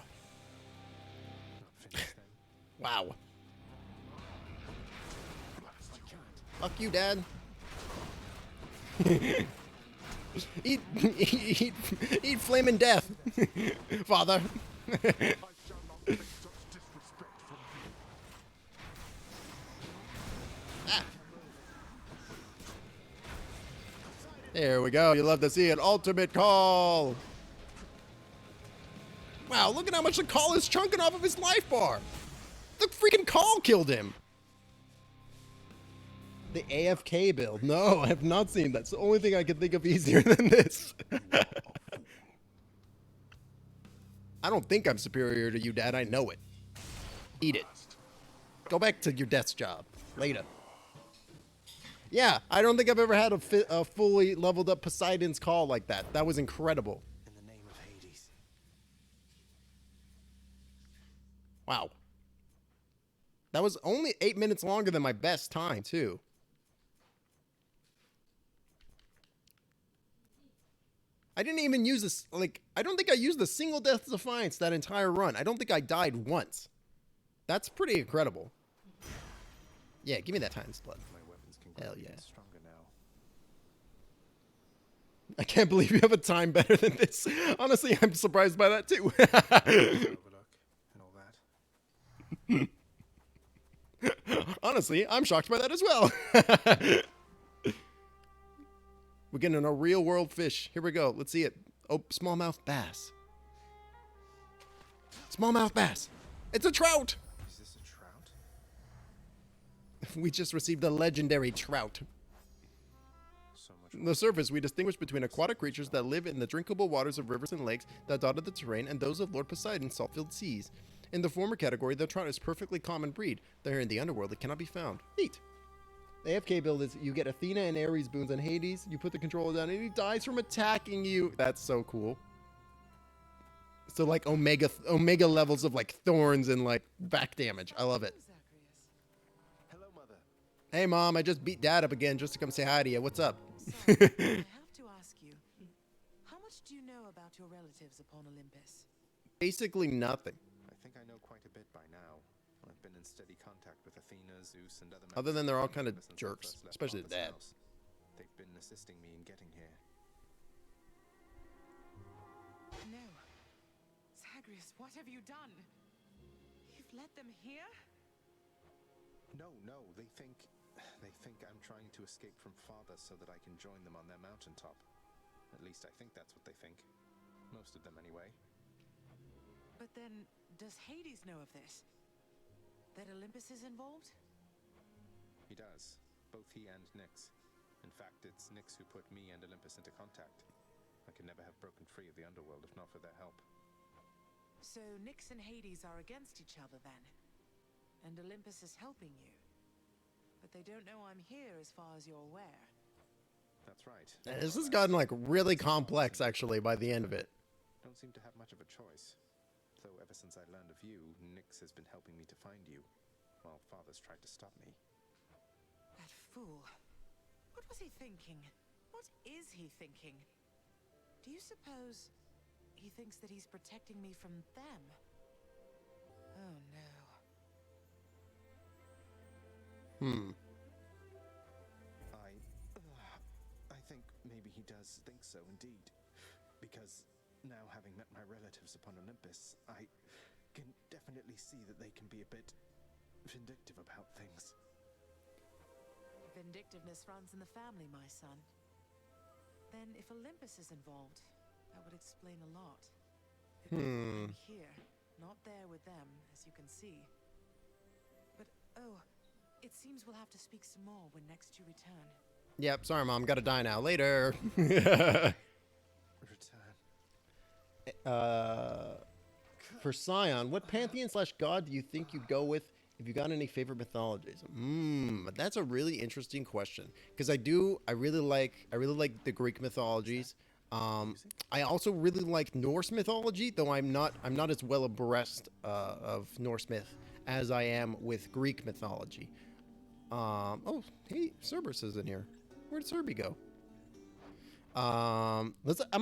Wow. Fuck you, Dad. eat flaming death, Father. Ah. There we go. You love to see an ultimate call. Wow, look at how much the call is chunking off of his life bar. The freaking call killed him. The AFK build. No, I have not seen that. It's the only thing I can think of easier than this. I don't think I'm superior to you, Dad. I know it. Eat it. Go back to your desk job. Later. Yeah, I don't think I've ever had a fully leveled up Poseidon's call like that. That was incredible. In the name of Hades. Wow. That was only 8 minutes longer than my best time, too. I didn't even use this, like, I don't think I used a single Death Defiance that entire run. I don't think I died once. That's pretty incredible. Yeah, give me that time split. My weapons can Hell grow yeah. stronger now. I can't believe you have a time better than this. Honestly, I'm surprised by that too. Overlook and all that. Honestly, I'm shocked by that as well. We're getting a real world fish. Here we go. Let's see it. Oh, smallmouth bass. Smallmouth bass. It's a trout. Is this a trout? We just received a legendary trout. So much On the surface, we distinguish between aquatic creatures that live in the drinkable waters of rivers and lakes that dotted the terrain and those of Lord Poseidon's salt-filled seas. In the former category, the trout is perfectly common breed. Though in the underworld, it cannot be found. Neat. The AFK build is you get Athena and Ares boons on Hades. You put the controller down and he dies from attacking you. That's so cool. So like omega levels of like thorns and like back damage. I love it. Hello, Mother. Hey Mom, I just beat Dad up again just to come say hi to you. What's up? I have to ask you, how much do you know about your relatives upon Olympus? Basically nothing. I think I know quite a bit by now. I've been in steady contact with Athena, Zeus, and other Other than they're all kind of members since I jerks, first left especially the Father's dad. house. They've been assisting me in getting here. No. Zagreus, what have you done? You've led them here? No, they think I'm trying to escape from Father so that I can join them on their mountaintop. At least I think that's what they think. Most of them, anyway. But then, does Hades know of this? That Olympus is involved? He does. Both he and Nyx. In fact, it's Nyx who put me and Olympus into contact. I could never have broken free of the underworld if not for their help. So Nyx and Hades are against each other then? And Olympus is helping you? But they don't know I'm here as far as you're aware. That's right. This has gotten like really complex actually by the end of it. Don't seem to have much of a choice. Though ever since I learned of you, Nyx has been helping me to find you, while Father's tried to stop me. That fool. What was he thinking? What is he thinking? Do you suppose he thinks that he's protecting me from them? Oh no. I think maybe he does think so indeed. Because now having met my relatives upon Olympus, I can definitely see that they can be a bit vindictive about things. Vindictiveness runs in the family, my son. Then if Olympus is involved, that would explain a lot. I'm here, not there with them, as you can see. But, it seems we'll have to speak some more when next you return. Yep, sorry Mom, gotta die now. Later. Return. For Scion, what pantheon/god do you think you'd go with if you got any favorite mythologies? That's a really interesting question because I really like the Greek mythologies. I also really like Norse mythology, though I'm not as well abreast of Norse myth as I am with Greek mythology. Oh, hey, Cerberus is in here. Where'd Cerby go? I'm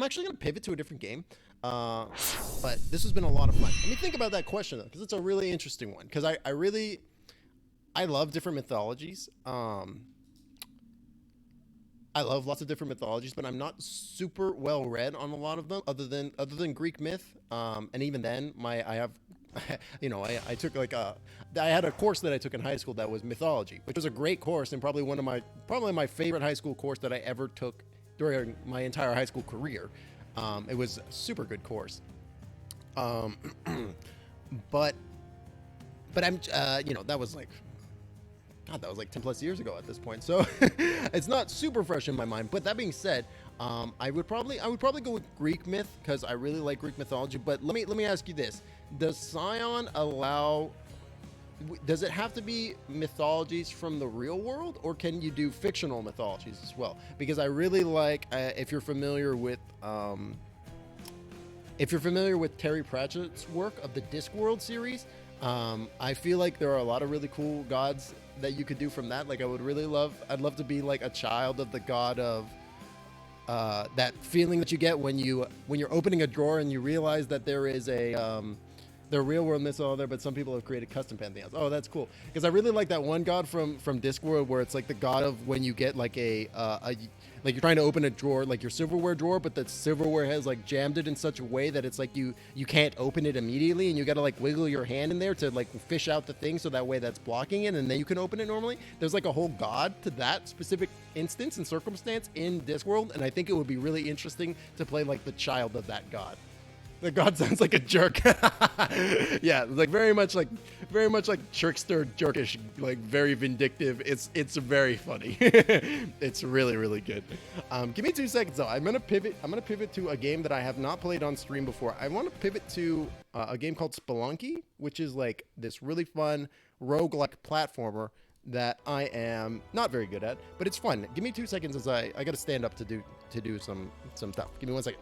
actually gonna pivot to a different game. But this has been a lot of fun. Let me think about that question though, because it's a really interesting one. Because I love different mythologies. I love lots of different mythologies, but I'm not super well read on a lot of them, other than Greek myth. And even then, I took I had a course that I took in high school that was mythology, which was a great course and probably my favorite high school course that I ever took during my entire high school career. It was a super good course. But I'm, that was like, God, that was like 10 plus years ago at this point. So it's not super fresh in my mind. But that being said, I would probably go with Greek myth because I really like Greek mythology. But let me ask you this: does Scion allow? Does it have to be mythologies from the real world, or can you do fictional mythologies as well? Because I really like, if you're familiar with Terry Pratchett's work of the Discworld series, I feel like there are a lot of really cool gods that you could do from that. Like, I'd love to be like a child of the god of that feeling that you get when you're opening a drawer and you realize that there is the real world myths all there, but some people have created custom pantheons. Oh, that's cool. Because I really like that one god from Discworld where it's like the god of when you get like like you're trying to open a drawer, like your silverware drawer, but the silverware has like jammed it in such a way that it's like you can't open it immediately, and you got to like wiggle your hand in there to like fish out the thing so that way that's blocking it, and then you can open it normally. There's like a whole god to that specific instance and circumstance in Discworld, and I think it would be really interesting to play like the child of that god. The god sounds like a jerk. Yeah, like very much like trickster, jerkish, like very vindictive. It's very funny. It's really, really good. Give me 2 seconds though. I'm gonna pivot to a game that I have not played on stream before. I want to pivot to a game called Spelunky, which is like this really fun roguelike platformer that I am not very good at, but it's fun. Give me 2 seconds as I gotta stand up to do some stuff. Give me 1 second.